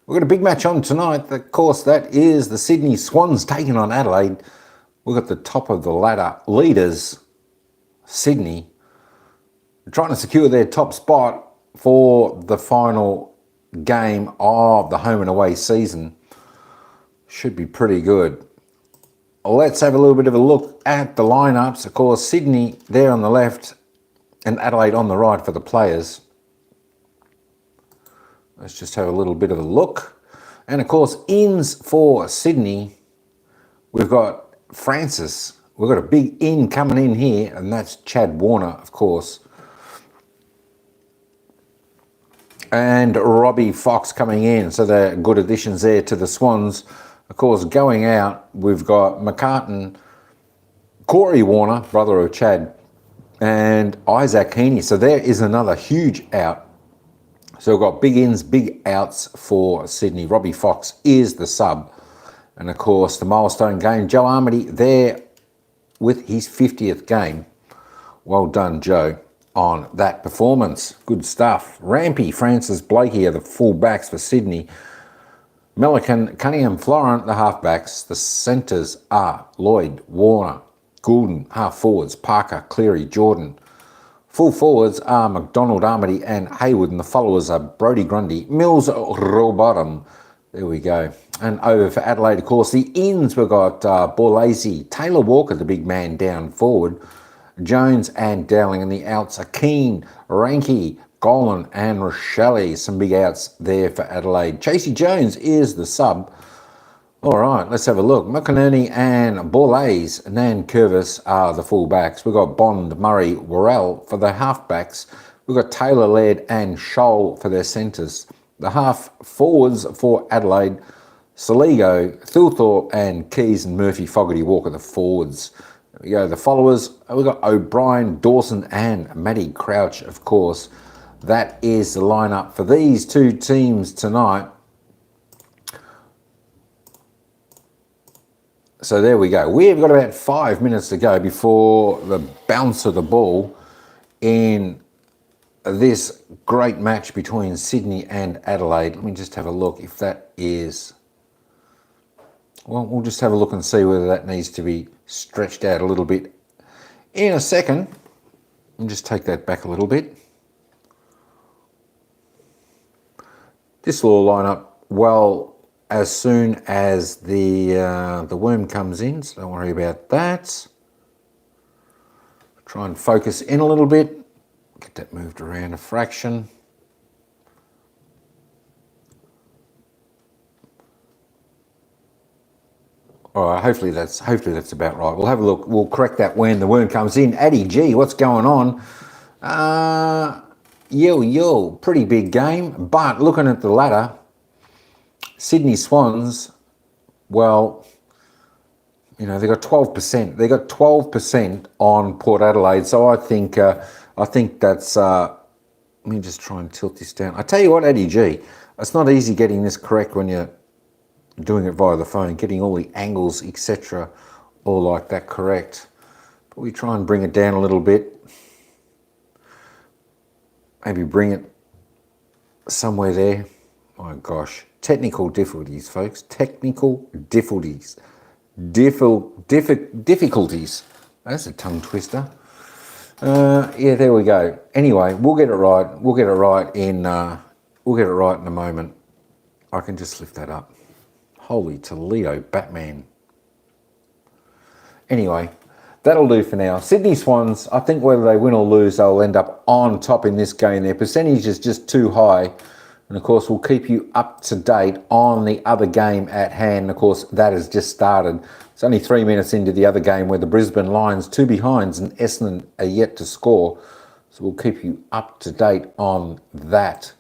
We've got a big match on tonight. Of course, that is the Sydney Swans taking on Adelaide. We've got the top of the ladder leaders, Sydney, trying to secure their top spot for the final game of the home and away season. Should be pretty good. Let's have a little bit of a look at the lineups. Of course, Sydney there on the left and Adelaide on the right for the players. Let's just have a little bit of a look. And of course, ins for Sydney, we've got Francis. We've got a big in coming in here, and that's Chad Warner, of course. And Robbie Fox coming in. So they're good additions there to the Swans. Of course, going out, we've got McCartan, Corey Warner, brother of Chad, and Isaac Heaney. So there is another huge out. So we've got big ins, big outs for Sydney. Robbie Fox is the sub. And of course, the milestone game, Joe Armity there with his 50th game. Well done, Joe, on that performance. Good stuff. Rampy, Francis, Blakey are the full backs for Sydney. Milliken, Cunningham, Florent, the halfbacks. The centres are Lloyd, Warner, Goulden, half forwards, Parker, Cleary, Jordan. Full forwards are McDonald, Armity and Hayward, and the followers are Brodie Grundy, Mills, Rowbottom. There we go. And over for Adelaide, of course, the ins, we've got Borlase, Taylor Walker, the big man down forward, Jones and Dowling, and the outs are Keane, Ranky, Golan and Rochelle. Some big outs there for Adelaide. Chasey Jones is the sub. All right, let's have a look. McInerney and Borlase, Nan Curvis are the full-backs. We've got Bond, Murray, Worrell for the half-backs. We've got Taylor, Laird and Scholl for their centres. The half-forwards for Adelaide, Saligo, Thilthorpe and Keys and Murphy, Fogarty, Walker, the forwards. There we go. The followers, we've got O'Brien, Dawson and Matty Crouch, of course. That is the lineup for these two teams tonight. So there we go. We've got about 5 minutes to go before the bounce of the ball in this great match between Sydney and Adelaide. Let me just have a look if that is... Well, we'll just have a look and see whether that needs to be stretched out a little bit in a second. And just take that back a little bit. This will line up well as soon as the worm comes in, so don't worry about that. Try and focus in a little bit. Get that moved around a fraction. All right, hopefully that's about right. We'll have a look. We'll correct that when the worm comes in. Addy G, what's going on? Yo, pretty big game, but looking at the ladder, Sydney Swans, well, you know, they got 12%. They got 12% on Port Adelaide. So I think that's. Let me just try and tilt this down. I tell you what, Eddie G, it's not easy getting this correct when you're doing it via the phone, getting all the angles, etc., all like that correct. But we try and bring it down a little bit. Maybe bring it somewhere there. My gosh. Technical difficulties, folks. Technical difficulties. Difficulties. That's a tongue twister. Yeah, there we go. Anyway, we'll get it right. We'll get it right in a moment. I can just lift that up. Holy Toledo, Batman. Anyway, that'll do for now. Sydney Swans, I think whether they win or lose, they'll end up on top in this game. Their percentage is just too high. And of course, we'll keep you up to date on the other game at hand. And of course, that has just started. It's only 3 minutes into the other game where the Brisbane Lions, 2 behinds, and Essendon are yet to score. So we'll keep you up to date on that.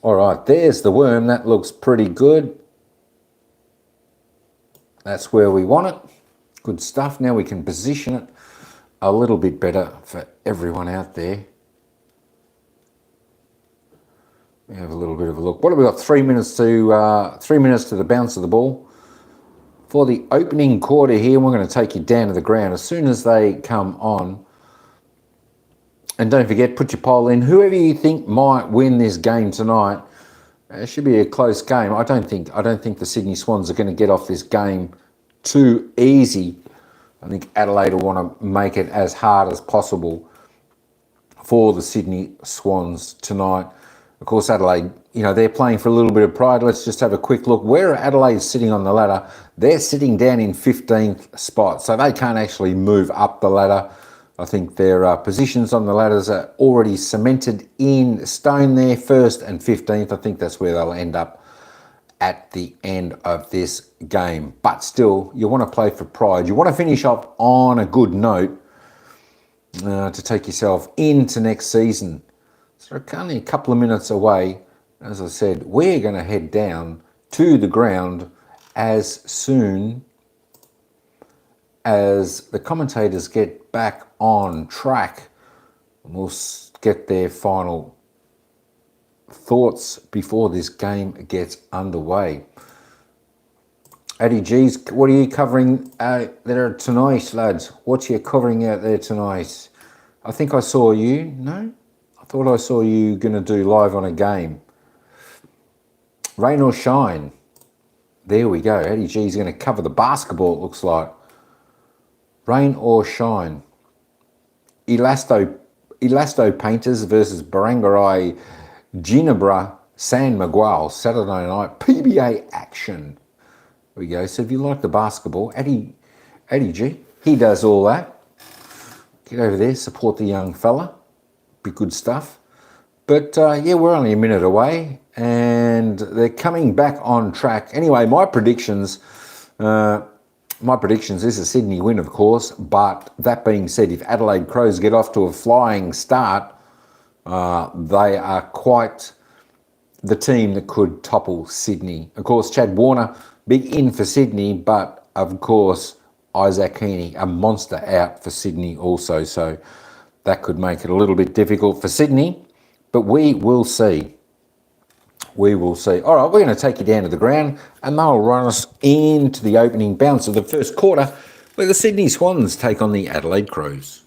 All right, there's the worm. That looks pretty good. That's where we want it. Good stuff. Now we can position it a little bit better for everyone out there. We have a little bit of a look. What have we got? 3 minutes to 3 minutes to the bounce of the ball for the opening quarter here. We're going to take you down to the ground as soon as they come on. And don't forget, put your poll in. Whoever you think might win this game tonight, It should be a close game. I don't think the Sydney Swans are going to get off this game too easy. I think Adelaide will want to make it as hard as possible for the Sydney Swans tonight. Of course, Adelaide, you know, they're playing for a little bit of pride. Let's just have a quick look. Where are Adelaide sitting on the ladder? They're sitting down in 15th spot, so they can't actually move up the ladder. I think their positions on the ladders are already cemented in stone there, 1st and 15th. I think that's where they'll end up at the end of this game. But still, you want to play for pride. You want to finish up on a good note to take yourself into next season. So only a couple of minutes away. As I said, we're going to head down to the ground as soon as the commentators get back on track. We'll get their final thoughts before this game gets underway. Addy G's, what are you covering there tonight, lads? What are you covering out there tonight? I think I saw you. No? I thought I saw you going to do live on a game. Rain or shine? There we go. Addy G's going to cover the basketball, it looks like. Rain or shine? Elasto Painters versus Barangaroo Ginebra San Miguel, Saturday night PBA action. There we go. So if you like the basketball, Addy G, he does all that. Get over there, support the young fella. Be good stuff. But yeah, we're only a minute away and they're coming back on track. Anyway, my predictions is a Sydney win, of course. But that being said, if Adelaide Crows get off to a flying start, they are quite the team that could topple Sydney. Of course, Chad Warner, big in for Sydney, but of course, Isaac Heaney, a monster out for Sydney also. So that could make it a little bit difficult for Sydney, but we will see. We will see. All right, we're going to take you down to the ground and they'll run us into the opening bounce of the first quarter where the Sydney Swans take on the Adelaide Crows.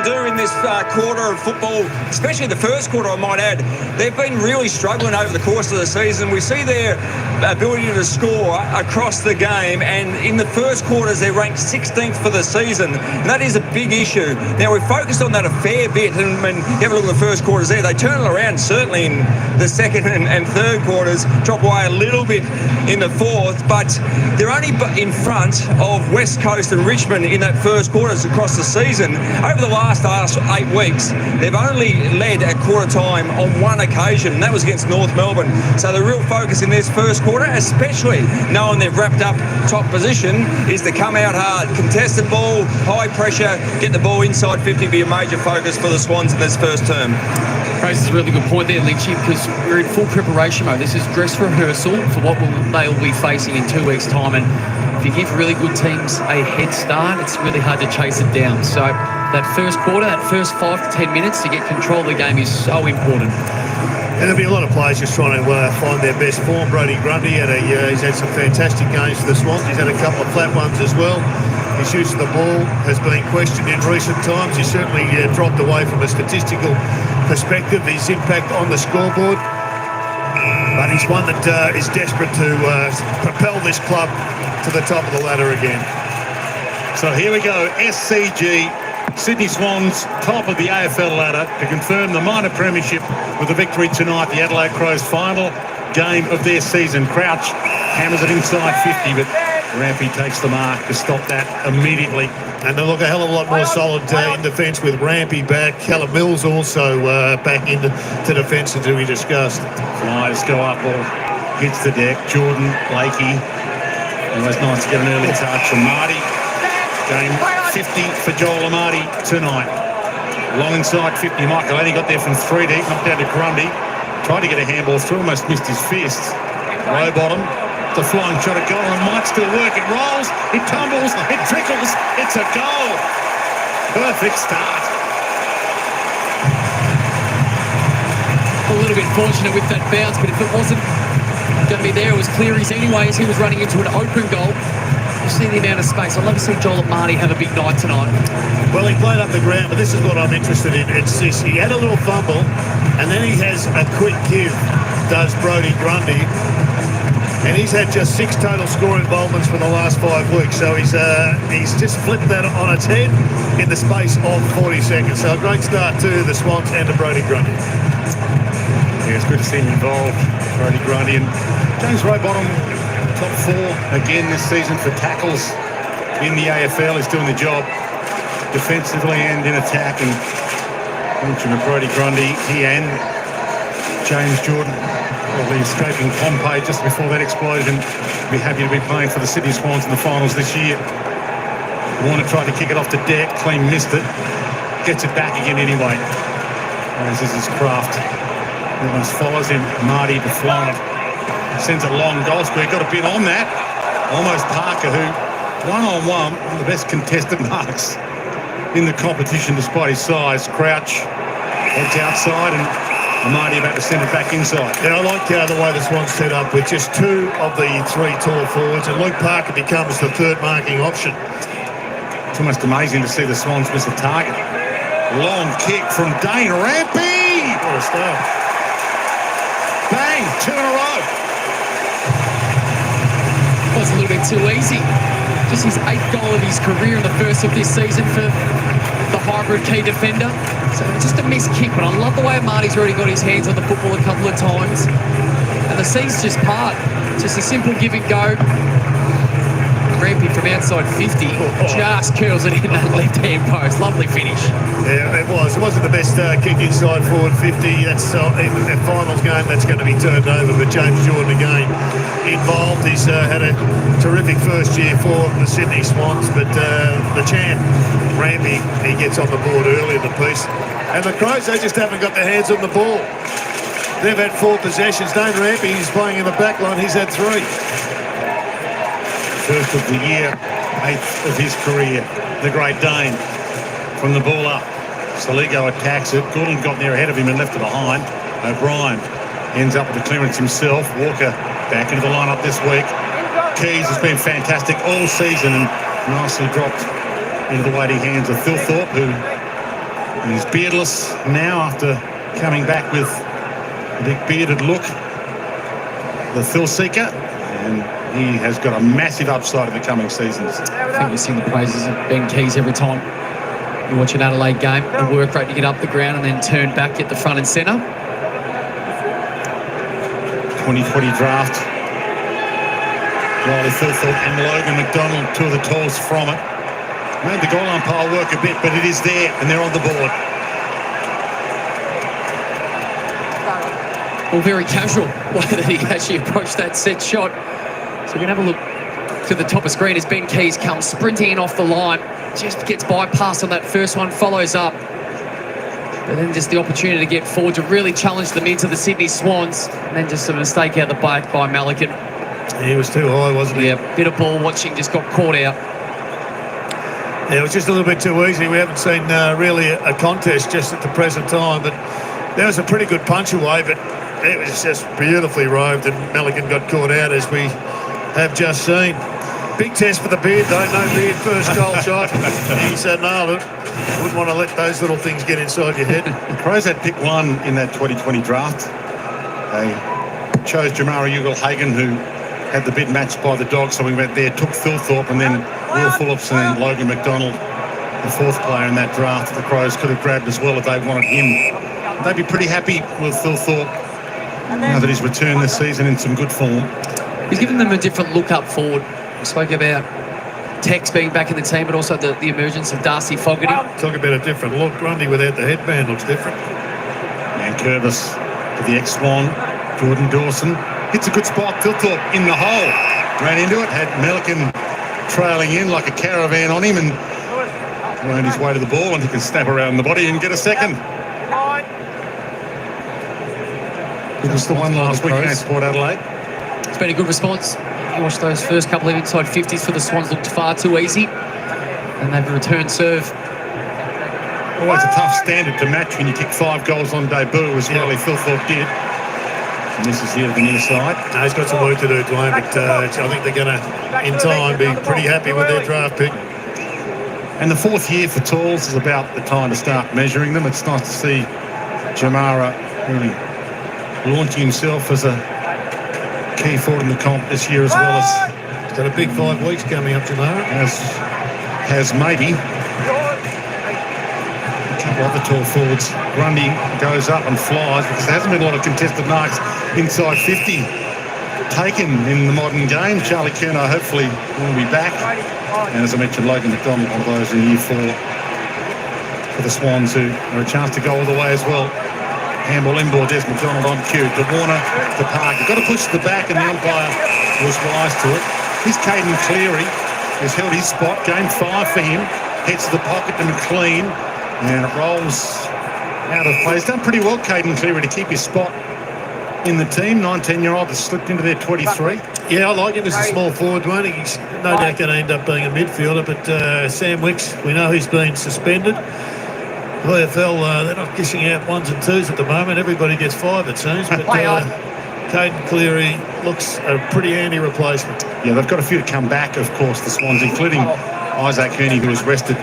Do in this quarter of football, especially the first quarter, I might add, they've been really struggling over the course of the season. We see their ability to score across the game, and in the first quarters they're ranked 16th for the season, and that is a big issue. Now, we've focused on that a fair bit, and when you have a look at the first quarters there, they turn it around certainly in the second and third quarters, drop away a little bit in the fourth, but they're only in front of West Coast and Richmond in that first quarters across the season. Over the last 8 weeks, they've only led at quarter time on one occasion, and that was against North Melbourne. So the real focus in this first quarter, especially knowing they've wrapped up top position, is to come out hard, contest the ball, high pressure, get the ball inside 50, be a major focus for the Swans in this first term. This is a really good point there, Lynchy, because we're in full preparation mode. This is dress rehearsal for what they'll be facing in 2 weeks' time, and if you give really good teams a head start, it's really hard to chase it down. So that first quarter, that first 5 to 10 minutes to get control of the game is so important. And there'll be a lot of players just trying to find their best form. Brody Grundy, he's had some fantastic games for the Swans. He's had a couple of flat ones as well. His use of the ball has been questioned in recent times. He's certainly dropped away from a statistical perspective, his impact on the scoreboard. But he's one that is desperate to propel this club to the top of the ladder again. So here we go, SCG, Sydney Swans, top of the AFL ladder to confirm the minor premiership with a victory tonight. The Adelaide Crows' final game of their season. Crouch hammers it inside 50, but Rampy takes the mark to stop that immediately. And they look a hell of a lot more solid in defence with Rampy back. Callum Mills also back into defence, as we discussed. Flyers go up, ball hits the deck. Jordan, Blakey. Always nice to get an early touch from Marty. Game 50 for Joel Amati tonight. Long inside 50, Michael Addy got there from 3 deep, knocked down to Grundy. Tried to get a handball through, almost missed his fist. Low bottom, the flying shot at goal, and might still work. It rolls, it tumbles, it trickles, it's a goal. Perfect start. A little bit fortunate with that bounce, but if it wasn't going to be there, it was Cleary's anyway as he was running into an open goal. You see the amount of space. I'd love to see Joel Marty have a big night tonight. Well, he played up the ground, but this is what I'm interested in. It's this. He had a little fumble, and then he has a quick give. does Brodie Grundy. And he's had just 6 total score involvements for the last 5 weeks. So he's just flipped that on its head in the space of 40 seconds. So a great start to the Swans and to Brodie Grundy. Yeah, it's good to see him involved, Brodie Grundy. And James Rowbottom, top 4 again this season for tackles in the AFL. He's doing the job defensively and in attack. And mention of Brodie Grundy, he and James Jordan, probably escaping Pompey just before that explosion. Be happy to be playing for the Sydney Swans in the finals this year. Warner tried to kick it off to Deck, clean missed it, gets it back again anyway. As is his craft. Almost follows him. Marty DeFlon sends a long goal square. Got a bit on that. Almost Parker, who one-on-one, one of the best contested marks in the competition despite his size. Crouch heads outside and Marty about to send it back inside. Yeah, I like the way the Swans set up with just 2 of the 3 tall forwards, and Luke Parker becomes the 3rd marking option. It's almost amazing to see the Swans miss a target. Long kick from Dane Rampy. What a start. Bang, 2 in a row. Was a little bit too easy. Just his 8th goal of his career in the first of this season for the hybrid key defender. So just a missed kick, but I love the way Marty's already got his hands on the football a couple of times. And the seams just part. Just a simple give and go. Rampy from outside 50 just curls it in that left-hand post. Lovely finish. Yeah, it was. It wasn't the best kick inside forward 50. That's in the finals game. That's going to be turned over. But James Jordan again involved. He's had a terrific first year for the Sydney Swans. But the champ, Rampy, he gets on the board early in the piece. And the Crows, they just haven't got their hands on the ball. They've had 4 possessions. Dane Rampy, he's playing in the back line. He's had 3. First of the year, 8th of his career. The Great Dane from the ball up. Saligo attacks it. Gordon got there ahead of him and left it behind. O'Brien ends up with the clearance himself. Walker back into the lineup this week. Keys has been fantastic all season and nicely dropped into the weighty hands of Thilthorpe, who is beardless now after coming back with a big bearded look. The Thil Seeker. And he has got a massive upside in the coming seasons. I think you sing the praises of Ben Keys every time you watch an Adelaide game. The work rate to get up the ground and then turn back at the front and centre. 2020 draft. Riley Thilthorpe and Logan McDonald, 2 of the tallest from it. Made the goal umpire work a bit, but it is there and they're on the board. Well, very casual way that he actually approached that set shot. So we're going to have a look to the top of screen as Ben Keys comes sprinting in off the line. Just gets bypassed on that first one, follows up. But then just the opportunity to get forward to really challenge the mids of the Sydney Swans. And then just a mistake out the back by Malikan. He was too high, wasn't he? Yeah, bit of ball watching, just got caught out. Yeah, it was just a little bit too easy. We haven't seen really a contest just at the present time. But there was a pretty good punch away, but it was just beautifully roved. And Malikan got caught out, as we have just seen. Big test for the beard, though. No beard, first goal shot. He said, no, look, wouldn't want to let those little things get inside your head. The Crows had pick 1 in that 2020 draft. They chose Jamara Ugle-Hagan, who had the bid matched by the Dogs, so we went there, took Thilthorpe, and then Will Phillips and Logan McDonald, the 4th player in that draft. The Crows could have grabbed as well if they wanted him. They'd be pretty happy with Thilthorpe now that he's returned this season in some good form. He's given them a different look up forward. We spoke about Tex being back in the team, but also the emergence of Darcy Fogarty. Talk about a different look. Grundy without the headband looks different. And Curvis to the ex-Swan, Jordan Dawson. Hits a good spot, Thilthorpe in the hole. Ran into it, had Melican trailing in like a caravan on him and wound his way to the ball, and he can snap around the body and get a second. Just the one last week against Port Adelaide. It's been a good response. You watch those first couple of inside 50s for the Swans looked far too easy. And they've returned serve. Always a tough standard to match when you kick 5 goals on debut, as Riley Thilthorpe did. And this is here to the near side. No, he's got some work to do, Dwayne, but I think they're going to, in time, be pretty happy with their draft pick. And the 4th year for Talls is about the time to start measuring them. It's nice to see Jamara really launching himself as a key forward in the comp this year as well as He's got a big 5 weeks coming up tomorrow. has maybe. A couple other tall forwards. Grundy goes up and flies because there hasn't been a lot of contested marks inside 50 taken in the modern game. Charlie Curnow hopefully will be back. And as I mentioned, Logan McDonald, one of those in year 4 for the Swans, who are a chance to go all the way as well. Handball inboard, Des McDonald on cue. To Warner, to Parker. Got to push to the back, and the umpire was wise to it. Here's Caden Cleary, has held his spot. Game 5 for him. Heads to the pocket to McLean, and it rolls out of play. He's done pretty well, Caden Cleary, to keep his spot in the team. 19-year-old has slipped into their 23. Yeah, I like him as a small forward, won't he? He's no doubt going to end up being a midfielder, but Sam Wicks, we know he's been suspended. AFL, they're not kissing out 1s and 2s at the moment. Everybody gets 5, it seems, but Caden Cleary looks a pretty handy replacement. Yeah, they've got a few to come back, of course, the Swans, including Isaac Hearney, who was rested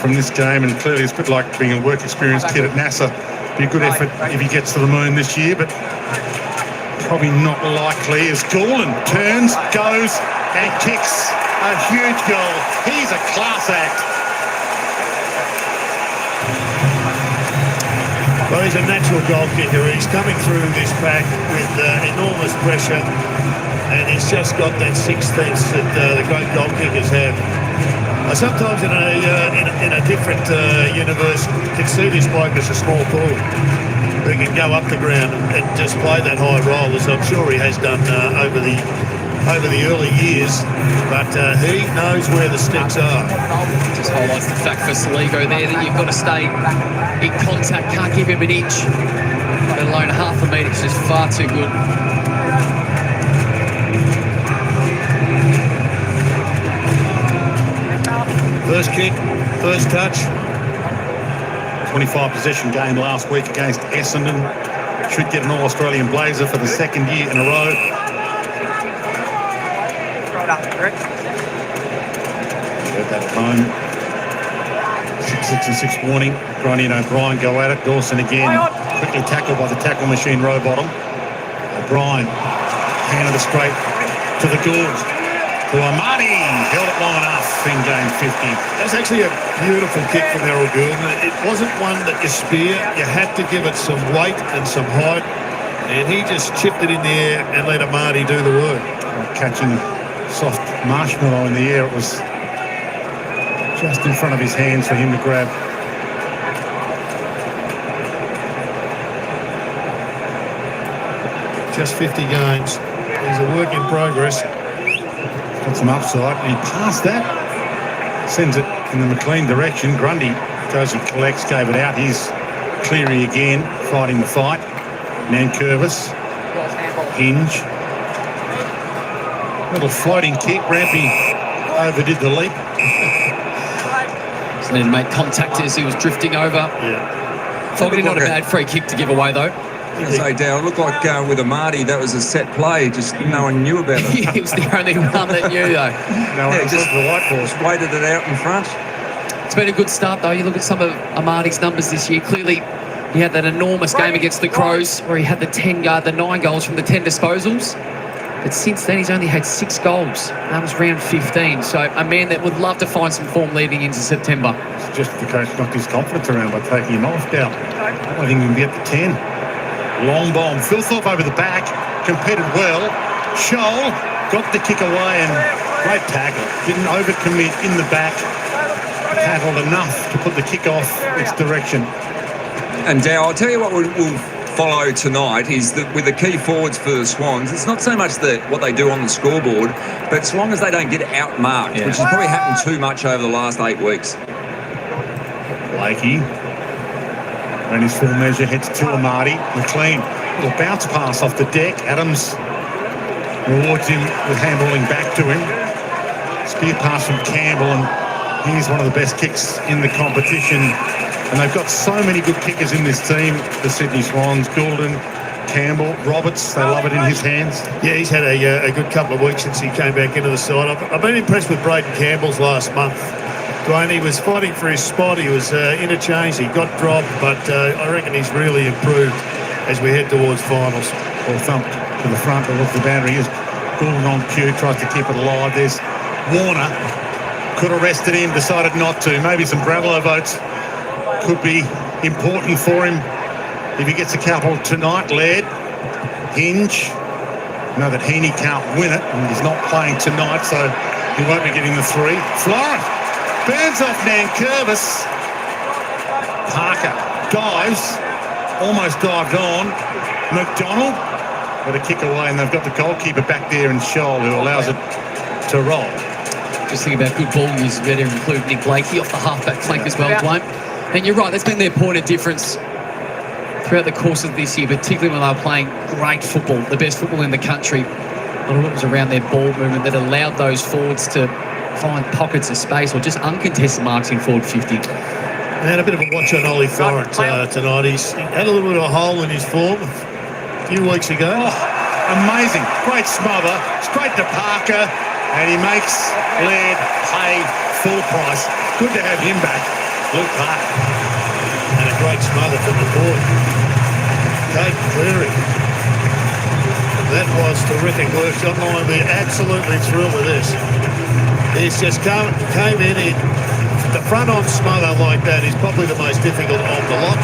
from this game, and clearly it's a bit like being a work experience kid at NASA. Be a good effort if he gets to the moon this year, but probably not likely as Goulding turns, goes and kicks a huge goal. He's a class act. Well, he's a natural goal kicker. He's coming through this pack with enormous pressure, and he's just got that 6th sense that the great goal kickers have. I sometimes in a different universe can see this bloke as a small forward who can go up the ground and just play that high roll, as I'm sure he has done over the early years, but he knows where the sticks are. Just highlights the fact for Saligo there that you've got to stay in contact, can't give him an inch, let alone half a metre. It's just far too good. First kick, first touch. 25 possession game last week against Essendon. Should get an All-Australian blazer for the 2nd year in a row. Get that at home. 6 and 6 warning. Grundy and O'Brien go at it. Dawson again. Quickly tackled by the tackle machine Rowbottom. O'Brien handed it straight to the Goulds. To Amati. Held it long enough in game 50. That's actually a beautiful kick from Errol Goulden. It wasn't one that you spear. You had to give it some weight and some height, and he just chipped it in the air and let Amati do the work. Catching soft marshmallow in the air, it was just in front of his hands for him to grab. Just 50 games. He's a work in progress. Got some upside, and he passed that. Sends it in the McLean direction. Grundy goes and collects, gave it out. Here's Cleary again, fighting the fight. Nankervis. Hinge. Little floating kick. Rampy overdid the leap. So then make contact as he was drifting over. Yeah. Probably not a bad free kick to give away, though. Say, Dale, it looked like with Amati, that was a set play. Just no one knew about it. He was the only one that knew, though. No one just the white ball. Just waited it out in front. It's been a good start, though. You look at some of Amati's numbers this year. Clearly, he had that enormous game against the Crows where he had the 9 goals from the 10 disposals. But since then, he's only had 6 goals. That was round 15. So a man that would love to find some form leading into September. It's just the coach knocked his confidence around by taking him off. Down. I don't think he can get the 10. Long bomb. Philthorpe over the back. Competed well. Scholl got the kick away and great tackle. Didn't overcommit in the back. Tackled enough to put the kick off its direction. And Dow, I'll tell you what we'll follow tonight is that with the key forwards for the Swans, it's not so much what they do on the scoreboard, but as long as they don't get outmarked, which has probably happened too much over the last 8 weeks. Blakey. And his full measure heads to Amati. McLean, little bounce pass off the deck. Adams rewards him with handballing back to him. Spear pass from Campbell, and he's one of the best kicks in the competition. And they've got so many good kickers in this team, the Sydney Swans. Goulding, Campbell, Roberts, they love it in his hands. Yeah, he's had a good couple of weeks since he came back into the side. I've been impressed with Braden Campbell's last month. Dwayne, he was fighting for his spot. He was interchanged. He got dropped, but I reckon he's really improved. as we head towards finals. Ball thumped to the front, but look, the boundary is Goulden on cue, tries to keep it alive. There's Warner, could have rested him, decided not to. Maybe some Bravelo votes could be important for him if he gets a couple tonight. Laird, Hinge, know that Heaney can't win it, and he's not playing tonight, so he won't be getting the 3. Florent burns off Nankervis. Parker dives, almost dived on. McDonald got a kick away, and they've got the goalkeeper back there in Scholl, who allows it to roll. Just thinking about good ball use, better include Nick Blakey off the half-back flank as well, Dwayne. And you're right, that's been their point of difference throughout the course of this year, particularly when they were playing great football, the best football in the country. A lot of it was around their ball movement that allowed those forwards to find pockets of space or just uncontested marks in forward 50. And had a bit of a watch on Ollie Florent tonight. He had a little bit of a hole in his form a few weeks ago. Oh, amazing. Great smother, straight to Parker, and he makes Laird pay full price. Good to have him back. Luke Parker. And a great smother from the board. Kate Cleary. That was terrific work. Someone will be absolutely thrilled with this. He's just came in. The front-on smother like that is probably the most difficult of the lot.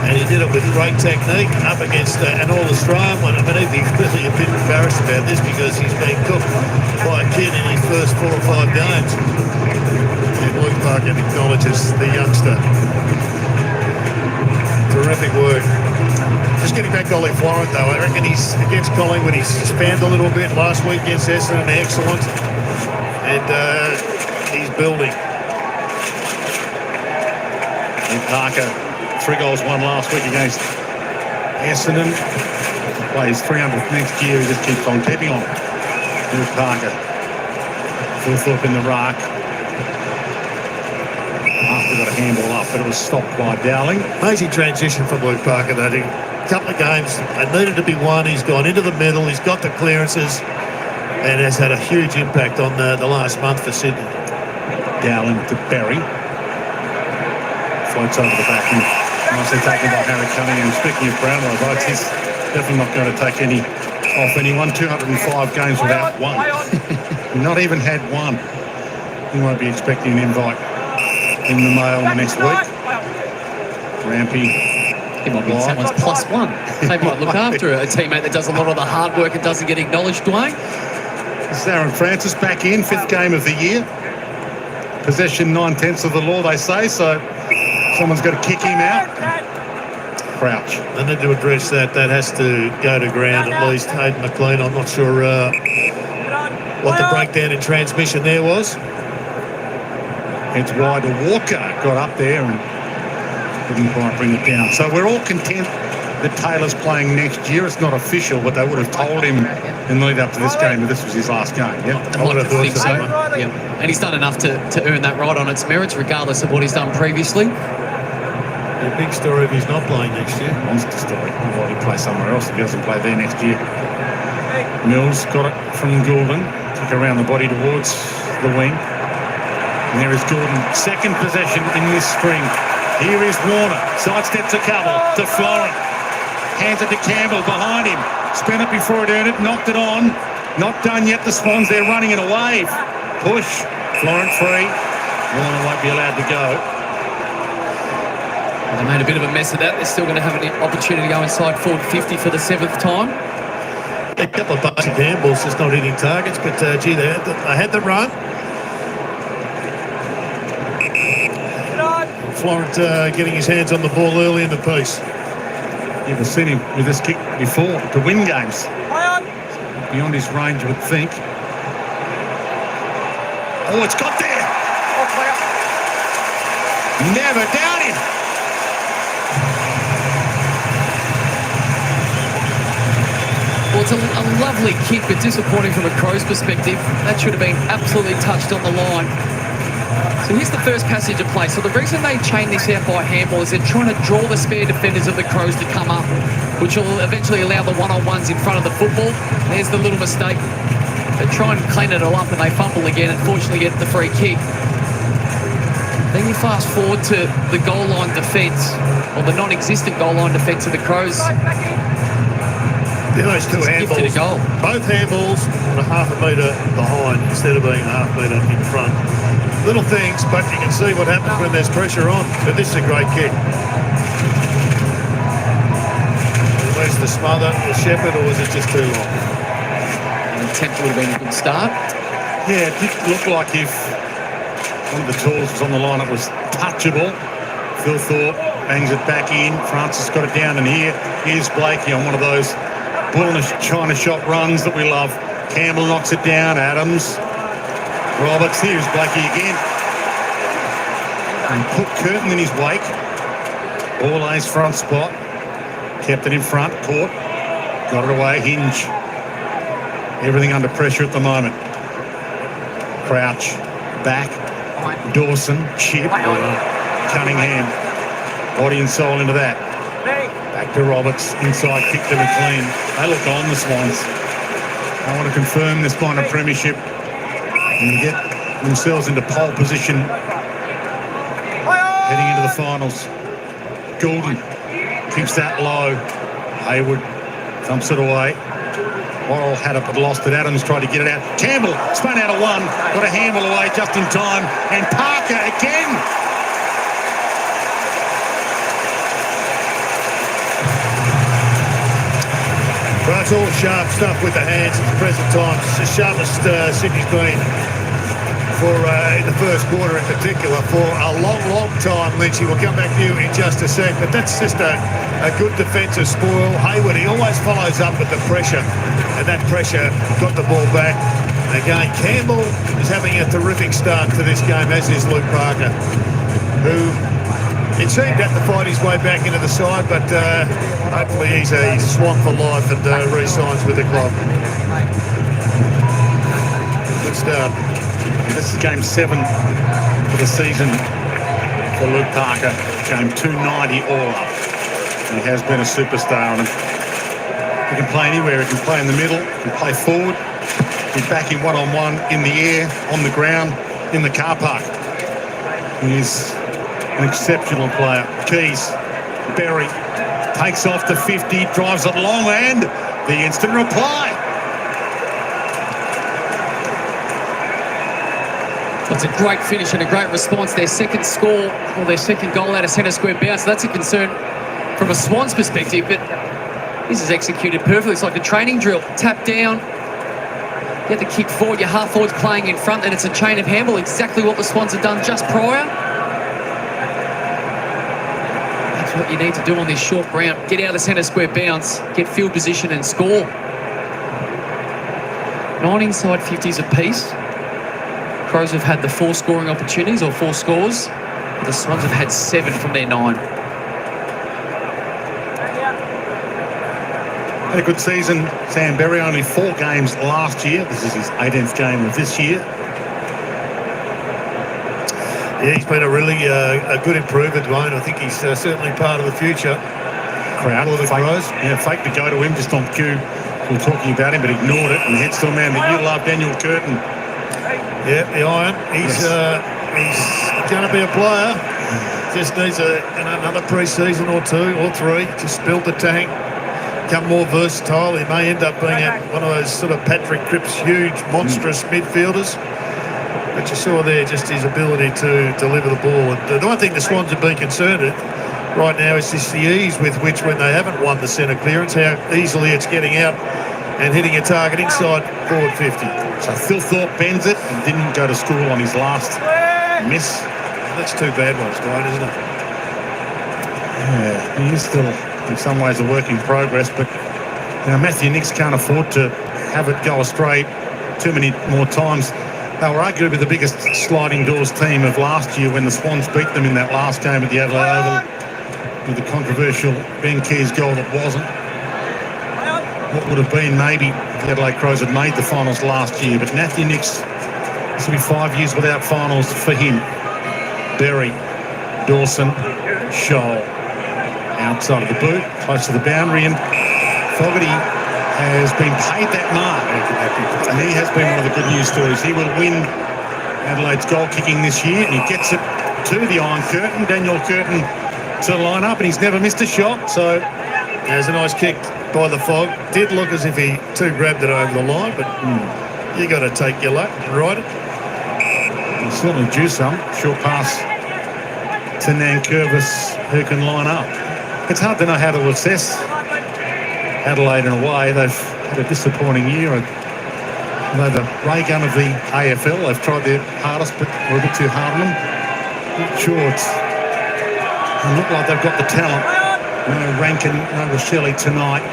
And he did it with great technique up against an All-Australian one. I mean, he'd be really a bit embarrassed about this because he's been cooked by a kid in his first 4 or 5 games. And Luke Parker acknowledges the youngster. Terrific work. Just getting back to Ollie Florent, though, I reckon he's against Collingwood. He's spanned a little bit last week against Essendon. Excellent. And he's building. Luke Parker, 3 goals, 1 last week against Essendon. Plays 300th next year. He just keeps on keeping on. Luke Parker, full foot in the ruck. After got a handball up, but it was stopped by Dowling. Amazing transition from Luke Parker, though. A couple of games, it needed to be won. He's gone into the middle. He's got the clearances, and has had a huge impact on the last month for Sydney. Dowling to Berry. Floats over the back and nicely taken by Harry Cunningham. Speaking of Brownlow votes, he's definitely not going to take any off anyone. 205 games without one. Not even had one. He won't be expecting an invite in the mail in the next week. Rampy. He might be someone's +1. They might look after a teammate that does a lot of the hard work and doesn't get acknowledged, Dwayne. This is Aaron Francis back in, 5th game of the year. Possession 9/10 of the law, they say, so someone's got to kick him out. Crouch. They need to address that. That has to go to ground at least. Hayden McLean, I'm not sure what the breakdown in transmission there was. It's wide to Walker. Got up there and didn't quite bring it down. So we're all content that Taylor's playing next year. It's not official, but they would have told him in the lead up to this game that this was his last game. Yeah, I would have thought so. Yeah. And he's done enough to earn that right on its merits, regardless of what he's done previously. A big story if he's not playing next year. Monster story. Why he play somewhere else if he doesn't play there next year. Mills got it from Goulden. Kick around the body towards the wing. And there is Goulden. Second possession in this spring. Here is Warner. Sidesteps a couple to Florent. Hands it to Campbell behind him. Spent it before it earned it. Knocked it on. Not done yet. The Swans, they're running in a wave. Push. Florent free. Warner won't be allowed to go. They made a bit of a mess of that. They're still going to have an opportunity to go inside forward 50 for the 7th time. A couple of basic handballs, just not hitting targets, but gee, they had the run. Florent getting his hands on the ball early in the piece. You've seen him with this kick before to win games. Beyond his range, you would think. Oh, it's got there. Never doubt him. Well, it's a lovely kick, but disappointing from a Crows perspective. That should have been absolutely touched on the line. So here's the first passage of play. So the reason they chain this out by handball is they're trying to draw the spare defenders of the Crows to come up, which will eventually allow the one-on-ones in front of the football. There's the little mistake. They try and clean it all up and they fumble again and fortunately get the free kick. Then you fast forward to the goal line defence, or the non-existent goal line defence of the Crows. Those two handballs, Gifted a goal. both handballs were half a metre behind instead of being a half metre in front. Little things, but you can see what happens when there's pressure on. But this is a great kick. Where's the smother, the shepherd, or was it just too long? An attempt would have been a good start. Yeah, it did look like if one of the tools was on the line, it was touchable. Phil Thorpe bangs it back in. Francis got it down, and here's Blakey on one of those bullish China shot runs that we love. Campbell knocks it down. Adams. Roberts. Here's Blakey again. And put Curtin in his wake. Ball lays front spot. Kept it in front. Caught. Got it away. Hinge. Everything under pressure at the moment. Crouch. Back. Dawson. Chip. Cunningham. Body and soul into that. Back to Roberts. Inside. Kicked them clean. They look on, the Swans. I want to confirm this minor premiership and get themselves into pole position heading into the finals. Goulden keeps that low. Hayward thumps it away. Worrell had it but lost it. Adams tried to get it out. Campbell spun out of one. Got a handle away just in time. And Parker again. Well, it's all sharp stuff with the hands at the present time. It's the sharpest Sydney's been for in the first quarter in particular for a long, long time. Lynchy, we'll come back to you in just a sec, but that's just a good defensive spoil. Hayward, he always follows up with the pressure, and that pressure got the ball back. Again, Campbell is having a terrific start to this game, as is Luke Parker, who it seemed had to fight his way back into the side, but hopefully he's a Swan for life and re-signs with the club. Good start. This is game 7 for the season for Luke Parker. Game 290 all up. He has been a superstar on him. He can play anywhere. He can play in the middle. He can play forward. He's back in one-on-one, in the air, on the ground, in the car park. He's an exceptional player. Keys, Berry, takes off the 50, drives it long, and the instant reply. It's a great finish and a great response. Their second score, or their second goal out of centre square bounce. So that's a concern from a Swans perspective, but this is executed perfectly. It's like a training drill. Tap down, get the kick forward, your half forward's playing in front, and it's a chain of handball, exactly what the Swans have done just prior. That's what you need to do on this short ground. Get out of centre square bounce, get field position and score. 9 inside 50s apiece. Crows have had the 4 scoring opportunities, or 4 scores. The Swans have had 7 from their 9. Had a good season. Sam Berry, only 4 games last year. This is his 18th game of this year. Yeah, he's been a really a good improvement, Dwayne. I think he's certainly part of the future. Crowd For the Crows. Yeah, fake to go to him just on cue. We were talking about him, but ignored it and heads to a man that you love, Daniel Curtin. Yeah, the Iron. He's going to be a player. Just needs another pre-season or 2 or 3. Just build the tank. Become more versatile. He may end up being one of those sort of Patrick Cripps, huge, monstrous midfielders. But you saw there just his ability to deliver the ball. And the one thing the Swans have been concerned at right now is just the ease with which, when they haven't won the centre clearance, how easily it's getting out and hitting a target inside forward 50. So Phil Thorpe bends it and didn't go to school on his last miss. That's 2 bad ones, Dwayne, isn't it? Yeah, he is still in some ways a work in progress, but you know, Matthew Nicks can't afford to have it go astray too many more times. They were arguably the biggest sliding doors team of last year when the Swans beat them in that last game at the Adelaide Oval with the controversial Ben Keys goal that wasn't. What would have been maybe if the Adelaide Crows had made the finals last year, but Matthew Nicks, this will be 5 years without finals for him. Berry, Dawson, Scholl, outside of the boot, close to the boundary, and Fogarty has been paid that mark, and he has been one of the good news stories. He will win Adelaide's goal kicking this year, and he gets it to the Iron Curtain, Daniel Curtin to line up, and he's never missed a shot. So there's a nice kick by the Fog. Did look as if he too grabbed it over the line, but you got to take your luck and ride it. he'll certainly do some. Short pass to Nankervis, who can line up. It's hard to know how to assess Adelaide in a way. They've had a disappointing year. They're the ray gun of the AFL. They've tried their hardest, but we're a bit too hard on them. Not sure they look like they've got the talent. No Rankin, no Rochelle tonight.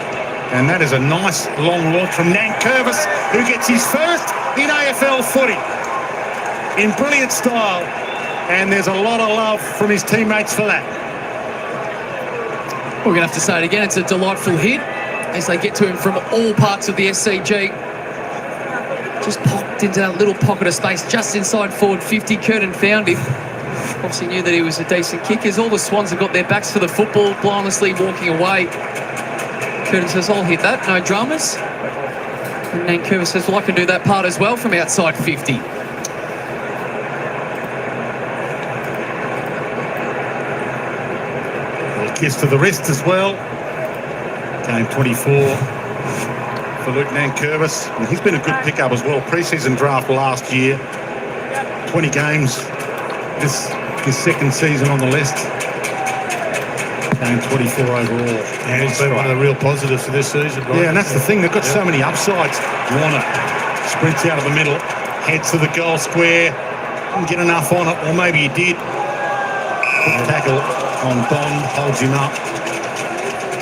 And that is a nice long launch from Nankervis, who gets his first in AFL footy. In brilliant style. And there's a lot of love from his teammates for that. We're going to have to say it again. It's a delightful hit as they get to him from all parts of the SCG. Just popped into that little pocket of space just inside forward 50. Curtin found him. Obviously knew that he was a decent kicker. All the Swans have got their backs to the football, blindlessly walking away. Curtin says, I'll hit that, no dramas. And Nankervis says, well, I can do that part as well from outside 50. Kiss to the wrist as well. Game 24 for Luke Nankervis. And he's been a good pickup as well. Pre-season draft last year. 20 games this his second season on the list. Game 24 overall. And he's been one of the real positives for this season, right? Yeah, and that's the thing. They've got so many upsides. Warner sprints out of the middle, heads to the goal square. Didn't get enough on it, or maybe he did. Good tackle on Bond, holds him up.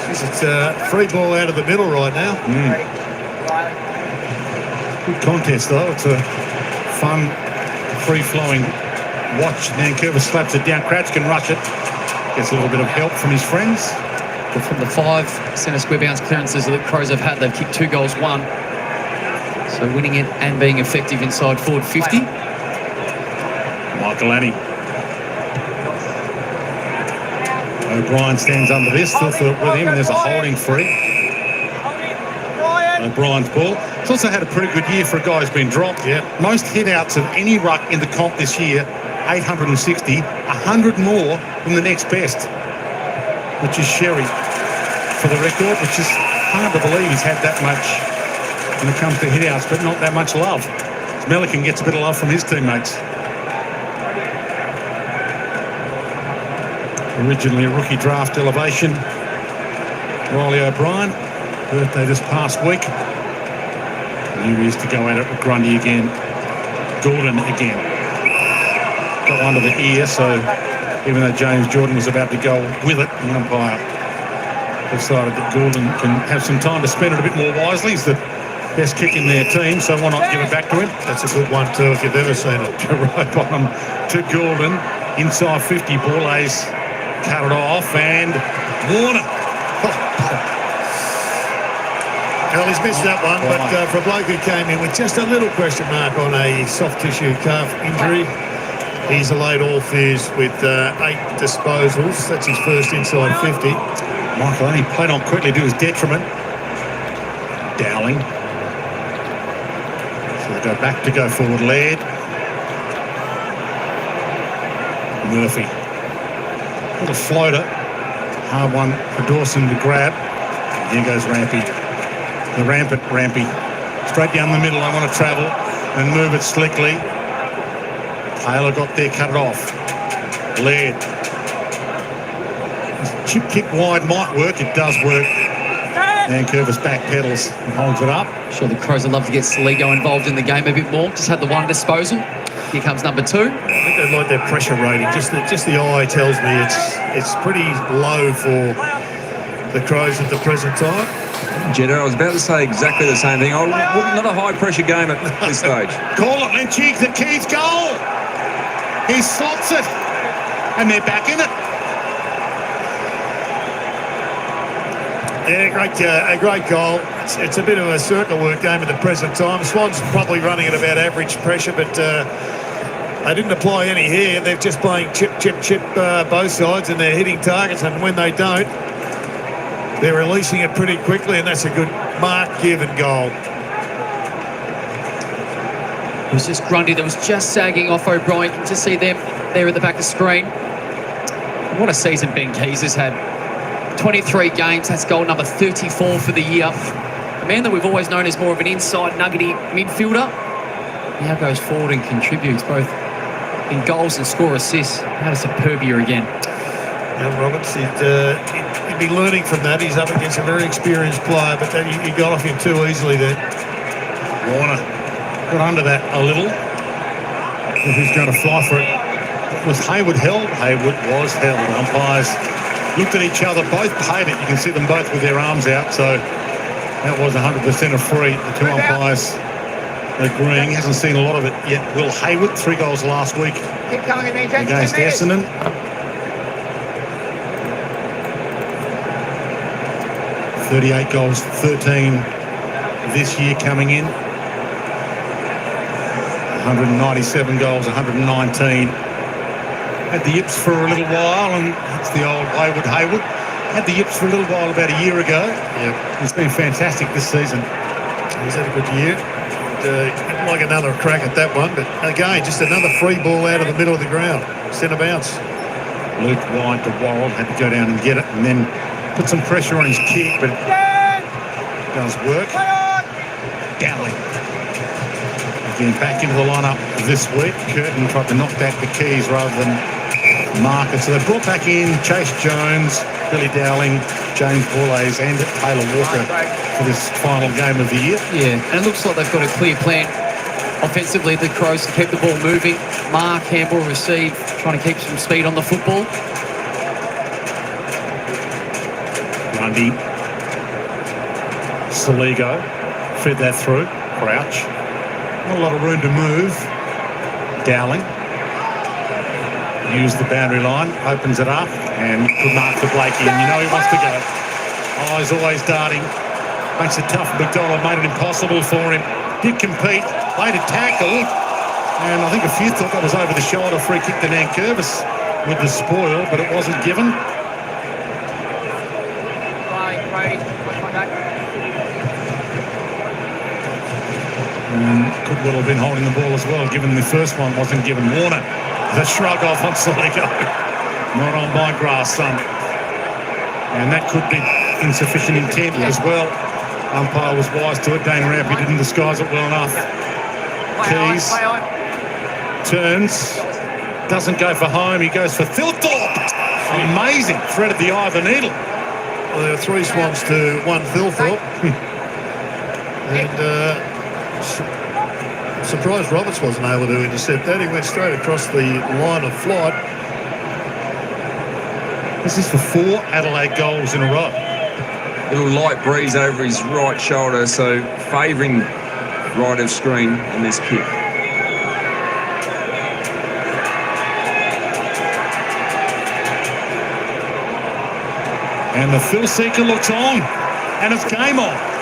It's a free ball out of the middle right now. Good contest though. It's a fun, free-flowing watch. Nankervis slaps it down. Crouch can rush it. Gets a little bit of help from his friends. But from the 5 centre square bounce clearances that the Crows have had, they've kicked 2 goals, 1. So winning it and being effective inside forward 50. Michael Annie. O'Brien stands under this, still with him, and there's a holding free. O'Brien's ball. He's also had a pretty good year for a guy who's been dropped. Yeah. Most hit-outs of any ruck in the comp this year, 860, 100 more than the next best, which is Sherry for the record, which is hard to believe he's had that much when it comes to hit-outs, but not that much love. Melican gets a bit of love from his teammates. Originally a rookie draft elevation. Riley O'Brien, birthday this past week. Here he is to go at it with Grundy again. Gordon again. Got one to the ear, so even though James Jordan was about to go with it, the umpire decided that Gordon can have some time to spend it a bit more wisely. He's the best kick in their team, so why not give it back to him? That's a good one too, if you've ever seen it. Right bottom to Gordon. Inside 50, Borlase cut it off, and Warner. Well, he's missed that one, but for a bloke who came in with just a little question mark on a soft tissue calf injury, he's allayed all fears with 8 disposals. That's his first inside 50. Michael only played on quickly to his detriment. Dowling. So they go back to go forward. Laird. Murphy. Little floater. Hard one for Dawson to grab. Here goes Rampy. The rampant Rampy. Straight down the middle. I want to travel and move it slickly. Taylor got there, cut it off. Laird. Chip kick wide might work. It does work. Nankervis back pedals and holds it up. Sure, the Crows would love to get Saligo involved in the game a bit more. Just had the 1 disposal. Here comes number 2. I think they like their pressure rating. Just the eye tells me it's pretty low for the Crows at the present time. Jeddah, I was about to say exactly the same thing. Not a high-pressure game at this stage. Call it, Lynchie. The Keys goal. He slots it. And they're back in it. Yeah, a great goal. It's a bit of a circle work game at the present time. Swans probably running at about average pressure, but they didn't apply any here. They're just playing chip, both sides, and they're hitting targets. And when they don't, they're releasing it pretty quickly, and that's a good mark, give, and goal. It was just Grundy that was just sagging off O'Brien. You can just see them there at the back of the screen. What a season Ben Keys has had. 23 games, that's goal number 34 for the year. A man that we've always known as more of an inside nuggety midfielder. He now goes forward and contributes both in goals and score assists. Had a superb year again. Young Roberts, he'd be learning from that. He's up against a very experienced player, but then he got off him too easily there. Warner got under that a little. Who's going to fly for it? Was Hayward held? Hayward was held. Umpires looked at each other, both paid it. You can see them both with their arms out, so that was 100% a free. The two umpires agreeing. Hasn't seen a lot of it yet. Will Hayward, 3 goals last week against Essendon. 38 goals, 13 this year coming in. 197 goals, 119. Had the yips for a little while, and it's the old Hayward. Had the yips for a little while about a year ago. Yeah, He's been fantastic this season. he's had a good year. I'd like another crack at that one, but again, just another free ball out of the middle of the ground. Centre bounce. Luke wide to Worrell, had to go down and get it, and then put some pressure on his kick, but it does work. Dowling. Again, back into the lineup this week. Curtin tried to knock back the keys rather than mark it. So they brought back in Chase Jones, Billy Dowling, James Bourlays and Taylor Walker for this final game of the year. Yeah, and it looks like they've got a clear plan offensively. The Crows to keep the ball moving. Mark, handball, receive, trying to keep some speed on the football. Grundy. Saligo fed that through. Crouch. Not a lot of room to move. Dowling. Used the boundary line. Opens it up. And good mark for Blakey. And you know he wants to go. Eyes always darting. Makes it tough. McDonald made it impossible for him. Did compete. Played a tackle. And I think a few thought that was over the shoulder. Free kick to Nankervis with the spoil. But it wasn't given. Could well have been holding the ball as well, given the first one wasn't given. Warner, the shrug off on Saligo. Not on my grass, son. And that could be insufficient intent as well. Umpire was wise to it. Dane Rampy didn't disguise it well enough. Keys turns, doesn't go for home. He goes for Thilthorpe. Amazing. Threaded the eye of the needle. Well, there were 3 Swans to 1 Thilthorpe. And surprised Roberts wasn't able to intercept that. He went straight across the line of flight. This is for 4 Adelaide goals in a row. Little light breeze over his right shoulder, so favouring right of screen in this kick. And the Phil Seeker looks on, and it's game on.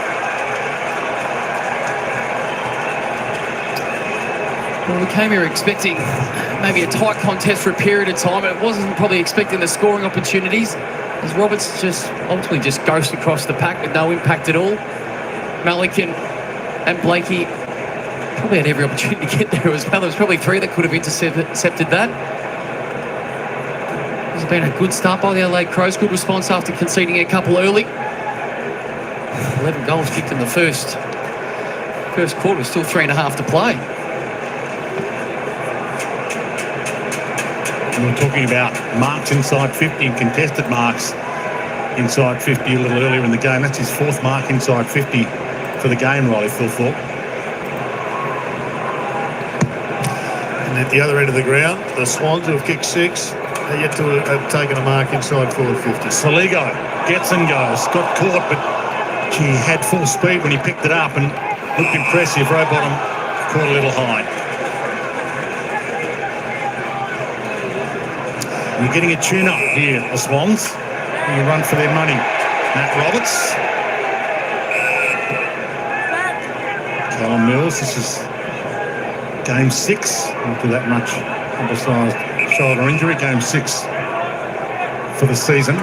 Well, we came here expecting maybe a tight contest for a period of time. It wasn't probably expecting the scoring opportunities, as Roberts just ultimately just ghosted across the pack with no impact at all. Malikan and Blakey probably had every opportunity to get there as well. There was probably 3 that could have intercepted that. It's been a good start by the Adelaide Crows. Good response after conceding a couple early. 11 goals kicked in the first quarter. Still 3.5 to play. We were talking about marks inside 50 and contested marks inside 50 a little earlier in the game. That's his 4th mark inside 50 for the game, Riley Thilthorpe. And at the other end of the ground, the Swans, who have kicked 6, are yet to have taken a mark inside forward 50. Saligo gets and goes. Got caught, but he had full speed when he picked it up and looked impressive. Rowbottom caught a little high. We're getting a tune-up here, the Swans. You run for their money. Matt Roberts. Callum Mills, this is game 6. Not do that much undersized shoulder injury. Game 6 for the season.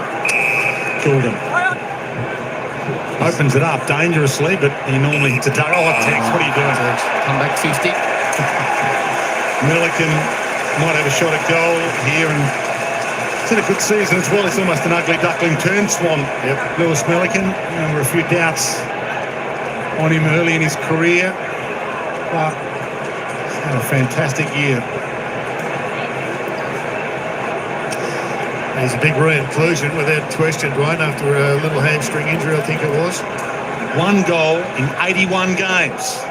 Jordan opens it up dangerously, but he normally hits a duck. Oh, Tex, what are you doing, Tex? Come back 50. Milliken might have a shot at goal here, and it's had a good season as well. It's almost an ugly duckling turn, Swan. Yep. Lewis Milliken, there were a few doubts on him early in his career, but he's had a fantastic year. He's a big re-inclusion without question, Dwayne, after a little hamstring injury, I think it was. 1 goal in 81 games.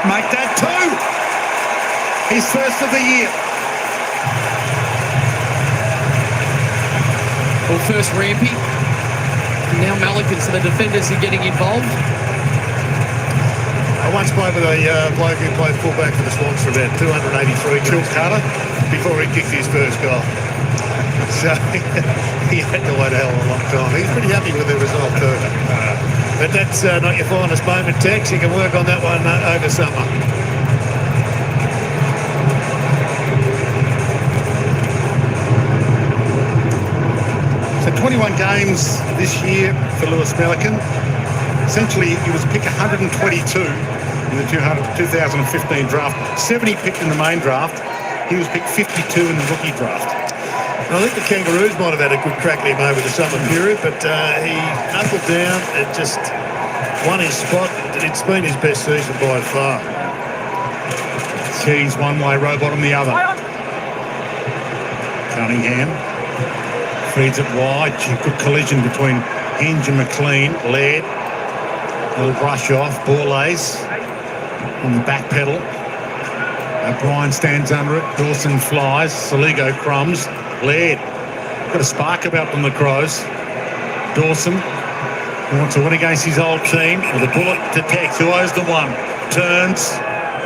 Make that 2. His first of the year. Well, first Rampy, now Milliken, so the defenders are getting involved. I once played with a bloke who played fullback for the Swans for about 283 Phil games Carter. before he kicked his first goal. So he had to wait a hell of a long time. He's pretty happy with the result too. But that's not your finest moment, Tex. You can work on that one over summer. So 21 games this year for Lewis Milliken. Essentially, he was picked 122 in the 2015 draft. 70 picked in the main draft. He was picked 52 in the rookie draft. And I think the Kangaroos might have had a good crack at him over the summer period, but he knuckled down and just won his spot. It's been his best season by far. He's one way, Robot on the other. Cunningham feeds it wide. Good collision between Hinge and McLean. Laird, a little brush off. Borlays on the back pedal. O'Brien stands under it. Dawson flies. Saligo crumbs. Laird got a spark about them, the Crows. Dawson wants to win against his old team with a bullet to Tex, who owes the one. Turns,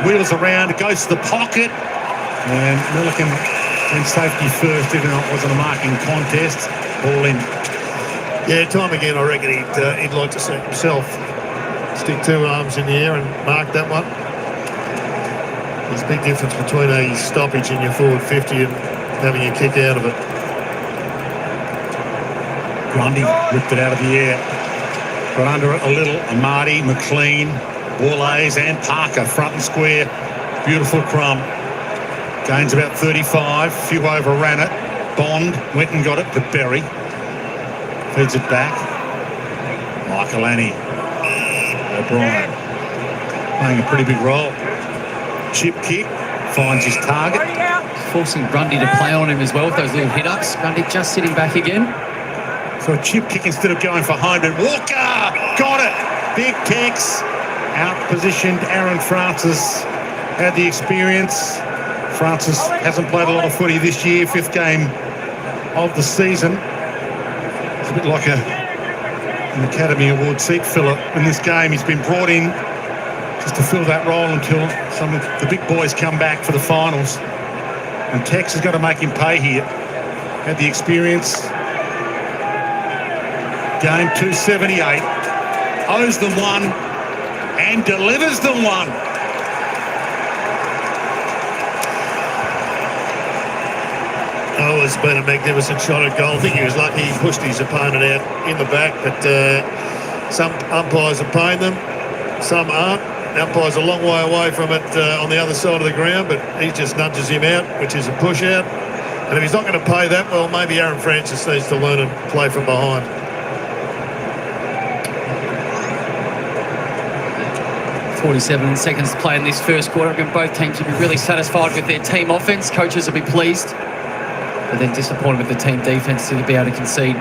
wheels around, goes to the pocket, and Milliken in safety first, even though it wasn't a marking contest. Ball in. Yeah, time again, I reckon he'd like to see himself stick 2 arms in the air and mark that one. There's a big difference between a stoppage in your forward 50 and having a kick out of it. Grundy ripped it out of the air. Got under it a little. Amati, McLean, Borlays and Parker front and square. Beautiful crumb. Gains about 35. Few overran it. Bond went and got it to Berry. Feeds it back. Michael Annie. O'Brien playing a pretty big role. Chip kick. Finds his target. Forcing Grundy to play on him as well with those little hit-ups. Grundy just sitting back again. So a chip kick instead of going for home. But Walker got it. Big Tex. Out-positioned Aaron Francis. Had the experience. Francis hasn't played a lot of footy this year. 5th game of the season. It's a bit like an Academy Award seat filler in this game. He's been brought in just to fill that role until some of the big boys come back for the finals. And Tex has got to make him pay here. Had the experience. Game 278. Owes them one and delivers them one. Oh, it's been a magnificent shot at goal. I think he was lucky he pushed his opponent out in the back, but some umpires are paying them, some aren't. The umpire's a long way away from it on the other side of the ground, but he just nudges him out, which is a push out. And if he's not going to pay that, well, maybe Aaron Francis needs to learn and play from behind. .47 seconds to play in this first quarter. I reckon both teams will be really satisfied with their team offense. Coaches will be pleased, but then disappointed with the team defense to be able to concede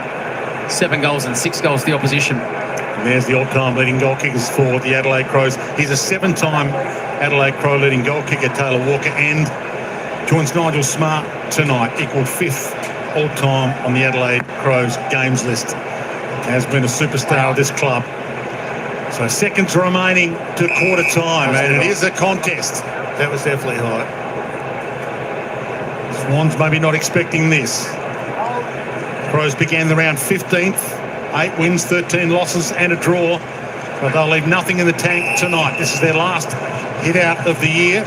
7 goals and 6 goals to the opposition. And there's the all-time leading goal kickers for the Adelaide Crows. He's a 7-time Adelaide Crow leading goal kicker, Taylor Walker, and joins Nigel Smart tonight, equalled 5th all-time on the Adelaide Crows games list. Has been a superstar of this club. So seconds remaining to quarter time, and it is a contest. That was definitely high. Swans maybe not expecting this. Crows began the round 15th. 8 wins, 13 losses and a draw. But they'll leave nothing in the tank tonight. This is their last hit out of the year.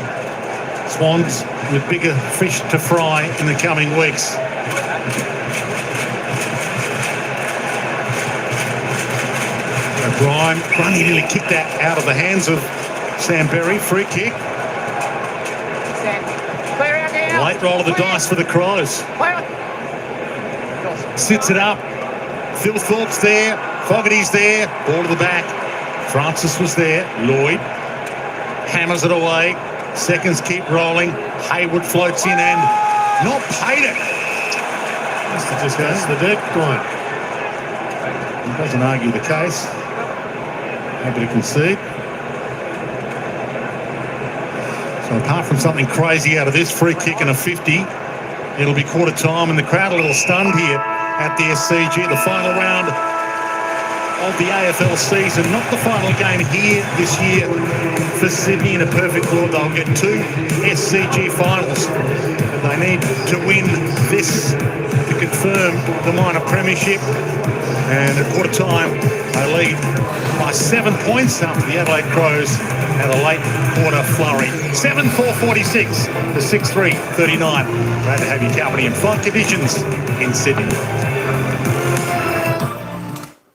Swans with bigger fish to fry in the coming weeks. O'Brien, Grundy nearly kicked that out of the hands of Sam Berry, free kick. Late roll of the dice for the Crows. Sits it up. Phil Thorpe's there. Fogarty's there. Ball to the back. Francis was there. Lloyd hammers it away. Seconds keep rolling. Hayward floats in and not paid it. Must have just goes to the deck. Go on. He doesn't argue the case. Happy to concede. So apart from something crazy out of this free kick and a 50, it'll be quarter time and the crowd a little stunned here at the SCG. The final round of the AFL season, not the final game here this year for Sydney. In a perfect world, they'll get 2 SCG finals. And they need to win this to confirm the minor premiership. And at quarter time, they lead by 7 points after the Adelaide Crows had a late quarter flurry. 7-4-46 to 6-3-39. Glad to have your company in fine conditions in Sydney.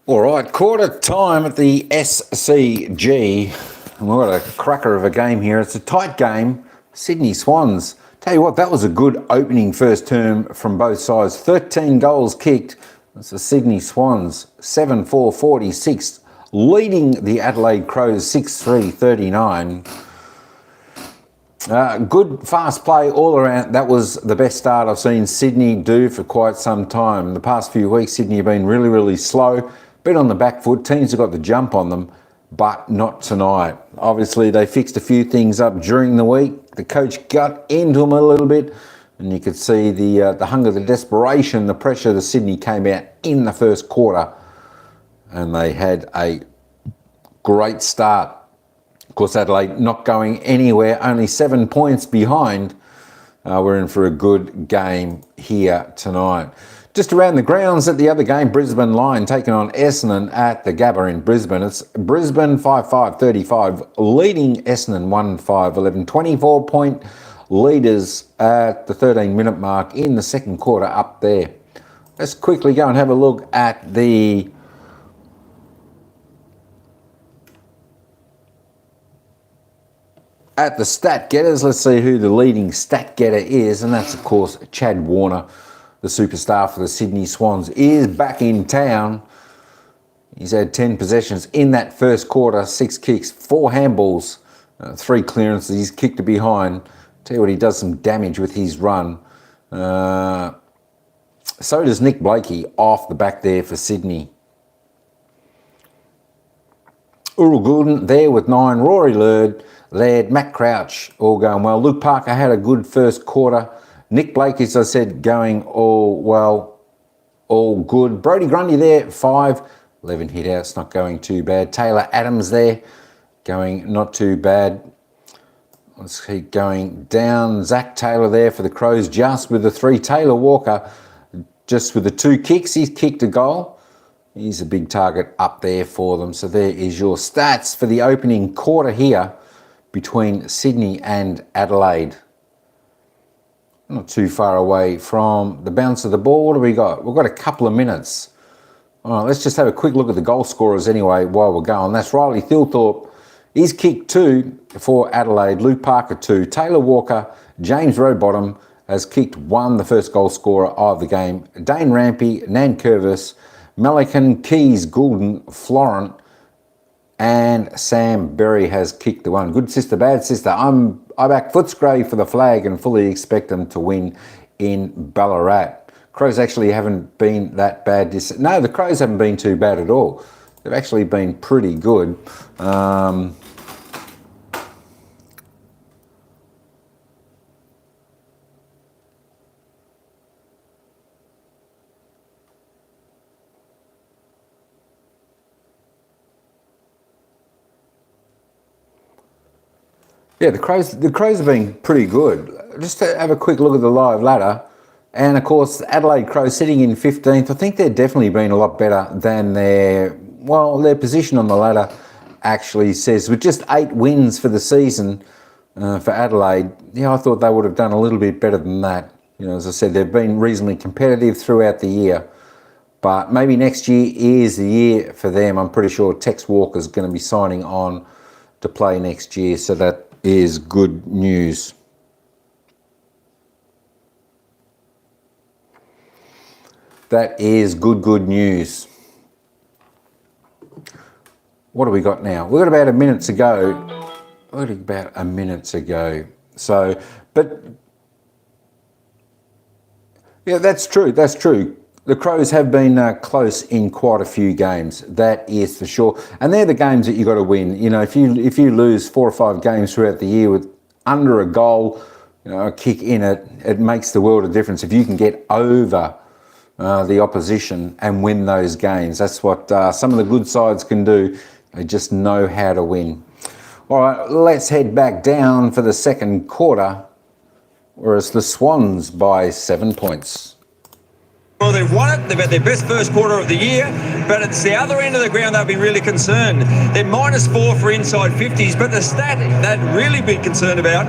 All right, quarter time at the SCG. And we've got a cracker of a game here. It's a tight game. Sydney Swans. Tell you what, that was a good opening first term from both sides. 13 goals kicked. That's the Sydney Swans. 7-4-46. Leading the Adelaide Crows 6-3-39. Good fast play all around. That was the best start I've seen Sydney do for quite some time. The past few weeks, Sydney have been really, really slow. Been on the back foot. Teams have got the jump on them, but not tonight. Obviously, they fixed a few things up during the week. The coach got into them a little bit, and you could see the hunger, the desperation, the pressure that Sydney came out in the first quarter, and they had a great start. Of course, Adelaide not going anywhere, only 7 points behind. We're in for a good game here tonight. Just around the grounds at the other game, Brisbane Lion taking on Essendon at the Gabba in Brisbane. It's Brisbane 5-5-35, leading Essendon 1-5-11. 24-point leaders at the 13-minute mark in the second quarter up there. Let's quickly go and have a look at the stat getters. Let's see who the leading stat getter is, and that's, of course, Chad Warner. The superstar for the Sydney Swans is back in town. He's had 10 possessions in that first quarter, 6 kicks, 4 handballs, 3 clearances. He's kicked it behind. Tell you what, he does some damage with his run. So does Nick Blakey off the back there for Sydney. Urul Goulden there with 9. Rory Laird, Matt Crouch, all going well. Luke Parker had a good first quarter. Nick Blake, as I said, going all well, all good. Brodie Grundy there, 5. 11 hit outs, not going too bad. Taylor Adams there, going not too bad. Let's keep going down. Zach Taylor there for the Crows, just with the 3. Taylor Walker, just with the 2 kicks. He's kicked a goal. He's a big target up there for them. So there is your stats for the opening quarter here between Sydney and Adelaide. Not too far away from the bounce of the ball. What do we got? We've got a couple of minutes. All right, let's just have a quick look at the goal scorers anyway while we're going. That's Riley Thilthorpe. He's kicked 2 for Adelaide. Luke Parker 2. Taylor Walker, James Rowbottom has kicked 1, the first goal scorer of the game. Dane Rampy, Nan Curvis, Melican, Keys, Goulden, Florent, and Sam Berry has kicked the 1. Good sister, bad sister. I back Footscray for the flag and fully expect them to win in Ballarat. Crows actually haven't been that bad. No, the Crows haven't been too bad at all. They've actually been pretty good. Yeah, the Crows have been pretty good. Just to have a quick look at the live ladder, and of course Adelaide Crows sitting in 15th. I think they've definitely been a lot better than their position on the ladder actually says. With just 8 wins for the season for Adelaide, I thought they would have done a little bit better than that. As I said, they've been reasonably competitive throughout the year, but maybe next year is the year for them. I'm pretty sure Tex Walker's going to be signing on to play next year. So that is good news. That is good news. What do we got now? We've got about a minute to go. So, but yeah, that's true. That's true. The Crows have been close in quite a few games. That is for sure. And they're the games that you got to win. You know, if you lose 4 or 5 games throughout the year with under a goal, you know, a kick in it, it makes the world of difference. If you can get over the opposition and win those games, that's what some of the good sides can do. They just know how to win. All right, let's head back down for the second quarter, whereas the Swans by 7 points. Well, they've won it. They've had their best first quarter of the year, but it's the other end of the ground they'll be really concerned. They're -4 for inside 50s, but the stat they'd really be concerned about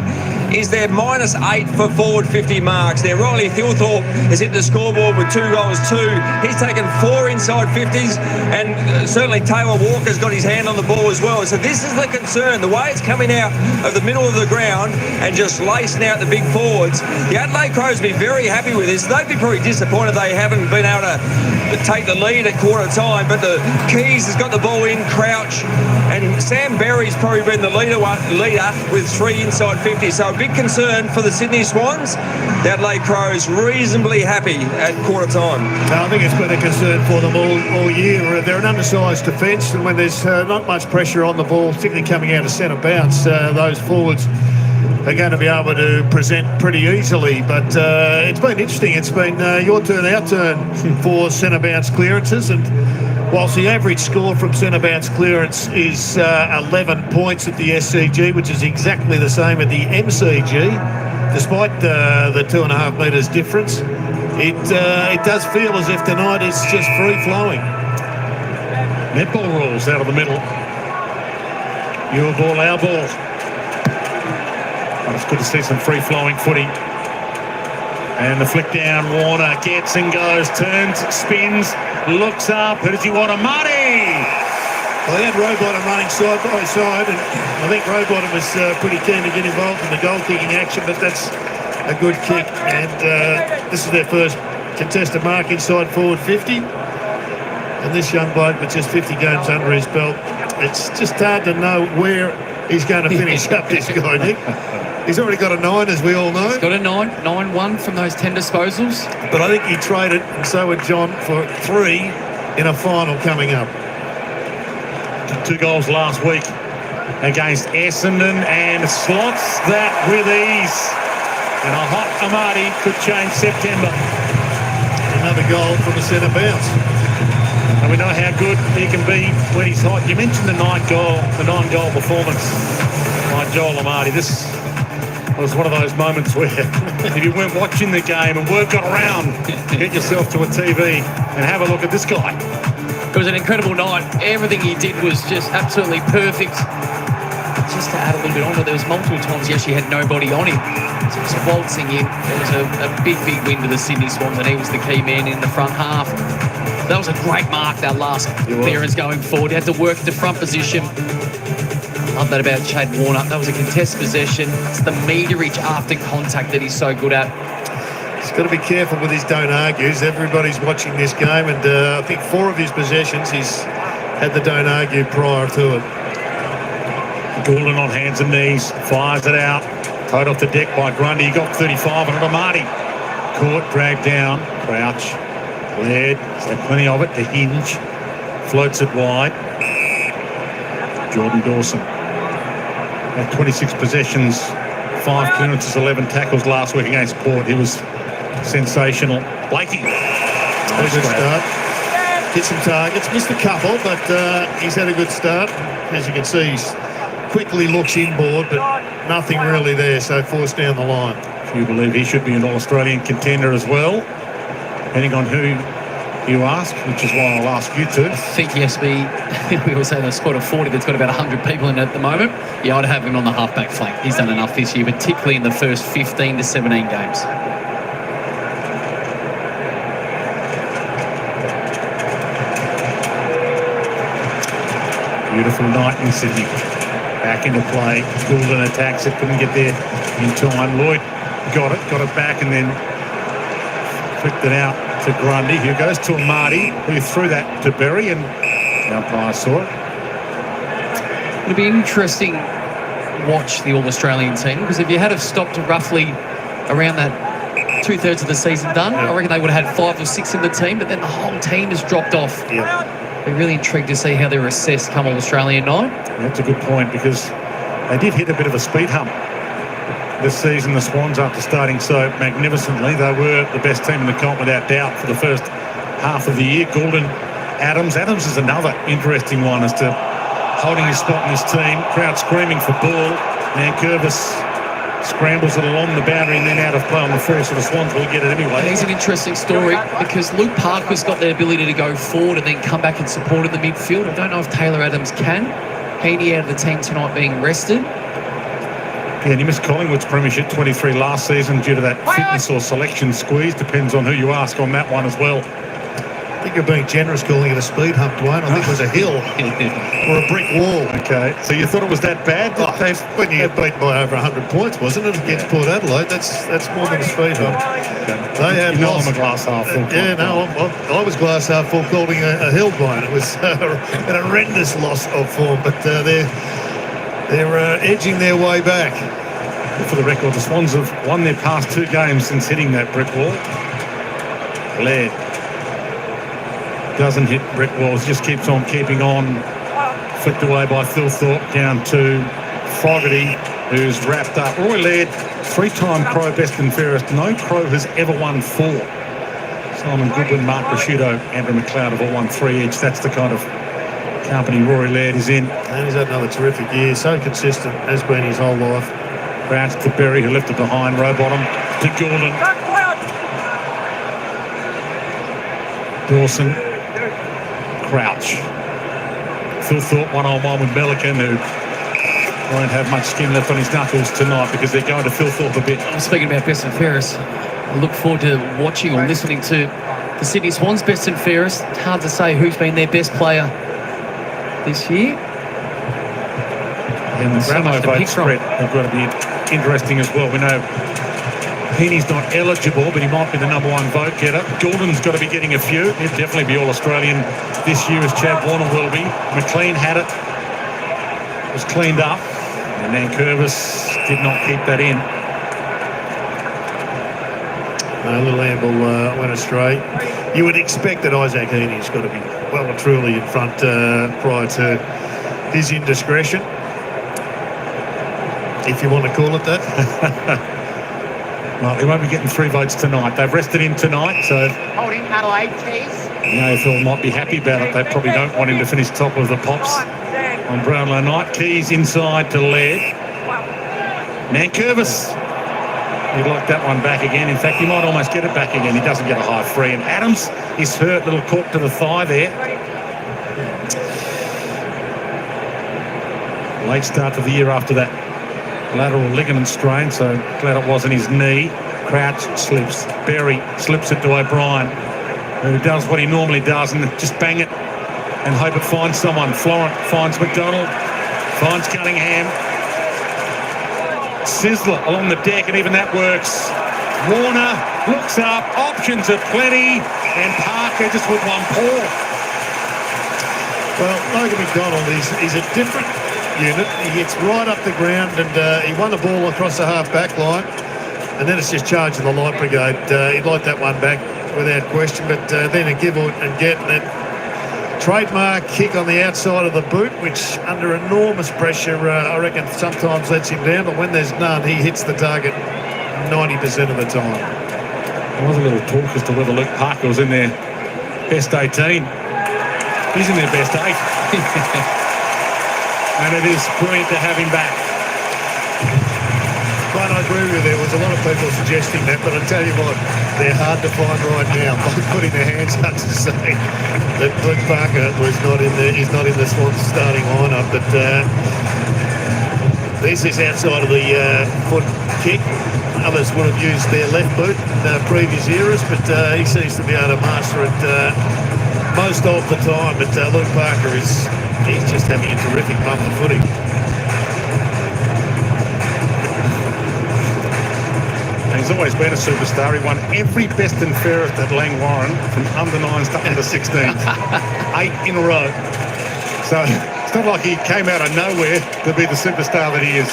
is their -8 for forward 50 marks. Their Riley Thilthorpe has hit the scoreboard with 2 goals too. He's taken 4 inside 50s, and certainly Taylor Walker's got his hand on the ball as well. So this is the concern, the way it's coming out of the middle of the ground and just lacing out the big forwards. The Adelaide Crows will be very happy with this. They'd be pretty disappointed they haven't been able to take the lead at quarter time, but the Keys has got the ball in, Crouch, and Sam Berry's probably been the leader with 3 inside 50. So a big concern for the Sydney Swans. The Adelaide Crows reasonably happy at quarter time. I think it's been a concern for them all year. They're an undersized defence, and when there's not much pressure on the ball, particularly coming out of centre bounce, those forwards are going to be able to present pretty easily. But it's been interesting. It's been your turn, our turn for centre bounce clearances, and whilst the average score from centre bounce clearance is 11 points at the SCG, which is exactly the same at the MCG, despite the 2.5 metres difference, it does feel as if tonight is just free-flowing. Netball rules out of the middle. Your ball, our ball. But it's good to see some free-flowing footy. And the flick down, Warner gets and goes, turns, spins, looks up. Who does he want? Marty! Well, they had Rowbottom running side by side, and I think Rowbottom was pretty keen to get involved in the goal-kicking action, but that's a good kick. And this is their first contested mark inside forward 50. And this young bloke with just 50 games under his belt, it's just hard to know where he's going to finish up, this guy, Nick. He's already got a 9, as we all know. He's got a 9-1 from those 10 disposals. But I think he traded, and so would John, for 3 in a final coming up. 2 goals last week against Essendon, and slots that with ease. And a hot Amati could change September. Another goal from the centre bounce. And we know how good he can be when he's hot. You mentioned the 9-goal performance by Joel Amati. This was one of those moments where if you weren't watching the game and word got around, get yourself to a TV and have a look at this guy. It was an incredible night. Everything he did was just absolutely perfect. Just to add a little bit on it, there was multiple times he actually had nobody on him. So he was waltzing in. It was a big win to the Sydney Swans, and he was the key man in the front half. That was a great mark, that last clearance going forward. He had to work the front position. Love that about Chad Warner. That was a contested possession. It's the meterage after contact that he's so good at. He's got to be careful with his don't argues. Everybody's watching this game, and I think 4 of his possessions he's had the don't argue prior to it. Goulding on hands and knees, fires it out. Towed off the deck by Grundy. He got 35 on Amati. Caught, dragged down. Crouch. Led. He's had plenty of it to Hinge. Floats it wide. Jordan Dawson. Had 26 possessions, 5 clearances, 11 tackles last week against Port. He was sensational. Blakey. Had a good start. Hit some targets. Missed a couple, but he's had a good start. As you can see, he's quickly looks inboard, but nothing really there, so forced down the line. If you believe he should be an All-Australian contender as well, depending on who you ask, which is why I'll ask you to. I think he has to be, we were saying a squad of 40 that's got about 100 people in it at the moment. Yeah, I'd have him on the halfback flank. He's done enough this year, particularly in the first 15 to 17 games. Beautiful night in Sydney. Back into play. Goulden attacks it, couldn't get there in time. Lloyd got it back, and then flicked it out to Grundy, who goes to Marty, who threw that to Berry, and the umpire saw it. It'll be an interesting watch, the All-Australian team, because if you had have stopped roughly around that 2/3 of the season done, I reckon they would have had 5 or 6 in the team, but then the whole team has dropped off. Yeah. We're really intrigued to see how they're assessed come All-Australian night. That's a good point, because they did hit a bit of a speed hump this season, the Swans, after starting so magnificently. They were the best team in the comp without doubt for the first half of the year. Goulden, Adams is another interesting one as to holding his spot in this team. Crowd screaming for ball. Nankervis scrambles it along the boundary and then out of play on the first, so the Swans will get it anyway. And he's an interesting story because Luke Parker's got the ability to go forward and then come back and support in the midfield. I don't know if Taylor Adams can. Heaney out of the team tonight being rested. Yeah, and he missed Collingwood's premiership 23 last season due to that fitness or selection squeeze. Depends on who you ask on that one as well. I think you're being generous calling it a speed hump, Dwayne. I think it was a hill or a brick wall. Okay, so you thought it was that bad? When you get beaten by over 100 points, wasn't it, against Port Adelaide? That's more than a speed hump. They had I'm a glass half full. Yeah, no, I was glass half full calling a hill, Dwayne. It was an horrendous loss of form, but they're edging their way back. For the record, the Swans have won their past 2 games since hitting that brick wall. Laird doesn't hit brick walls, just keeps on keeping on. Flicked away by Phil Thorpe down to Fogarty, who's wrapped up. Roy Laird, 3-time Crow best and fairest. No Crow has ever won 4. Simon Goodwin, Mark Prosciutto, Andrew McLeod have all won 3 each. That's the kind of company Rory Laird is in. And he's had another terrific year. So consistent, has been his whole life. Crouch to Berry, who left it behind. Rowbottom to Goulden. Dawson. Crouch. Phil Thorpe one-on-one with Melican, who won't have much skin left on his knuckles tonight because they're going to Phil Thorpe a bit. I'm speaking about best and fairest. I look forward to watching or listening to the Sydney Swans best and fairest. It's hard to say who's been their best player this year. And the So much Brownlow to vote pick from. spread have got to be interesting as well. We know Heaney's not eligible, but he might be the #1 vote getter. Goulden's got to be getting a few. He'll definitely be All-Australian this year, as Chad Warner will be. McLean had it. It was cleaned up. And Nankervis did not keep that in. A little amble went astray. You would expect that Isaac Heaney's got to be well and truly in front prior to his indiscretion, if you want to call it that. Well, he won't be getting 3 votes tonight. They've rested him tonight, so Holding Adelaide, please. the AFL might be happy about it. They probably don't want him to finish top of the pops on Brownlow night. Keys inside to Laird. Nankervis. He'd like that one back again. In fact, he might almost get it back again. He doesn't get a high free. And Adams is hurt. Little cork to the thigh there. Late start to the year after that lateral ligament strain, so glad it wasn't his knee. Crouch slips. Berry slips it to O'Brien, who does what he normally does and just bang it and hope it finds someone. Florent finds McDonald, finds Cunningham. Sizzler along the deck, and even that works. Warner looks up, options are plenty, and Parker just with one paw. Well, Logan McDonald is a different unit. He gets right up the ground, and he won the ball across the half-back line, and then it's just charging the light brigade. He'd like that one back without question, but then a give and get, and that trademark kick on the outside of the boot, which under enormous pressure, I reckon sometimes lets him down, but when there's none, he hits the target 90% of the time. There was a little talk as to whether Luke Parker was in their best 18. He's in their best 8. And it is brilliant to have him back. But I agree with you, there was a lot of people suggesting that, but I tell you what, they're hard to find right now. By putting their hands up to say that Luke Parker is not in the Swans starting lineup, but this is outside of the foot kick. Others would have used their left boot in previous eras, but he seems to be able to master it most of the time. But Luke Parker he's just having a terrific bump of footing. he's always been a superstar. He won every best and fairest at Langwarren from under 9s to under 16s. 8 in a row. So it's not like he came out of nowhere to be the superstar that he is.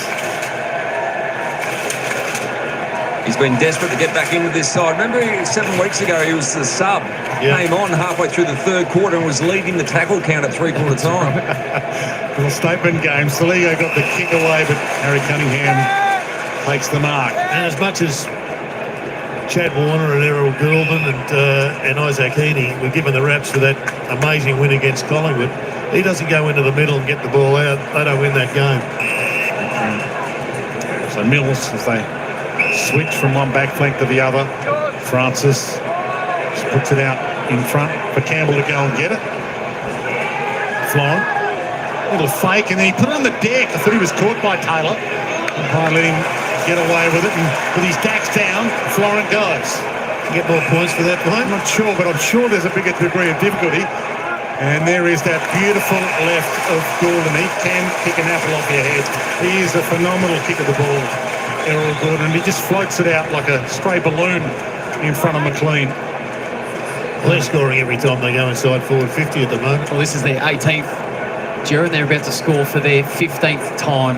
He's been desperate to get back into this side. Remember 7 weeks ago he was the sub. Yeah. Came on halfway through the third quarter and was leading the tackle count at 3/4 time. Little statement game. Saligo got the kick away, but Harry Cunningham takes the mark. And as much as Chad Warner and Errol Goulden and Isaac Heaney were given the raps for that amazing win against Collingwood, he doesn't go into the middle and get the ball out. They don't win that game. So Mills, as they switch from one back flank to the other. Francis just puts it out in front for Campbell to go and get it. Flying. Little fake, and then he put it on the deck. I thought he was caught by Taylor. I let him get away with it, and with his dacks down, Florent goes. Get more points for that point? I'm not sure, but I'm sure there's a bigger degree of difficulty. And there is that beautiful left of Gordon. He can kick an apple off your head. He is a phenomenal kick of the ball, Errol Gordon. He just floats it out like a stray balloon in front of McLean. Well, they're scoring every time they go inside forward 50 at the moment. Well, this is their 18th. Jaron, they're about to score for their 15th time.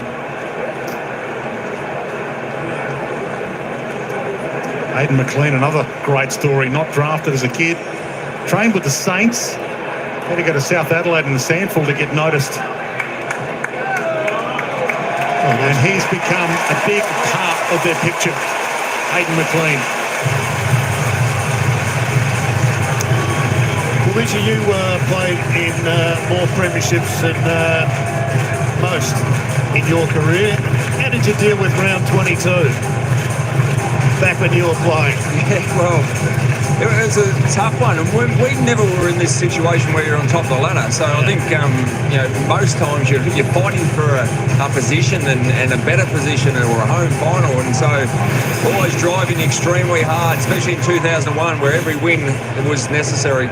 Aidan McLean, another great story. Not drafted as a kid. Trained with the Saints. Had to go to South Adelaide in the Sandful to get noticed. And he's become a big part of their picture. Aidan McLean. Well, Richie, you played in more premierships than most in your career. How did you deal with round 22 back when you were playing? Yeah, well, it was a tough one, and we never were in this situation where you're on top of the ladder. So I think, most times you're fighting for a position and a better position or a home final, and so always driving extremely hard, especially in 2001, where every win was necessary.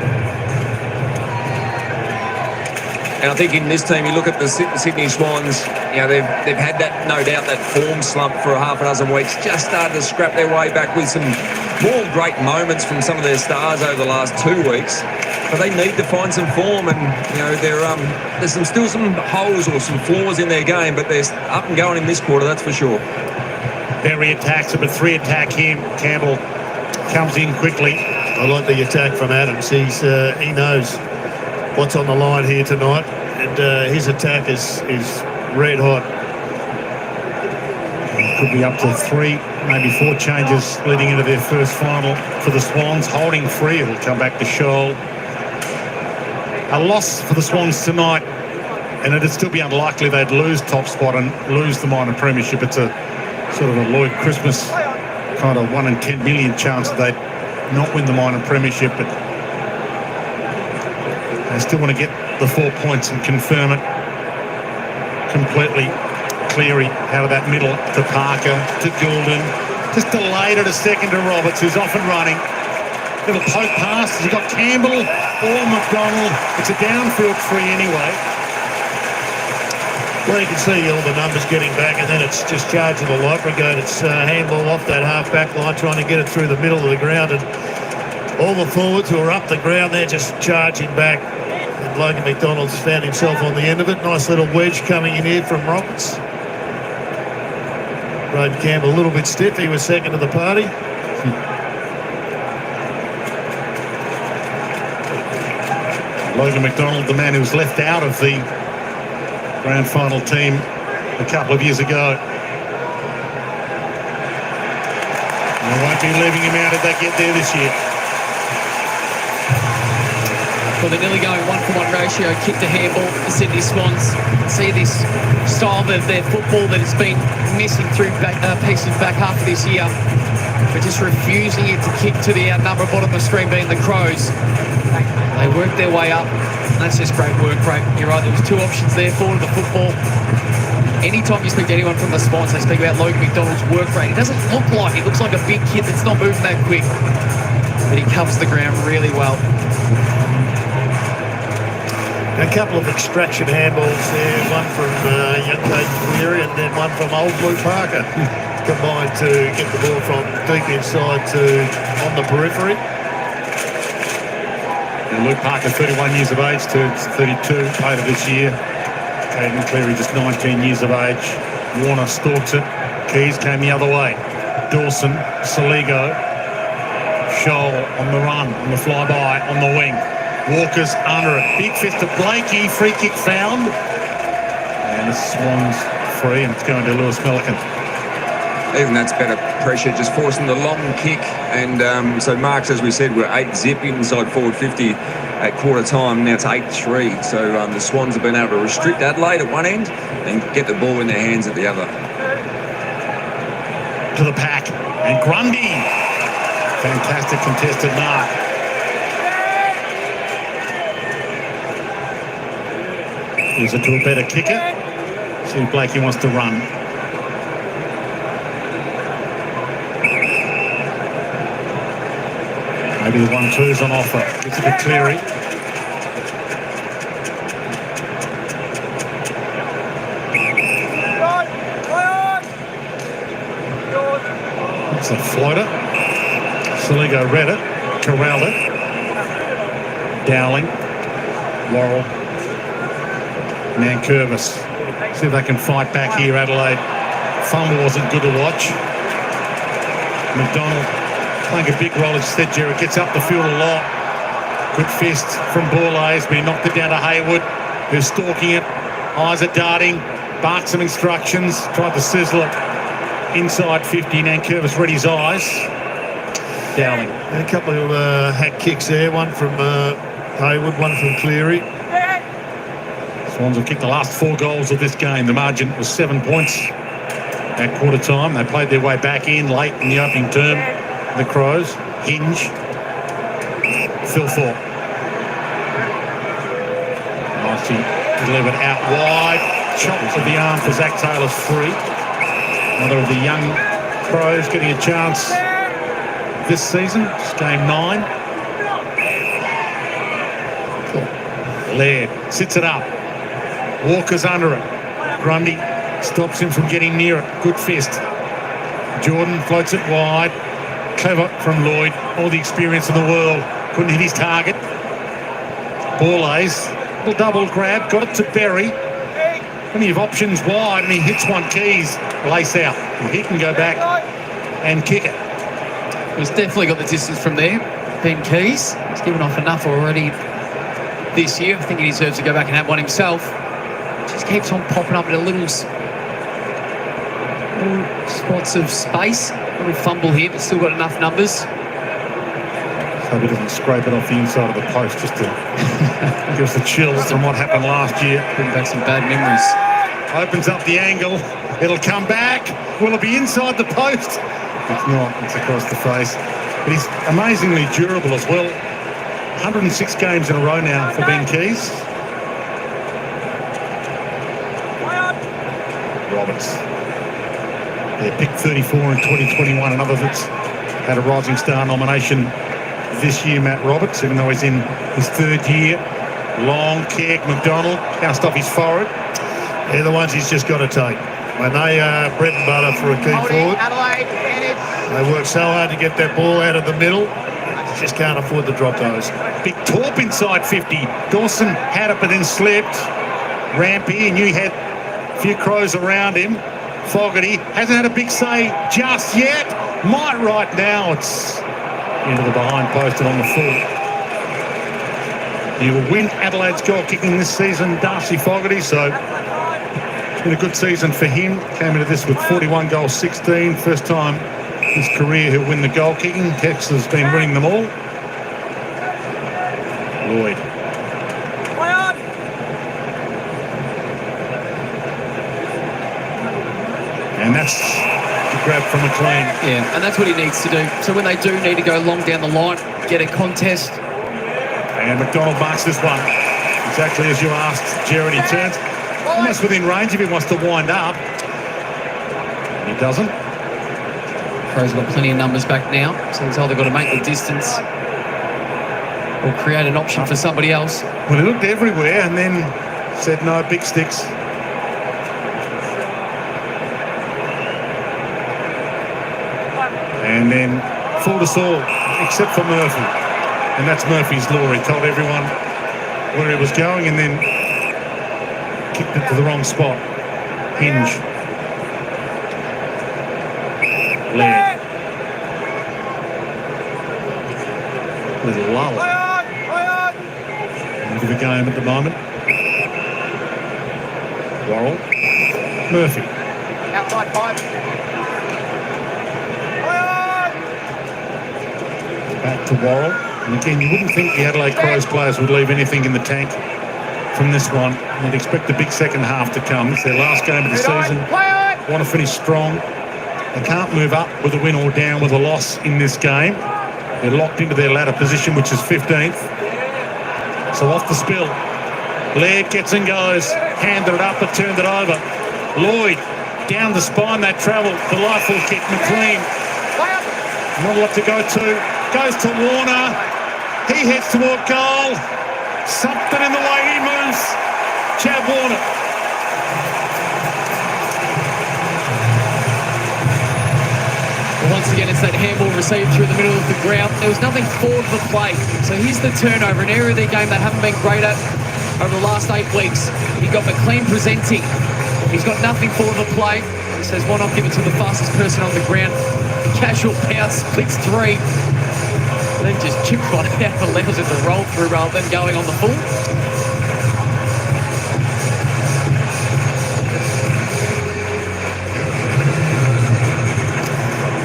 And I think in this team, you look at the Sydney Swans, they've had that, no doubt, that form slump for half a dozen weeks, just started to scrap their way back with some more great moments from some of their stars over the last 2 weeks. But they need to find some form, and there's still some holes or some flaws in their game, but they're up and going in this quarter, that's for sure. Berry attacks him, a 3 attack him. Campbell comes in quickly. I like the attack from Adams. He knows what's on the line here tonight, and his attack is red hot. Could be up to 3, maybe 4 changes leading into their first final for the Swans. Holding free, it'll come back to Shoal. A loss for the Swans tonight, and it'd still be unlikely they'd lose top spot and lose the minor premiership. It's a sort of a Lloyd Christmas kind of 1 in 10 million chance that they'd not win the minor premiership, but they still want to get the 4 points and confirm it completely. Cleary out of that middle to Parker, to Goulden. Just delayed it a second to Roberts, who's off and running. Little poke pass. You've got Campbell or McDonald. It's a downfield free anyway. Well, you can see all the numbers getting back, and then it's just charging the light brigade. It's handball off that half-back line, trying to get it through the middle of the ground, and all the forwards who are up the ground, they're just charging back. And Logan McDonald's found himself on the end of it. Nice little wedge coming in here from Roberts. Braden Campbell a little bit stiff. He was second to the party. Logan McDonald, the man who was left out of the grand final team a couple of years ago. They won't be leaving him out if they get there this year. Well, they're nearly going 1-for-1 ratio, kick to handball. The Sydney Swans see this style of their football that has been missing through pieces back half of this year. But just refusing it to kick to the outnumbered bottom of the screen, being the Crows. They work their way up. That's just great work rate. You're right, there was 2 options there for the football. Anytime you speak to anyone from the Swans, they speak about Logan McDonald's work rate. It doesn't look like it. It looks like a big kid that's not moving that quick. But he covers the ground really well. A couple of extraction handballs there, one from young Caden Cleary and then one from old Blue Parker. combined to get the ball from deep inside to on the periphery. And Luke Parker, 31 years of age, to 32 later this year. Caden Cleary, just 19 years of age. Warner stalks it. Keys came the other way. Dawson, Saligo, Scholl on the run, on the flyby, on the wing. Walker's under it. Big fist to Blakey. Free kick found. And the Swans free, and it's going to Lewis Milliken. Even that's better pressure, just forcing the long kick. And so Marks, as we said, were 8-zip inside forward 50 at quarter time. Now it's 8-3. So the Swans have been able to restrict Adelaide at one end and get the ball in their hands at the other. To the pack. And Grundy. Fantastic contested mark. Gives it to a better kicker. See if Blakey wants to run. Maybe the 1-2's on offer. Gives it to Cleary. It's a floater. Saligo read it. Corralled it. Dowling. Worrell. Nankervis. See if they can fight back here, Adelaide. Fumble wasn't good to watch. McDonald playing a big role, as you said, Jared. Gets up the field a lot. Good fist from Borlays, but he knocked it down to Haywood, who's stalking it. Eyes are darting. Barked some instructions. Tried to sizzle it. Inside 50. Nankervis read his eyes. Dowling. And a couple of hack kicks there. One from Haywood, one from Cleary. Swans have kicked the last 4 goals of this game. The margin was 7 points at quarter time. They played their way back in late in the opening term. The Crows. Hinge. Phil Thorpe. Nicely delivered out wide. Chop to the arm for Zach Taylor's free. Another of the young Crows getting a chance this season. It's game 9. Laird sits it up. Walker's under it. Grundy stops him from getting near it. Good fist. Jordan floats it wide. Clever from Lloyd. All the experience in the world. Couldn't hit his target. Borlays. Little double grab. Got it to Berry. Plenty of options wide, and he hits one. Keys. Lace out. He can go back and kick it. He's definitely got the distance from there. Ben Keys. He's given off enough already this year. I think he deserves to go back and have one himself. Just keeps on popping up at little spots of space. A little fumble here, but still got enough numbers. Hope he doesn't scrape it off the inside of the post just to give us the chills from what happened last year. Bring back some bad memories. Opens up the angle. It'll come back. Will it be inside the post? It's not. It's across the face. But he's amazingly durable as well. 106 games in a row now for Ben Keys. Roberts. Yeah, picked 34 in 2021. Another that's had a Rising Star nomination this year, Matt Roberts, even though he's in his 3rd year. Long kick. McDonald bounced off his forehead. They're the ones he's just got to take. When they are bread and butter for a key forward, Adelaide, advantage. they work so hard to get that ball out of the middle. Just can't afford to drop those. Big Torp inside 50. Dawson had it but then slipped. Rampy, and you had a few Crows around him. Fogarty hasn't had a big say just yet. Might right now. It's into the behind post and on the full. He will win Adelaide's goal kicking this season, Darcy Fogarty. So it's been a good season for him. Came into this with 41 goals, 16. First time in his career he'll win the goal kicking. Tex has been winning them all. Lloyd. And that's the grab from McLean. Yeah, and that's what he needs to do. So when they do need to go long down the line, get a contest. And McDonald marks this one. Exactly as you asked, Jared. He turns almost within range if he wants to wind up. He doesn't. Crows got plenty of numbers back now, so he's either got to make the distance or create an option for somebody else. Well, he looked everywhere and then said no, big sticks. And then fooled us all, except for Murphy. And that's Murphy's law. He told everyone where he was going and then kicked it to the wrong spot. Hinge. Laird. Little lull into the game at the moment. Worrell. Murphy. Outside 5. Back to Worrell. And again, you wouldn't think the Adelaide Crows players would leave anything in the tank from this one. You'd expect the big second half to come. It's their last game of the season. Want to finish strong. They can't move up with a win or down with a loss in this game. They're locked into their ladder position, which is 15th. So off the spill. Laird gets and goes. Handed it up but turned it over. Lloyd down the spine that travel. Delightful kick. McLean. Not a lot to go to. Goes to Warner. He heads toward goal. Something in the way he moves. Chad Warner. Once again, it's that handball received through the middle of the ground. There was nothing forward for play. So here's the turnover, an area of their game they haven't been great at over the last 8 weeks. He got McLean presenting. He's got nothing forward for play. He says, why not give it to the fastest person on the ground? Casual bounce, splits 3. Then just chipped one out, allows it to roll through rather than going on the full.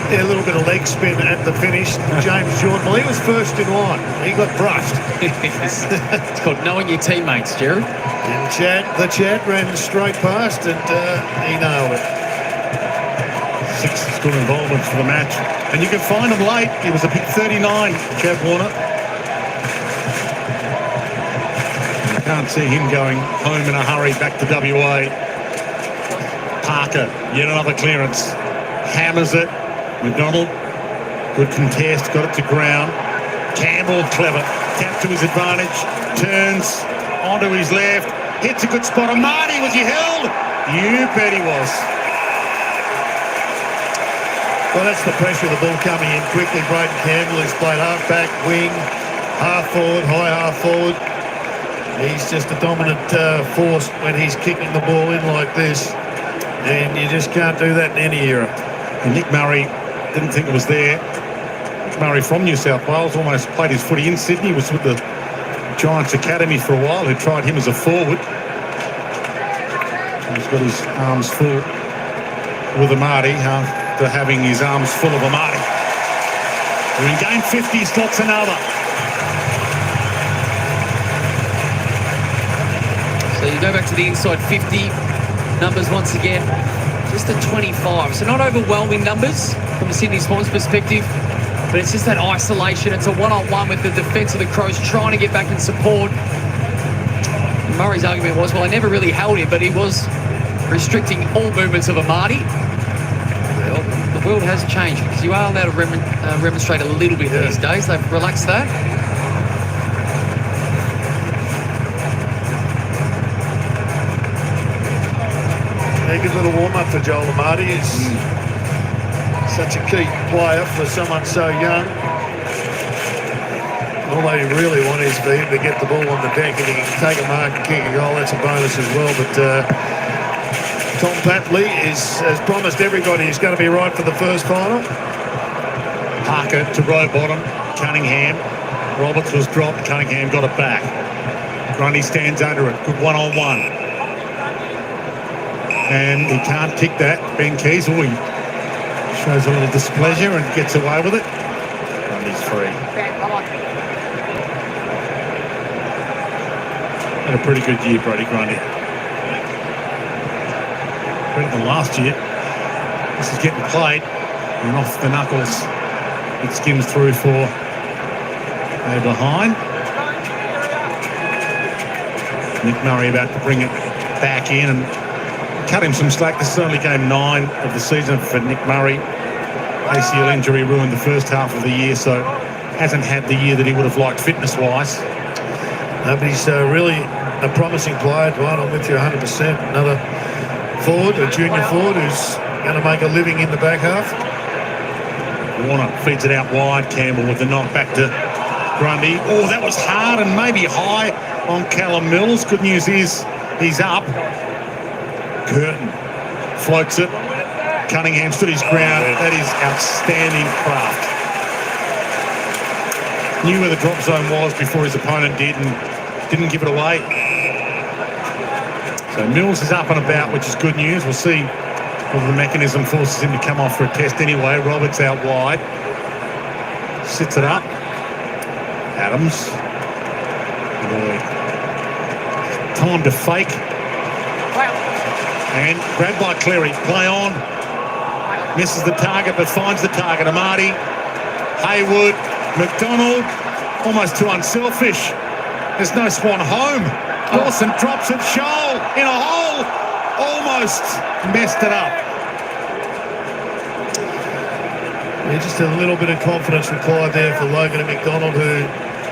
Yeah, a little bit of leg spin at the finish. James Jordan, well, he was first in line. He got brushed. It's called knowing your teammates, Jared. And the Chad ran straight past and he nailed it. 6 good involvements for the match. And you can find him late. He was a pick 39, Chad Warner. You can't see him going home in a hurry back to WA. Parker, yet another clearance. Hammers it. McDonald, good contest, got it to ground. Campbell, clever, tapped to his advantage, turns onto his left, hits a good spot. Marty, was he held? You bet he was. Well, that's the pressure of the ball coming in quickly. Braden Campbell, who's played half-back, wing, half-forward, high half-forward. He's just a dominant force when he's kicking the ball in like this. And you just can't do that in any era. And Nick Murray didn't think it was there. Nick Murray from New South Wales almost played his footy in Sydney. He was with the Giants Academy for a while. They tried him as a forward. He's got his arms full with Amati after having his arms full of Amati. We're in game 50, slots another. So you go back to the inside 50 numbers once again. Just a 25. So not overwhelming numbers from the Sydney Swans perspective, but it's just that isolation. It's a one-on-one with the defence of the Crows trying to get back and support. Murray's argument was, well, I never really held him, but he was restricting all movements of Amati. Well, the world has changed because you are allowed to remonstrate a little bit these days. They've relaxed that. A good little warm-up for Joel Amati. He's such a key player for someone so young. All they really want is for him to get the ball on the deck, and he can take a mark and kick a goal. That's a bonus as well. But Tom Papley has promised everybody he's going to be right for the first final. Parker to row bottom. Cunningham. Roberts was dropped. Cunningham got it back. Grundy stands under it. Good one-on-one. And he can't kick that. Ben Keys, he shows a little displeasure and gets away with it. Grundy's free. Had a pretty good year, Brody Grundy. Better than last year. This is getting played. And off the knuckles. It skims through for they're behind. Nick Murray about to bring it back in and cut him some slack. This is only game 9 of the season for Nick Murray. ACL injury ruined the first half of the year, so hasn't had the year that he would have liked fitness-wise. But he's really a promising player, Dwight. I'm with you 100%. Another forward, a junior forward, who's going to make a living in the back half. Warner feeds it out wide. Campbell with the knock back to Grundy. Oh, that was hard and maybe high on Callum Mills. Good news is he's up. Curtin floats it. Cunningham stood his ground. That is outstanding craft. Knew where the drop zone was before his opponent did and didn't give it away. So Mills is up and about, which is good news. We'll see whether the mechanism forces him to come off for a test anyway. Roberts out wide. Sits it up. Adams. Time to fake. And grabbed by Cleary. Play on. Misses the target, but finds the target. Amati. Haywood. McDonald. Almost too unselfish. There's no Swan home. Dawson drops it. Shoal in a hole. Almost messed it up. Yeah, just a little bit of confidence required there for Logan and McDonald, who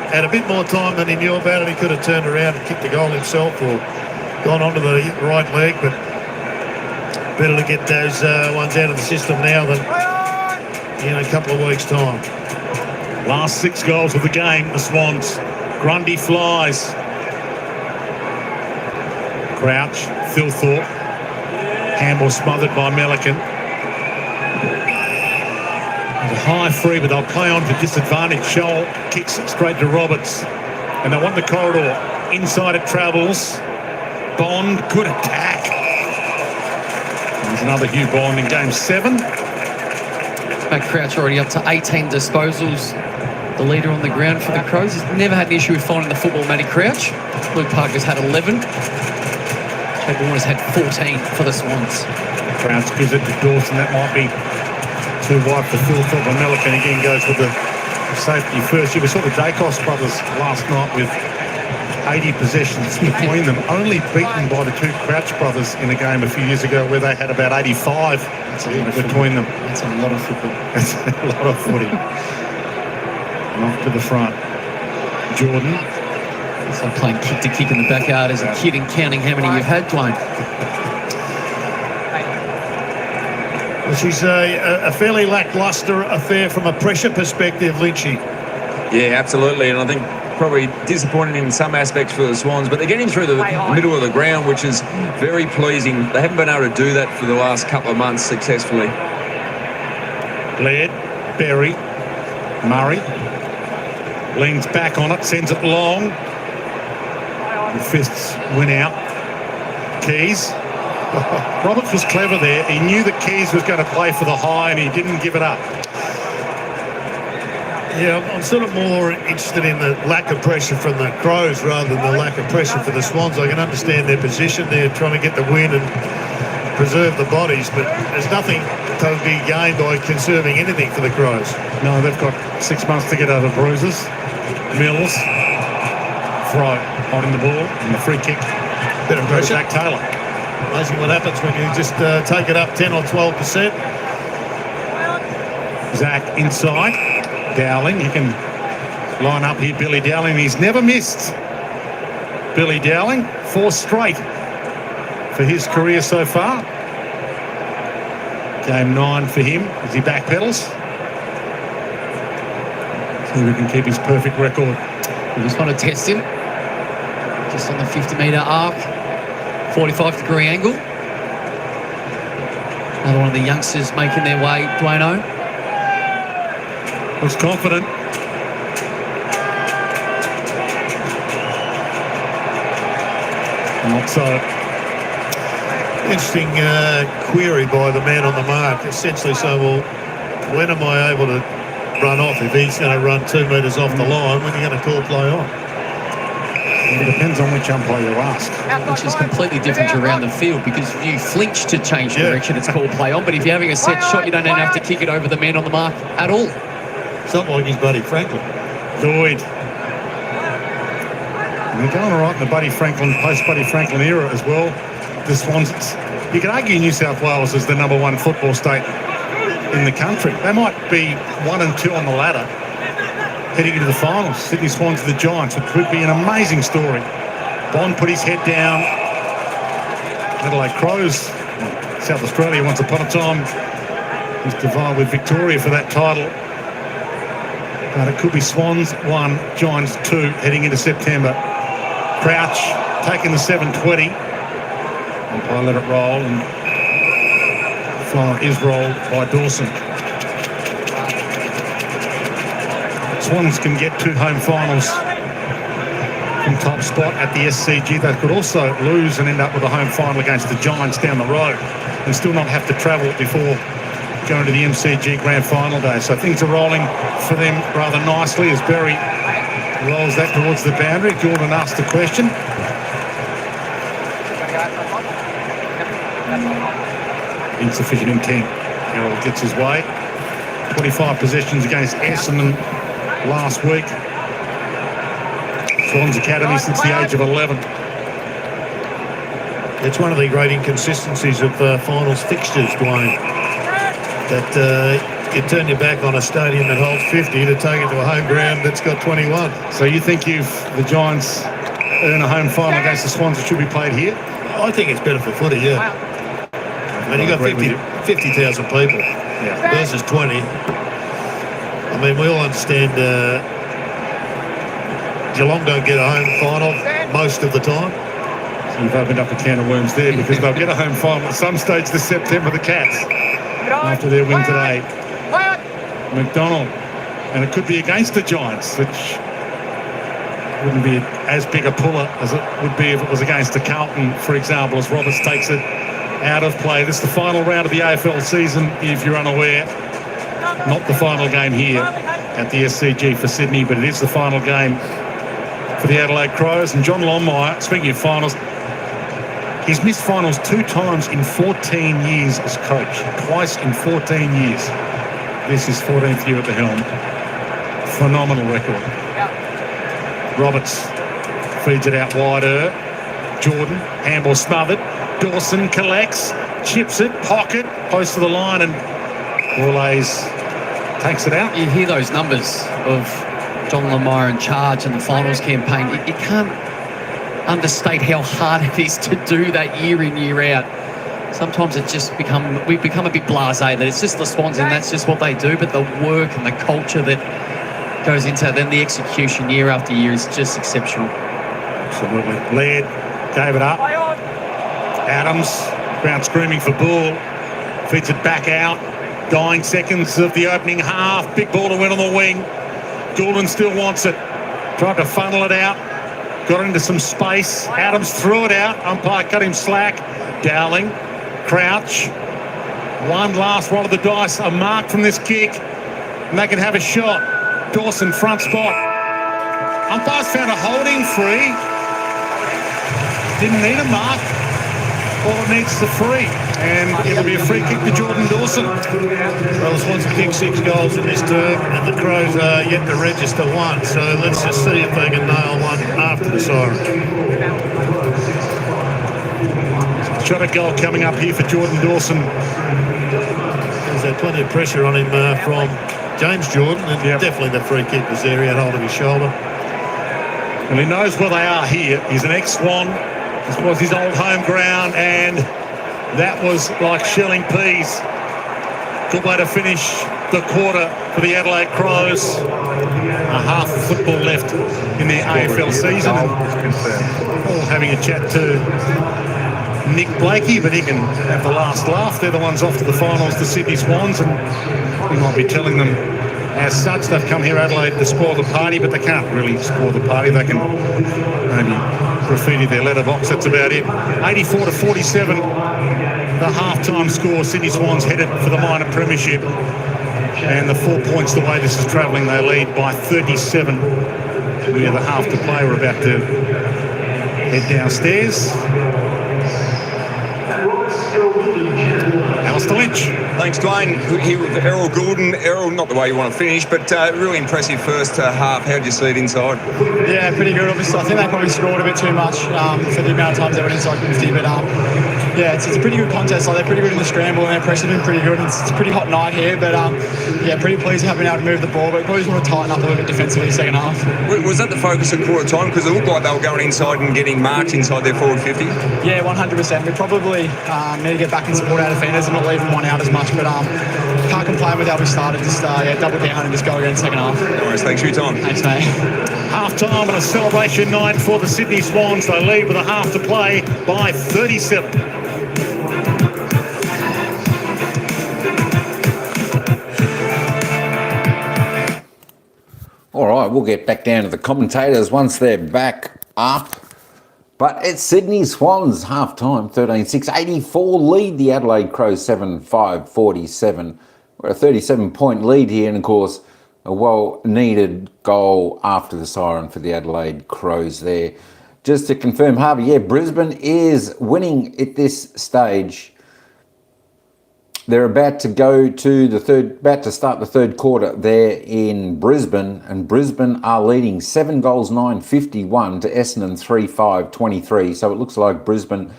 had a bit more time than he knew about it. He could have turned around and kicked the goal himself or gone onto the right leg, but better to get those ones out of the system now than in a couple of weeks' time. Last 6 goals of the game, the Swans. Grundy flies. Crouch, Thilthorpe. Campbell smothered by Melican. There's a high free, but they'll play on to disadvantage. Shoal kicks it straight to Roberts. And they want the corridor. Inside it travels. Bond, good attack. There's another Hugh Bond in game 7. Matt Crouch already up to 18 disposals. The leader on the ground for the Crows. He's never had an issue with finding the football, Matty Crouch. Luke Parker's had 11. Chad Warner's had 14 for the Swans. Crouch gives it to Dawson. That might be too wide for Thilthorpe. And Melican again goes with the safety first. We saw the Dacos brothers last night with 80 possessions between them, only beaten by the 2 Crouch brothers in a game a few years ago where they had about 85 between them. That's a lot of football. That's a lot of footy. Off to the front. Jordan. It's like playing kick to kick in the backyard as a kid and counting how many you've had, Dwayne. Which is a fairly lacklustre affair from a pressure perspective, Lynchy. Yeah, absolutely. And I think probably disappointing in some aspects for the Swans, but they're getting through the middle of the ground, which is very pleasing. They haven't been able to do that for the last couple of months successfully. Laird, Berry, Murray. Leans back on it, sends it long. The fists win out. Keys. Roberts was clever there. He knew that Keys was going to play for the high and he didn't give it up. Yeah, I'm sort of more interested in the lack of pressure from the Crows rather than the lack of pressure for the Swans. I can understand their position. They're trying to get the win and preserve the bodies, but there's nothing to be gained by conserving anything for the Crows. No, they've got 6 months to get over bruises. Mills. Fry holding the ball and the free kick. Bit of pressure. Zach Taylor. Amazing what happens when you just take it up 10 or 12%. Zach inside. Dowling, he can line up here. Billy Dowling, he's never missed. Billy Dowling, 4 straight for his career so far. Game 9 for him as he backpedals. So we can keep his perfect record. We just want to test him. Just on the 50-metre arc. 45-degree angle. Another one of the youngsters making their way, Dwayne-O. Looks confident. Not so. Interesting query by the man on the mark. Essentially, so, well, when am I able to run off? If he's going to run 2 metres off the line, when are you going to call play on? It depends on which umpire you ask. Which is completely different to around the field, because if you flinch to change direction, it's called play on. But if you're having a set shot, you don't even have to kick it over the man on the mark at all. Something like his buddy Franklin. Lloyd. And they're going all right in the Buddy Franklin, post-Buddy Franklin era as well. The Swans, you could argue New South Wales is the #1 football state in the country. They might be 1 and 2 on the ladder heading into the finals. Sydney Swans to the Giants, which would be an amazing story. Bond put his head down. Adelaide Crows, South Australia once upon a time, is to vie with Victoria for that title. But it could be Swans 1, Giants 2 heading into September. Crouch taking the 720. Umpire let it roll, and final is rolled by Dawson. Swans can get 2 home finals from top spot at the SCG. They could also lose and end up with a home final against the Giants down the road and still not have to travel before going to the MCG Grand Final day. So things are rolling for them rather nicely as Berry rolls that towards the boundary. Jordan asked the question. Insufficient intent. Harold gets his way. 25 possessions against Essendon last week. Swans Academy since the age of 11. It's one of the great inconsistencies of finals fixtures, Dwayne, that you turn your back on a stadium that holds 50 to take it to a home ground that's got 21. So you think if the Giants earn a home final against the Swans, it should be played here? I think it's better for footy, yeah. And you got 50,000 people versus 20. I mean, we all understand Geelong don't get a home final most of the time. So you've opened up a can of worms there, because they'll get a home final at some stage this September, the Cats, after their win today. McDonald, and it could be against the Giants, which wouldn't be as big a puller as it would be if it was against the Carlton, for example, as Roberts takes it out of play. This is the final round of the AFL season, if you're unaware. Not the final game here at the SCG for Sydney, but it is the final game for the Adelaide Crows. And John Longmire, speaking of finals, he's missed finals 2 times in 14 years as coach. Twice in 14 years. This is 14th year at the helm. Phenomenal record. Roberts feeds it out wider. Jordan, handball smothered. Dawson collects, chips it, pocket, close to the line, and Orlays takes it out. You hear those numbers of John Lemire in charge in the finals campaign. You can't understate how hard it is to do that year in, year out. Sometimes it's just we've become a bit blasé that it's just the Swans and that's just what they do, but the work and the culture that goes into it, then the execution year after year is just exceptional. Absolutely. Laird gave it up. Adams, ground screaming for ball, feeds it back out. Dying seconds of the opening half. Big ball to win on the wing. Goulden still wants it. Tried to funnel it out. Got into some space. Adams threw it out. Umpire cut him slack. Dowling, Crouch. One last roll of the dice. A mark from this kick. And they can have a shot. Dawson front spot. Umpire's found a holding free. Didn't need a mark. All it needs is a free, and it'll be a free kick to Jordan Dawson. Well, the Swans have kicked 6 goals in this term, and the Crows are yet to register 1. So let's just see if they can nail one after the siren. Shot at goal coming up here for Jordan Dawson. There's plenty of pressure on him from James Jordan, and definitely the free kick was there. He had hold of his shoulder. Well, he knows where they are here. He's an ex-Swan. This was his old home ground, and that was like shelling peas. Good way to finish the quarter for the Adelaide Crows. A half of football left in their AFL season. All having a chat to Nick Blakey, but he can have the last laugh. They're the ones off to the finals, the Sydney Swans, and he might be telling them as such. They've come here, Adelaide, to spoil the party, but they can't really spoil the party. They can maybe graffiti their letterbox, that's about it. 84-47, the half-time score. Sydney Swans headed for the minor premiership. And the 4 points, the way this is travelling, they lead by 37. We have a half to play. We're about to head downstairs. Alistair Lynch. Thanks, Dwayne. Here with Errol Goulden. Errol, not the way you want to finish, but really impressive first half. How did you see it inside? Yeah, pretty good. Obviously, I think they probably scored a bit too much for the amount of times they went inside 50. But yeah, it's a pretty good contest. Like, they're pretty good in the scramble, and their pressure's been pretty good. It's a pretty hot night here, but yeah, pretty pleased to have been able to move the ball. But probably just want to tighten up a little bit defensively second half. Was that the focus at quarter time? Because it looked like they were going inside and getting marked inside their forward 50. Yeah, 100%. We probably need to get back and support our defenders and not leave them one out as much. But can't playing with how we started. Just double down and just go again second half. No worries, thanks for your time. Thanks, mate. Half-time and a celebration night for the Sydney Swans. They lead with a half to play by 37. All right, we'll get back down to the commentators once they're back up. But it's Sydney Swans half-time, 13-6, 84 lead the Adelaide Crows 7-5, 47. We're a 37-point lead here, and of course, a well-needed goal after the siren for the Adelaide Crows there. Just to confirm, Harvey, yeah, Brisbane is winning at this stage. They're about to start the third quarter there in Brisbane, and Brisbane are leading 7 goals, 9-51 to Essendon 3-5, 23. So it looks like Brisbane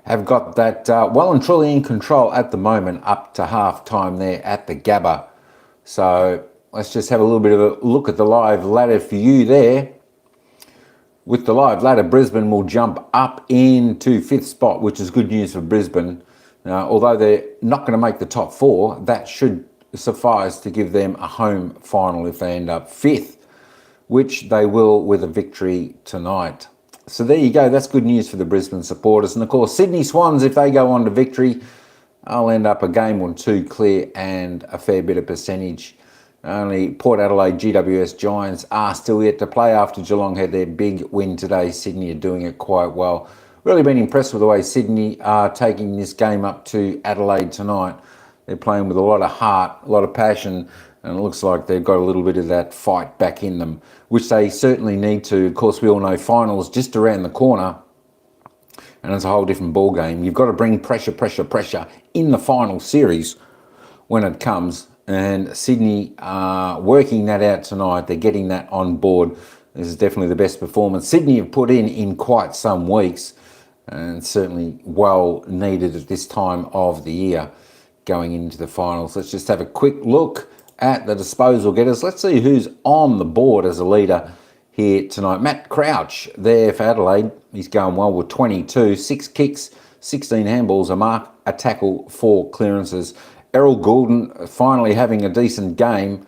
have got that well and truly in control at the moment up to half-time there at the Gabba. So let's just have a little bit of a look at the live ladder for you there. With the live ladder, Brisbane will jump up into 5th spot, which is good news for Brisbane. Although they're not going to make the top 4, that should suffice to give them a home final if they end up 5th, which they will with a victory tonight. So there you go. That's good news for the Brisbane supporters. And of course, Sydney Swans, if they go on to victory, I'll end up a game or 2 clear and a fair bit of percentage. Only Port Adelaide GWS Giants are still yet to play after Geelong had their big win today. Sydney are doing it quite well. Really been impressed with the way Sydney are taking this game up to Adelaide tonight. They're playing with a lot of heart, a lot of passion, and it looks like they've got a little bit of that fight back in them, which they certainly need to. Of course, we all know finals just around the corner, and it's a whole different ball game. You've got to bring pressure in the final series when it comes, and Sydney are working that out tonight. They're getting that on board. This is definitely the best performance Sydney have put in quite some weeks, and certainly well needed at this time of the year going into the finals. Let's just have a quick look at the disposal getters. Let's see who's on the board as a leader here tonight. Matt Crouch there for Adelaide. He's going well with 22, 6 kicks, 16 handballs, a mark, a tackle, 4 clearances. Errol Goulden finally having a decent game.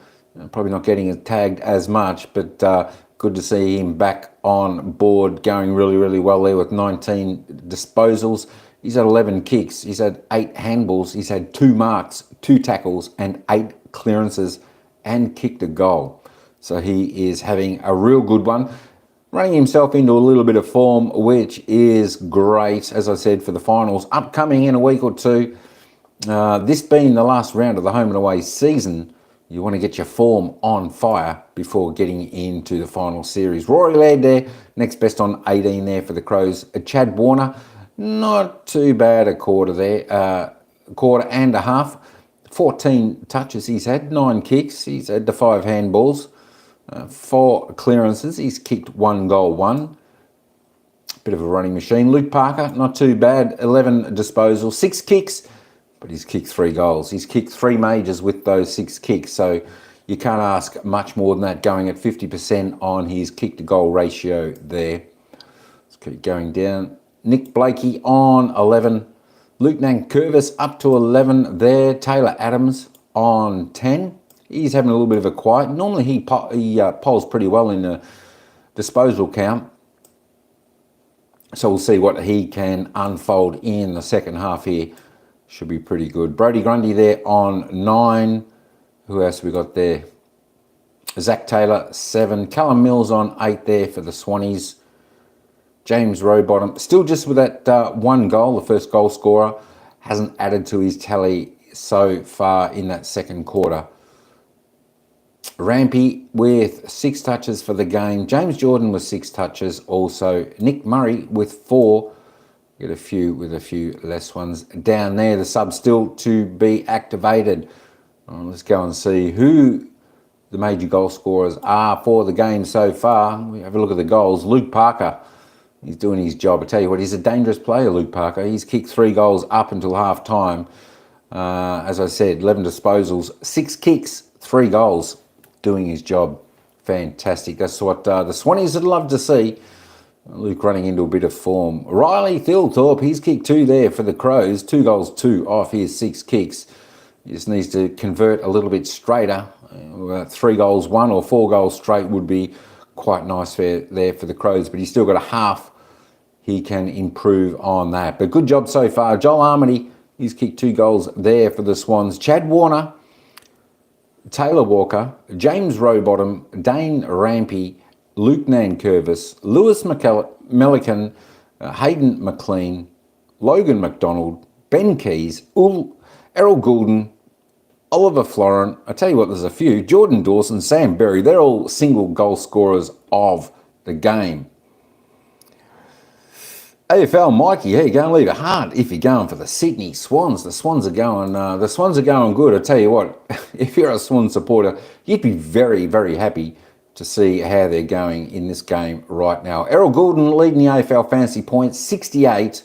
Probably not getting tagged as much, but good to see him back on board, going really, really well there with 19 disposals. He's had 11 kicks. He's had 8 handballs. He's had 2 marks, 2 tackles, and 8 clearances, and kicked a goal. So he is having a real good one. Running himself into a little bit of form, which is great, as I said, for the finals upcoming in a week or 2. This being the last round of the home and away season, you want to get your form on fire before getting into the final series. Rory Laird there, next best on 18 there for the Crows. Chad Warner, not too bad a quarter there, quarter and a half. 14 touches he's had, 9 kicks. He's had the 5 handballs, 4 clearances. He's kicked 1 goal, 1. Bit of a running machine. Luke Parker, not too bad, 11 disposals, 6 kicks. But he's kicked 3 goals. He's kicked 3 majors with those 6 kicks. So you can't ask much more than that, going at 50% on his kick-to-goal ratio there. Let's keep going down. Nick Blakey on 11. Luke Nankervis up to 11 there. Taylor Adams on 10. He's having a little bit of a quiet. Normally he polls pretty well in the disposal count. So we'll see what he can unfold in the second half here. Should be pretty good. Brodie Grundy there on 9. Who else we got there? Zach Taylor, 7. Callum Mills on 8 there for the Swannies. James Rowbottom, still just with that 1 goal, the first goal scorer. Hasn't added to his tally so far in that second quarter. Rampy with 6 touches for the game. James Jordan with 6 touches also. Nick Murray with 4. Get a few with a few less ones down there. The sub still to be activated. Let's go and see who the major goal scorers are for the game so far. We have a look at the goals. Luke Parker, he's doing his job. I tell you what, he's a dangerous player, Luke Parker. He's kicked 3 goals up until half time. As I said, 11 disposals, 6 kicks, 3 goals. Doing his job. Fantastic. That's what the Swannies would love to see. Luke running into a bit of form. Riley Thilthorpe, he's kicked 2 there for the Crows. 2 goals, 2 off his 6 kicks. He just needs to convert a little bit straighter. 3 goals, 1 or 4 goals straight would be quite nice there for the Crows, but he's still got a half he can improve on that. But good job so far. Joel Armity, he's kicked 2 goals there for the Swans. Chad Warner, Taylor Walker, James Rowbottom, Dane Rampy, Luke Nankervis, Lewis Melican, Hayden McLean, Logan McDonald, Ben Keys, Errol Goulden, Oliver Florent, I tell you what, there's a few, Jordan Dawson, Sam Berry, they're all single goal scorers of the game. AFL, Mikey, here you go, leave a heart if you're going for the Sydney Swans. The Swans are going good. I tell you what, if you're a Swans supporter, you'd be very, very happy to see how they're going in this game right now. Errol Goulden leading the AFL fantasy points, 68,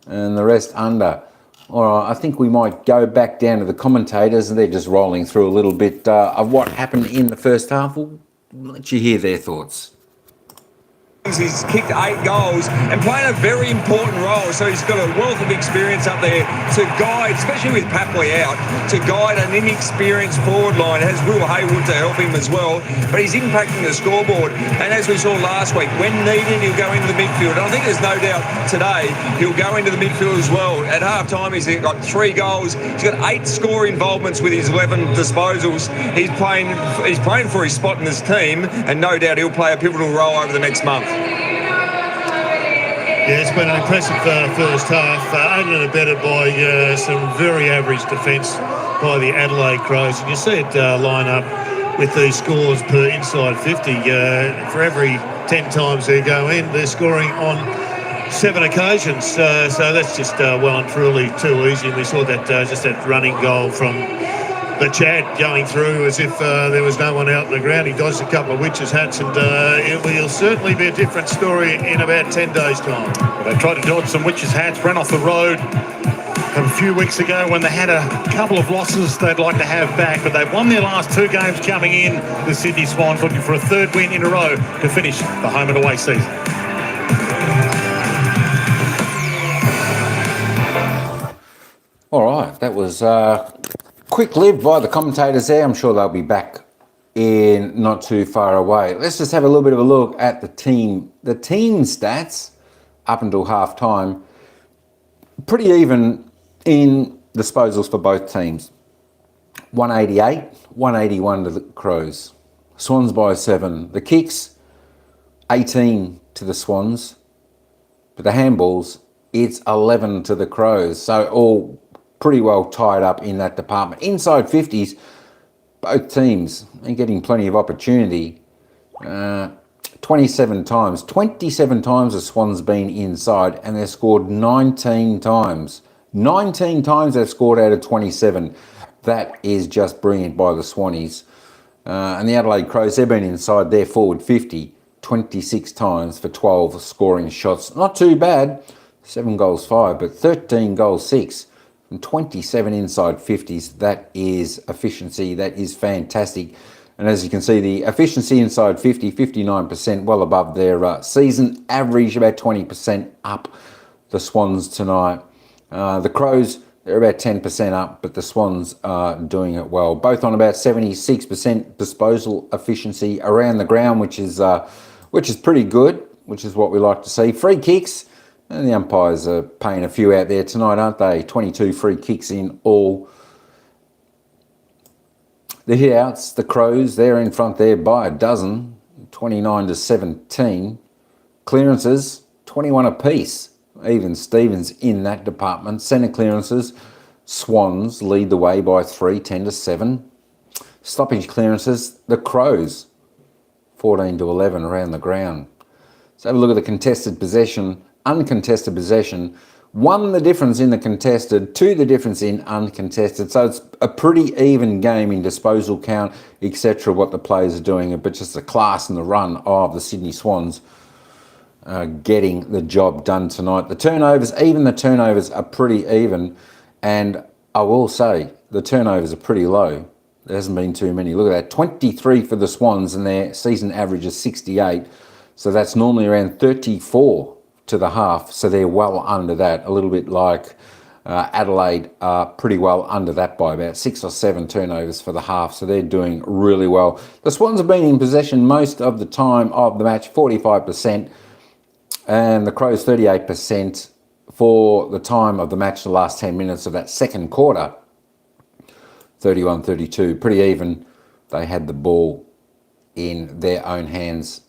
and the rest under. All right, I think we might go back down to the commentators, and they're just rolling through a little bit of what happened in the first half. We'll let you hear their thoughts. He's kicked 8 goals and playing a very important role, so he's got a wealth of experience up there to guide, especially with Papley out, to guide an inexperienced forward line. It has Will Haywood to help him as well, but he's impacting the scoreboard, and as we saw last week, when needed he'll go into the midfield, and I think there's no doubt today he'll go into the midfield as well. At half time he's got 3 goals, he's got 8 score involvements with his 11 disposals. He's playing for his spot in this team, and no doubt he'll play a pivotal role over the next month. Yeah, it's been an impressive first half, aided and abetted by some very average defence by the Adelaide Crows. And you see it line up with these scores per inside 50. For every 10 times they go in, they're scoring on 7 occasions. So that's just well and truly too easy. And we saw that just that running goal from the Chad going through as if there was no one out on the ground. He dodged a couple of witches' hats, and it will certainly be a different story in about 10 days' time. They tried to dodge some witches' hats, ran off the road a few weeks ago when they had a couple of losses they'd like to have back, but they've won their last 2 games coming in. The Sydney Swans looking for a 3rd win in a row to finish the home and away season. All right, that was quick-lived by the commentators there. I'm sure they'll be back in not too far away. Let's just have a little bit of a look at the team stats up until half-time. Pretty even in disposals for both teams. 188, 181 to the Crows. Swans by 7. The kicks, 18 to the Swans. But the handballs, it's 11 to the Crows. So all pretty well tied up in that department. Inside 50s, both teams are getting plenty of opportunity. 27 times the Swans been inside, and they've scored 19 times. 19 times they've scored out of 27. That is just brilliant by the Swannies. And the Adelaide Crows, they've been inside their forward 50 26 times for 12 scoring shots. Not too bad. 7 goals 5, but 13 goals 6. And 27 inside 50s, that is efficiency, that is fantastic. And as you can see, the efficiency inside 50, 59%, well above their season average, about 20% up, the Swans tonight. The Crows, they're about 10% up, but the Swans are doing it well. Both on about 76% disposal efficiency around the ground, which is pretty good, which is what we like to see. Free kicks, and the umpires are paying a few out there tonight, aren't they? 22 free kicks in all. The hit-outs, the Crows, they're in front there by a dozen, 29 to 17. Clearances, 21 apiece. Even Stevens in that department. Centre clearances, Swans lead the way by 3, 10 to 7. Stoppage clearances, the Crows, 14 to 11 around the ground. Let's have a look at the contested possession. Uncontested possession, 1 the difference in the contested, 2 the difference in uncontested. So it's a pretty even game in disposal count, etc., what the players are doing, but just the class and the run of the Sydney Swans getting the job done tonight. The turnovers are pretty even, and I will say the turnovers are pretty low. There hasn't been too many. Look at that, 23 for the Swans, and their season average is 68. So that's normally around 34 to the half, so they're well under that, a little bit like Adelaide are pretty well under that by about 6 or 7 turnovers for the half, so they're doing really well. The Swans have been in possession most of the time of the match, 45%, and the Crows 38% for the time of the match, the last 10 minutes of that second quarter. 31-32, pretty even. They had the ball in their own hands.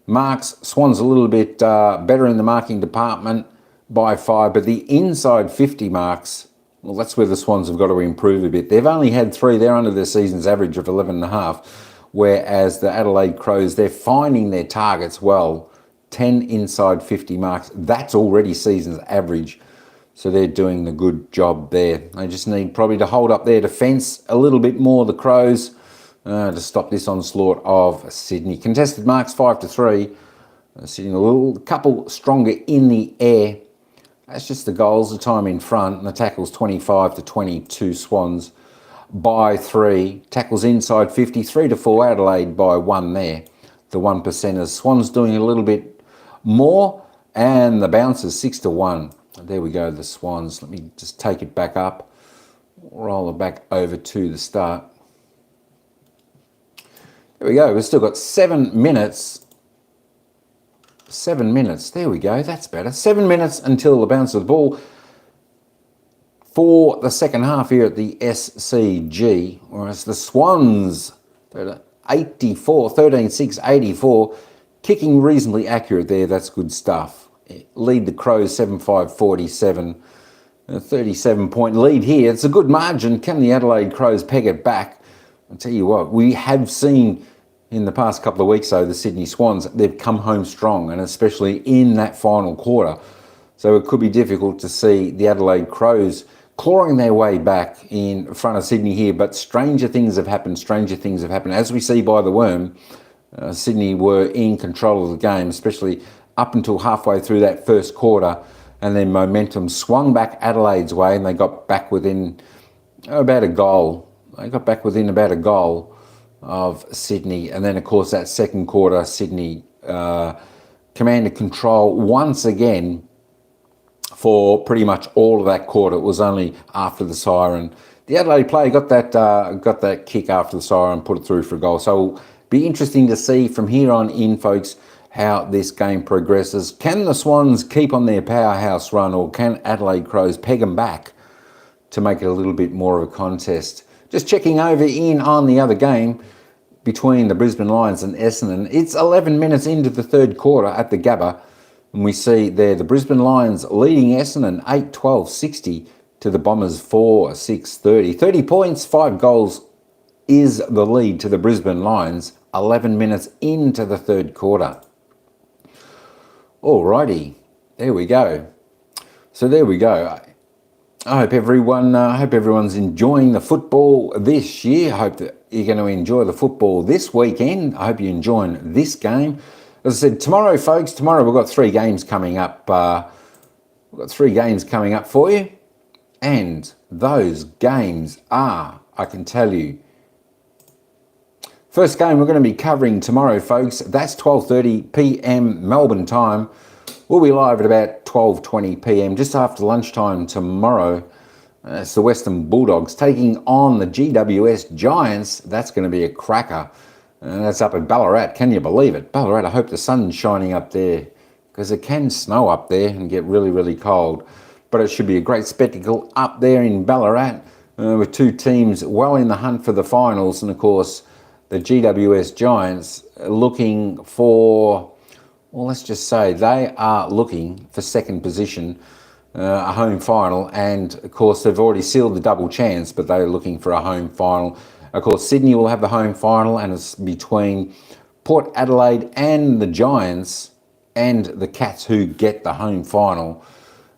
Marks, Swans a little bit better in the marking department by 5, but the inside 50 marks, well, that's where the Swans have got to improve a bit. They've only had 3. They're under their season's average of 11.5, whereas the Adelaide Crows, they're finding their targets well. 10 inside 50 marks, that's already season's average. So they're doing the good job there. They just need probably to hold up their defence a little bit more, the Crows, to stop this onslaught of Sydney. Contested marks 5-3. Sydney a couple stronger in the air. That's just the goals, the time in front, and the tackles 25-22 Swans by 3. Tackles inside 50, 3-4 Adelaide by 1 there. The 1%ers. Swans doing a little bit more, and the bounces 6-1. There we go, the Swans. Let me just take it back up, roll it back over to the start. There we go. We've still got 7 minutes. 7 minutes. There we go. That's better. 7 minutes until the bounce of the ball for the second half here at the SCG. Whereas the Swans, 84, 13-6, 84. Kicking reasonably accurate there. That's good stuff. Lead the Crows 7-5-47. A 37-point lead here. It's a good margin. Can the Adelaide Crows peg it back? I'll tell you what, we have seen in the past couple of weeks, though, the Sydney Swans, they've come home strong, and especially in that final quarter. So it could be difficult to see the Adelaide Crows clawing their way back in front of Sydney here, but stranger things have happened, As we see by the worm, Sydney were in control of the game, especially up until halfway through that first quarter, and then momentum swung back Adelaide's way, and they got back within about a goal. They got back within about a goal of Sydney. And then, of course, that second quarter, Sydney commanded control once again for pretty much all of that quarter. It was only after the siren. The Adelaide player got that kick after the siren, put it through for a goal. So it'll be interesting to see from here on in, folks, how this game progresses. Can the Swans keep on their powerhouse run, or can Adelaide Crows peg them back to make it a little bit more of a contest? Just checking over in on the other game between the Brisbane Lions and Essendon. It's 11 minutes into the third quarter at the Gabba, and we see there the Brisbane Lions leading Essendon 8-12-60 to the Bombers 4-6-30. 30 points, 5 goals is the lead to the Brisbane Lions 11 minutes into the third quarter. Alrighty, there we go. So there we go. I hope everyone's enjoying the football this year. I hope that you're going to enjoy the football this weekend. I hope you're enjoying this game. As I said, tomorrow, folks, we've got 3 games coming up. We've got 3 games coming up for you. And those games are, I can tell you, first game we're going to be covering tomorrow, folks. That's 12:30 p.m. Melbourne time. We'll be live at about 12:20 p.m. just after lunchtime tomorrow. It's the Western Bulldogs taking on the GWS Giants. That's going to be a cracker. And that's up at Ballarat. Can you believe it? Ballarat, I hope the sun's shining up there, because it can snow up there and get really, really cold. But it should be a great spectacle up there in Ballarat, with 2 teams well in the hunt for the finals. And of course, the GWS Giants looking for, well, let's just say they are looking for second position, a home final. And of course, they've already sealed the double chance, but they're looking for a home final. Of course, Sydney will have the home final, and it's between Port Adelaide and the Giants and the Cats who get the home final.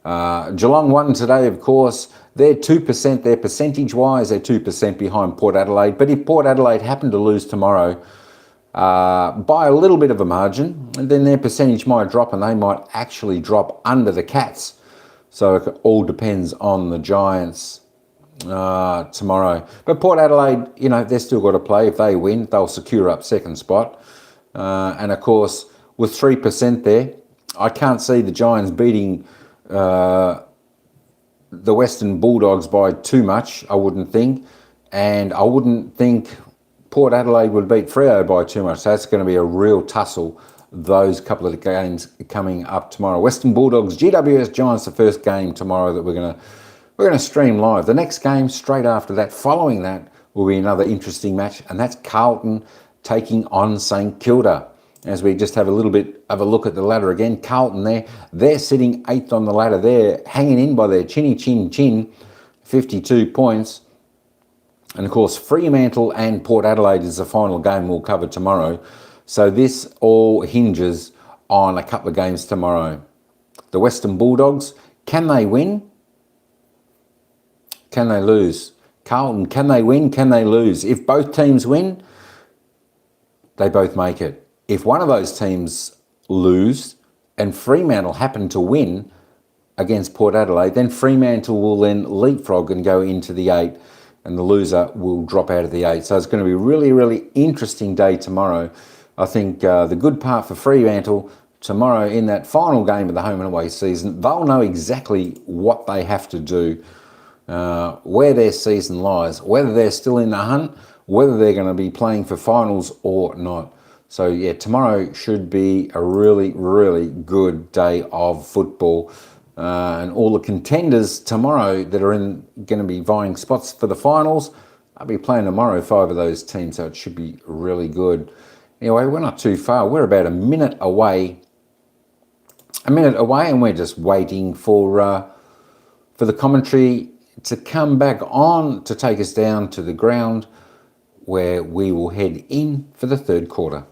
Geelong won today, of course. They're 2%, they're percentage-wise, they're 2% behind Port Adelaide. But if Port Adelaide happen to lose tomorrow by a little bit of a margin, then their percentage might drop, and they might actually drop under the Cats. So it all depends on the Giants tomorrow. But Port Adelaide, they've still got to play. If they win, they'll secure up second spot. And of course, with 3% there, I can't see the Giants beating the Western Bulldogs by too much, I wouldn't think. And I wouldn't think Port Adelaide would beat Freo by too much. So that's going to be a real tussle, those couple of games coming up tomorrow. Western Bulldogs, GWS Giants, the first game tomorrow that we're going to stream live. The next game straight after that, following that, will be another interesting match, and that's Carlton taking on St Kilda. As we just have a little bit of a look at the ladder again, Carlton they're sitting 8th on the ladder. They're hanging in by their chinny chin, 52 points. And of course, Fremantle and Port Adelaide is the final game we'll cover tomorrow. So this all hinges on a couple of games tomorrow. The Western Bulldogs, can they win? Can they lose? Carlton, can they win? Can they lose? If both teams win, they both make it. If one of those teams lose and Fremantle happen to win against Port Adelaide, then Fremantle will then leapfrog and go into the 8, and the loser will drop out of the 8. So it's going to be a really, really interesting day tomorrow. I think the good part for Fremantle tomorrow in that final game of the home and away season, they'll know exactly what they have to do, where their season lies, whether they're still in the hunt, whether they're going to be playing for finals or not. So yeah, tomorrow should be a really, really good day of football. And all the contenders tomorrow that are going to be vying spots for the finals, I'll be playing tomorrow, 5 of those teams, so it should be really good. Anyway, we're not too far. We're about a minute away, and we're just waiting for the commentary to come back on to take us down to the ground, where we will head in for the third quarter.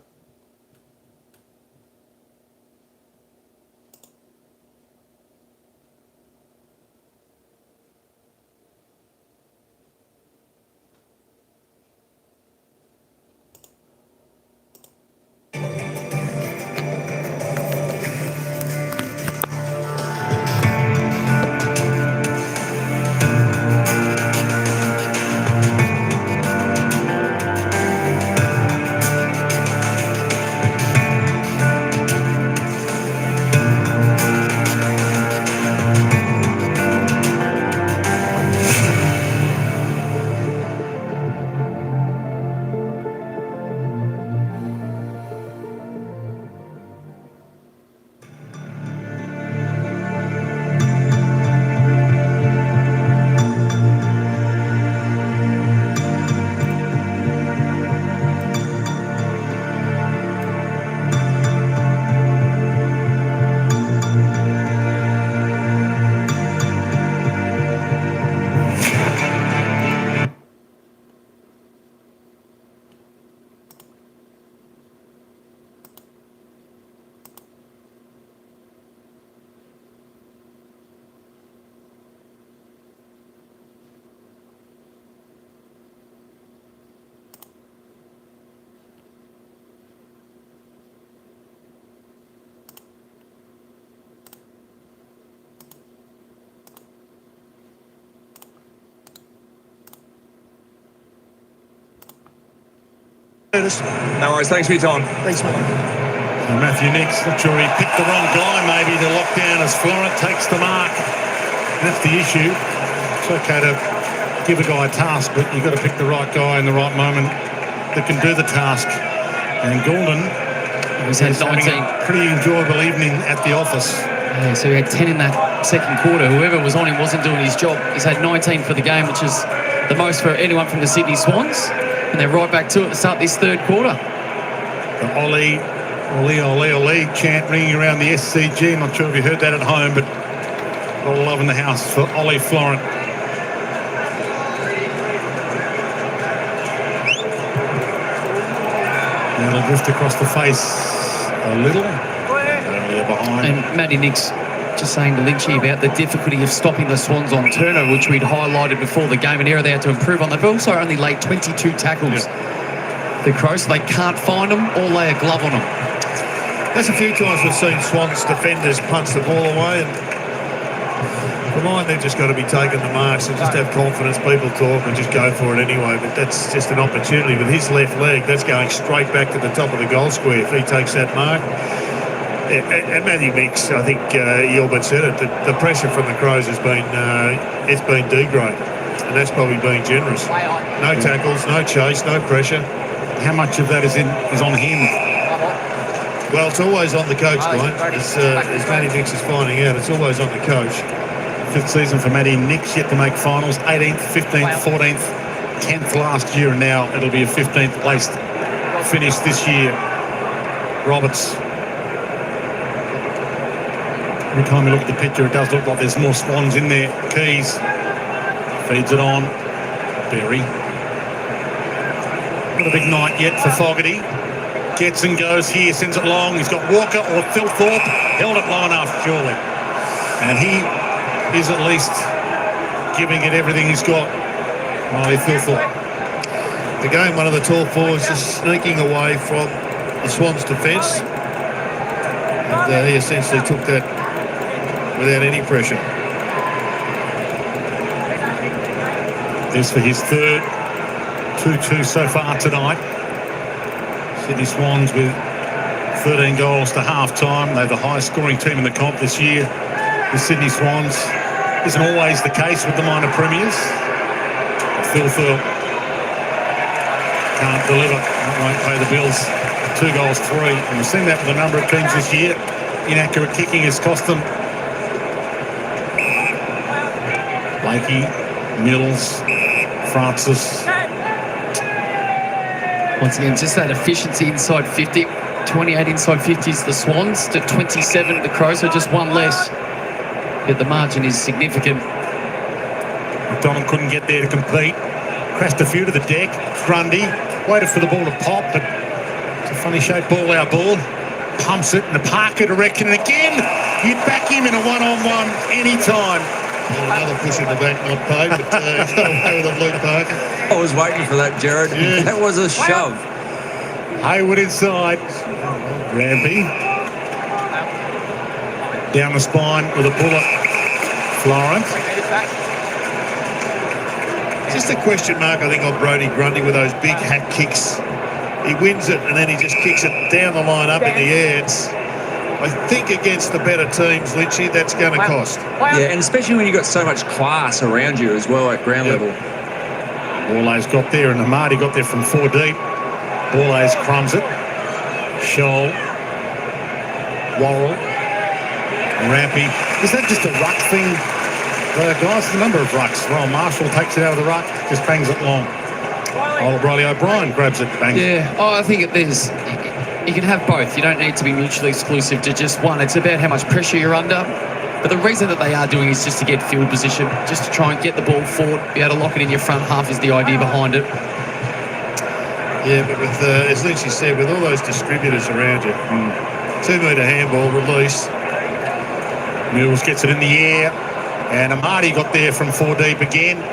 No worries, thanks for your time. Thanks, mate. Matthew Nicks, not sure he picked the wrong guy maybe to lock down as Florent takes the mark. That's the issue. It's okay to give a guy a task, but you've got to pick the right guy in the right moment that can do the task. And Gordon He's had having 19. a pretty enjoyable evening at the office. Yeah, so he had 10 in that second quarter. Whoever was on him wasn't doing his job. He's had 19 for the game, which is the most for anyone from the Sydney Swans. And they're right back to it to start this third quarter. The Ollie chant ringing around the SCG. I'm not sure if you heard that at home, but all love in the house for Ollie Florent. Now they'll drift across the face a little. Behind. And Matty Nicks just saying to Lynchy about the difficulty of stopping the Swans on turnover, which we'd highlighted before the game, an area they had to improve on. They've also only laid 22 tackles. Yep. The Crows, so they can't find them or lay a glove on them. There's a few times we've seen Swans defenders punch the ball away, and for mine, they've just got to be taking the marks and just have confidence. People talk and just go for it anyway, but that's just an opportunity. With his left leg, that's going straight back to the top of the goal square if he takes that mark. And Matthew Mix, I think he all but said it. The pressure from the Crows has been it's been D-grade, and that's probably being generous. No tackles, no chase, no pressure. How much of that is on him? Well, it's always on the coach, Glenn. As Matty Nix is finding out, it's always on the coach. 5th season for Matty Nix, yet to make finals. 18th, 15th, 14th, 10th last year, and now it'll be a 15th placed finish this year. Roberts. Every time you look at the picture, it does look like there's more Swans in there. Keys feeds it on. Berry. Not a big night yet for Fogarty. Gets and goes here, sends it long. He's got Walker or Thilthorpe. Held it low enough, surely. And he is at least giving it everything he's got. Riley Thilthorpe. Again, one of the tall forwards just sneaking away from the Swans' defence. And he essentially took that without any pressure. This for his third 2-2 so far tonight. Sydney Swans with 13 goals to half-time. They're the highest scoring team in the comp this year. The Sydney Swans isn't always the case with the minor premiers. Thilthorpe can't deliver. That won't pay the bills. 2 goals, 3. And we've seen that with a number of teams this year. Inaccurate kicking has cost them. Blakey, Mills, Francis. Once again, just that efficiency inside 50. 28 inside 50s the Swans to 27 the Crows, so just one less. Yet the margin is significant. McDonald couldn't get there to compete. Crashed a few to the deck. Grundy waited for the ball to pop, but it's a funny shaped ball, our ball. Pumps it in the Parker direction, and again, you'd back him in a one-on-one anytime. Well, another push in the back, not paid, but he's got away with it, Luke Parker. I was waiting for that, Jared. Yeah. That was a shove. Hayward inside. Rampy. Down the spine with a bullet. Florence. Just a question mark, I think, on Brodie Grundy with those big hack kicks. He wins it and then he just kicks it down the line up in the air. I think against the better teams, Lynchy, that's going to cost. Yeah, and especially when you've got so much class around you as well at ground level. Borlase got there and Amadi got there from 4 deep. Borlase crumbs it. Scholl. Worrell. Rampy. Is that just a ruck thing? Guys, the number of rucks. Ron Marshall takes it out of the ruck, just bangs it long. Old Riley O'Brien grabs it, bangs it. Yeah, I think there's... You can have both. You don't need to be mutually exclusive to just one. It's about how much pressure you're under. But the reason that they are doing is just to get field position, just to try and get the ball forward, be able to lock it in your front half is the idea behind it. Yeah, but with, as Lynchy said, with all those distributors around you, 2-metre handball, release. Mills gets it in the air, and Amadi got there from 4 deep again.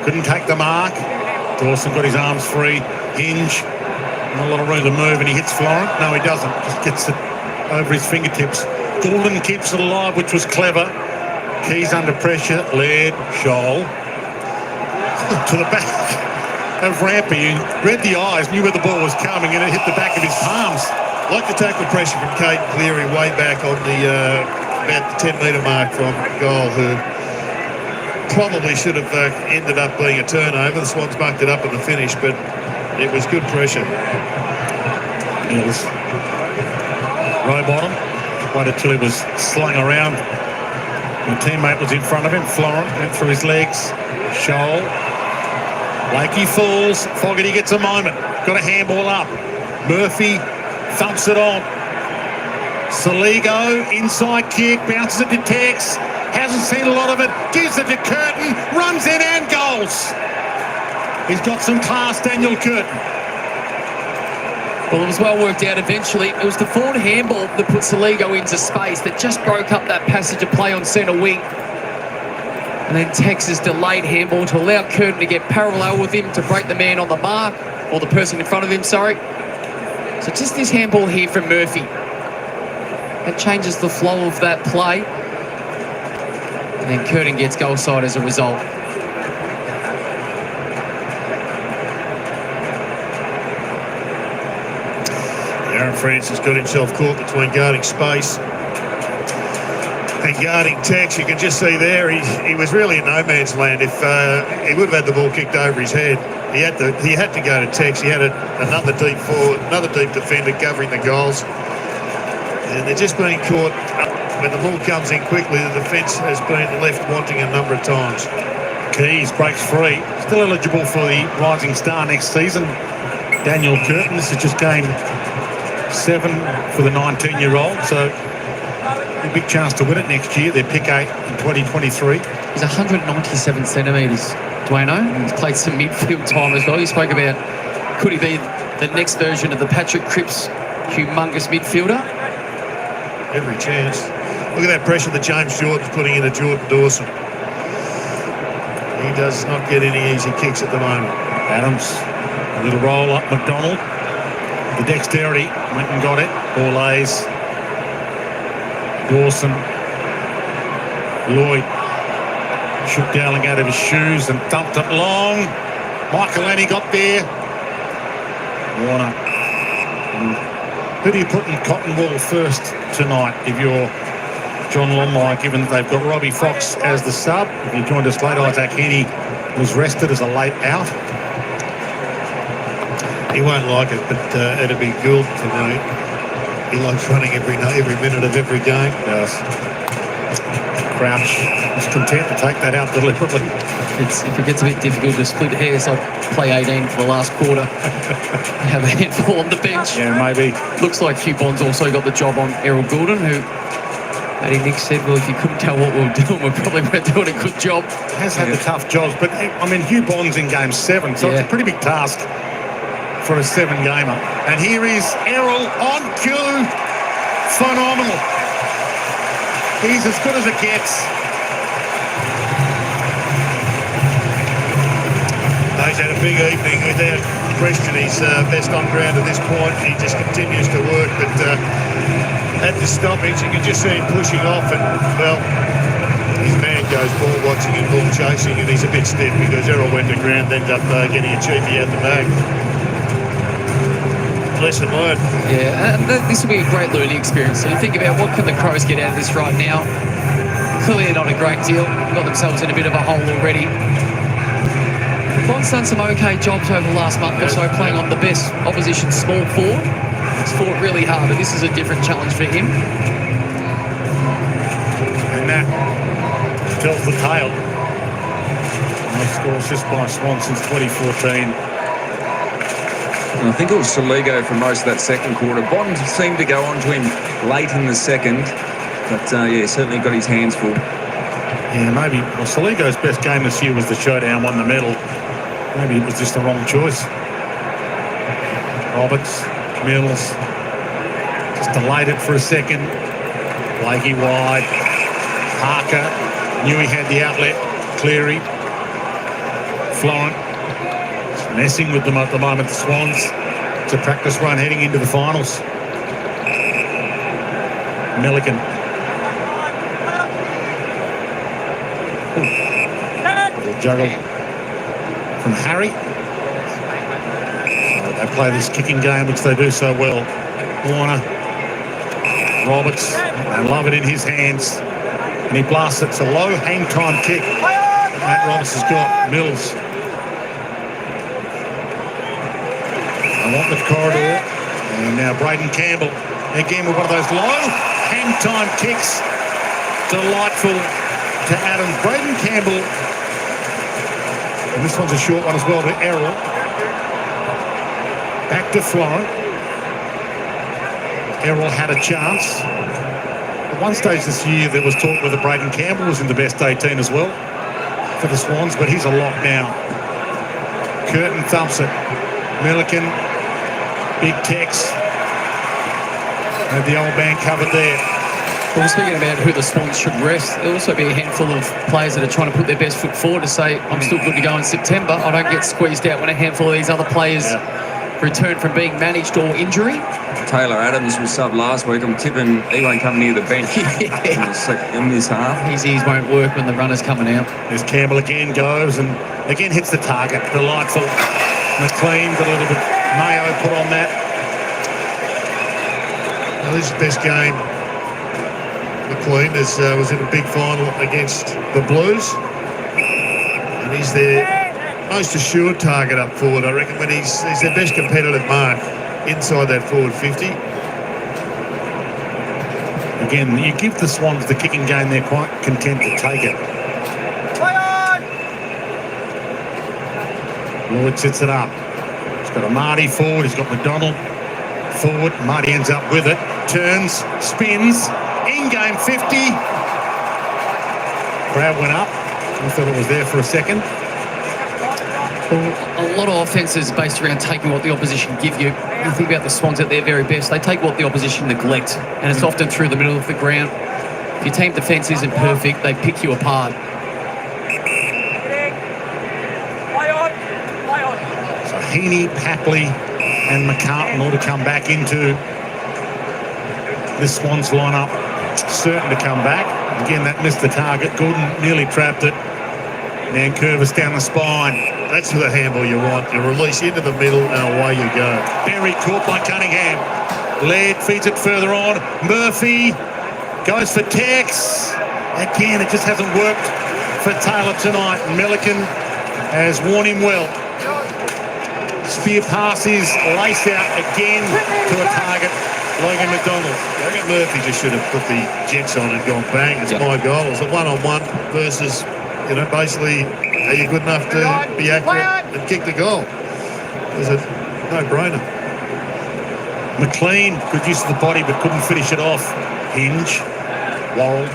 Couldn't take the mark. Dawson got his arms free. Hinge. Not a lot of room to move, and he hits Florent. No, he doesn't. Just gets it over his fingertips. Goulden keeps it alive, which was clever. Keys under pressure. Laird, Scholl. To the back of Rampy. He read the eyes, knew where the ball was coming, and it hit the back of his palms. Like to tackle pressure from Kate Cleary way back on the about the 10-metre mark from goal, who probably should have ended up being a turnover. The Swans mucked it up in the finish, but it was good pressure. Mills. Row bottom. Waited till he was slung around. The teammate was in front of him. Florent went through his legs. Scholl. Blakey falls. Fogarty gets a moment. Got a handball up. Murphy thumps it on. Saligo, inside kick, bounces it to Tex. Hasn't seen a lot of it. Gives it to Curtin. Runs in and goals. He's got some class, Daniel Curtin. Well, it was well worked out eventually. It was the forward handball that put Saligo into space that just broke up that passage of play on centre wing. And then Tex's delayed handball to allow Curtin to get parallel with him to break the man on the mark, or the person in front of him, sorry. So just this handball here from Murphy. That changes the flow of that play. And then Curtin gets goal side as a result. Aaron Francis got himself caught between guarding space and guarding Tex. You can just see there he was really in no man's land. If he would have had the ball kicked over his head, he had to go to Tex. He had another deep forward, another deep defender covering the goals, and they're just being caught. When the ball comes in quickly, the defence has been left wanting a number of times. Keys breaks free, still eligible for the Rising Star next season. Daniel Curtin, this is just game 7 for the 19-year-old, so a big chance to win it next year. They're pick 8 in 2023. He's 197 centimetres, Dwayno. He's played some midfield time as well. You spoke about, could he be the next version of the Patrick Cripps humongous midfielder? Every chance. Look at that pressure that James Jordan's putting into Jordan Dawson. He does not get any easy kicks at the moment. Adams, a little roll up McDonald. The dexterity, went and got it. Ball lays. Dawson. Lloyd shook Dowling out of his shoes and dumped it long. Michael Lanny got there. Warner. Who do you put in cotton wool first tonight if you're John Longmire, given that they've got Robbie Fox as the sub? If you joined us late, Isaac Henney was rested as a late out. He won't like it, but it'll be good for me. He likes running every minute of every game. Yes. Crouch is content to take that out deliberately. If it gets a bit difficult to split hairs, I'll play 18 for the last quarter. Have a handful on the bench. Yeah, maybe. Looks like Hugh Bond's also got the job on Errol Goulden, who Matty Nick said, well, if you couldn't tell what we were doing, we probably weren't doing a good job. Has had the tough jobs, but I mean, Hugh Bond's in game 7, so it's a pretty big task for a 7-gamer. And here is Errol on cue. Phenomenal. He's as good as it gets. He's had a big evening without question. He's best on ground at this point. He just continues to work, but at the stoppage, you can just see him pushing off, and well, his man goes ball watching and ball chasing, and he's a bit stiff because Errol went to ground, ended up getting a cheeky out the back. Lesson learned. Yeah, and this will be a great learning experience. So you think about what can the Crows get out of this right now. Clearly not a great deal. Got themselves in a bit of a hole already. Bond's done some okay jobs over the last month or so, playing on the best opposition small forward. He's fought really hard, but this is a different challenge for him. And that tells the tale. Most scores just by Swans since 2014. And I think it was Soligo for most of that second quarter. Bond seemed to go on to him late in the second, but yeah, certainly got his hands full. Yeah, maybe. Well, Soligo's best game this year was the showdown, won the medal. Maybe it was just the wrong choice. Roberts, Mills, just delayed it for a second. Blakey wide. Parker knew he had the outlet. Cleary. Florent. Messing with them at the moment, the Swans. It's a practice run heading into the finals. Milliken. Juggle from Harry. They play this kicking game, which they do so well. Warner. Roberts. They love it in his hands. And he blasts it. It's a low hang time kick. Matt Roberts has got Mills. I want the corridor. And now Braden Campbell. Again with one of those low hang time kicks. Delightful to Adams. Braden Campbell. And this one's a short one as well to Errol. Back to Florent. Errol had a chance. At one stage this year, there was talk whether Braden Campbell was in the best 18 as well for the Swans, but he's a lock now. Curtin thumps it. Milliken. Big Tex. Had the old man covered there. Well, speaking about who the Swans should rest, there'll also be a handful of players that are trying to put their best foot forward to say, I'm still good to go in September. I don't get squeezed out when a handful of these other players return from being managed or injury. Taylor Adams was sub last week. I'm tipping he won't come near the bench in this half. His ears won't work when the runner's coming out. There's Campbell again, goes and again hits the target. Delightful. McLean got a little bit mayo put on that. Now, this is his best game, McLean, was in a big final against the Blues. And he's their most assured target up forward, I reckon, when he's their best competitive mark inside that forward 50. Again, you give the Swans the kicking game, they're quite content to take it. Lloyd sits it up. He's got a Marty forward, he's got McDonald forward. Marty ends up with it, turns, spins, in-game 50. Crowd went up. I thought it was there for a second. A lot of offences based around taking what the opposition give you. You think about the Swans at their very best, they take what the opposition neglect, and it's often through the middle of the ground. If your team defence isn't perfect, they pick you apart. So Heaney, Papley and McCartan all to come back into this Swans lineup, certain to come back. Again, that missed the target. Gordon nearly trapped it. Nankervis down the spine. That's the handball you want. You release into the middle and away you go. Berry caught by Cunningham. Laird feeds it further on. Murphy goes for Tex. Again, it just hasn't worked for Taylor tonight. Milliken has worn him well. Spear passes, lace out again to a target. Logan McDonald. I reckon Murphy just should have put the jets on and gone bang. It's my goal. It's a one-on-one versus, basically, are you good enough to be accurate and kick the goal? It's a no-brainer. McLean, good use of the body but couldn't finish it off. Hinge, Worrell,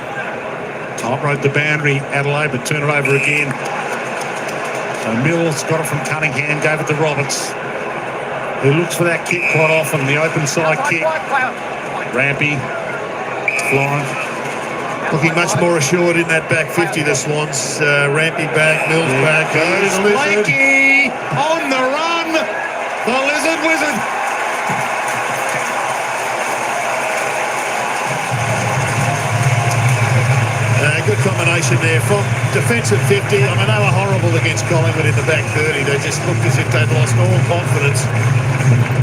tightrope the boundary, Adelaide, but turn it over again. So Mills got it from Cunningham, gave it to Roberts, who looks for that kick quite often, the open side kick. Rampy, Florent. Looking much more assured in that back 50, the Swans. Rampy back, Mills back. Goes Lakey on the run. The Lizard Wizard. Good combination there from defensive 50. I mean, they were horrible against Collingwood in the back 30. They just looked as if they'd lost all confidence.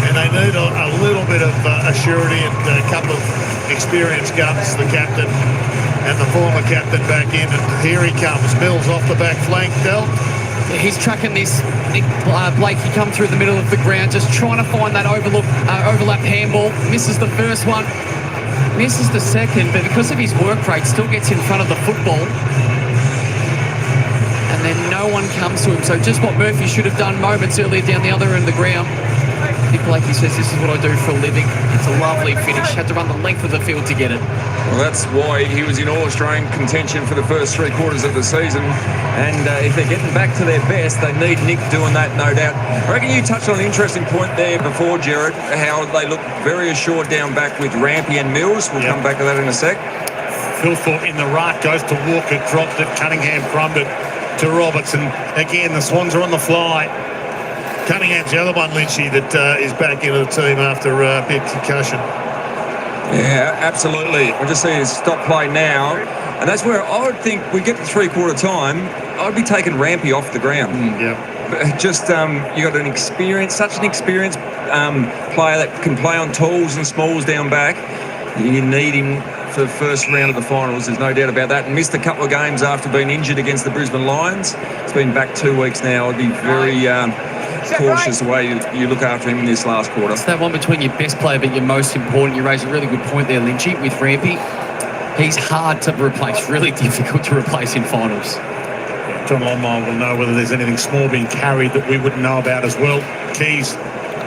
And they need a little bit of assurity and a couple of experienced guns, the captain and the former captain back in. And here he comes. Mills off the back flank, Del. He's tracking this Nick Blakey come through the middle of the ground, just trying to find that overlap handball. Misses the first one. Misses the second, but because of his work rate, still gets in front of the football. And then no one comes to him. So just what Murphy should have done moments earlier down the other end of the ground. Nick Blakey says, this is what I do for a living. It's a lovely finish. Had to run the length of the field to get it. Well, that's why he was in All-Australian contention for the first 3 quarters of the season. And if they're getting back to their best, they need Nick doing that, no doubt. I reckon you touched on an interesting point there before, Jared, how they look very assured down back with Rampy and Mills. We'll come back to that in a sec. Philthorpe in the ruck, goes to Walker, dropped it. Cunningham crumbed it to Roberts. And again, the Swans are on the fly. Cunningham's the other one, Lynchy, that is back into the team after a big concussion. Yeah, absolutely. We're just seeing stop play now. And that's where I would think we get to 3/4 time, I'd be taking Rampy off the ground. Yeah. Just, you got such an experienced player that can play on tools and smalls down back. You need him for the first round of the finals, there's no doubt about that. And missed a couple of games after being injured against the Brisbane Lions. It's been back 2 weeks now. I'd be very cautious the way you look after him in this last quarter. It's that one between your best player but your most important. You raise a really good point there, Lynchy, with Rampy. He's hard to replace, really difficult to replace in finals. John Longmire will know whether there's anything small being carried that we wouldn't know about as well. Keys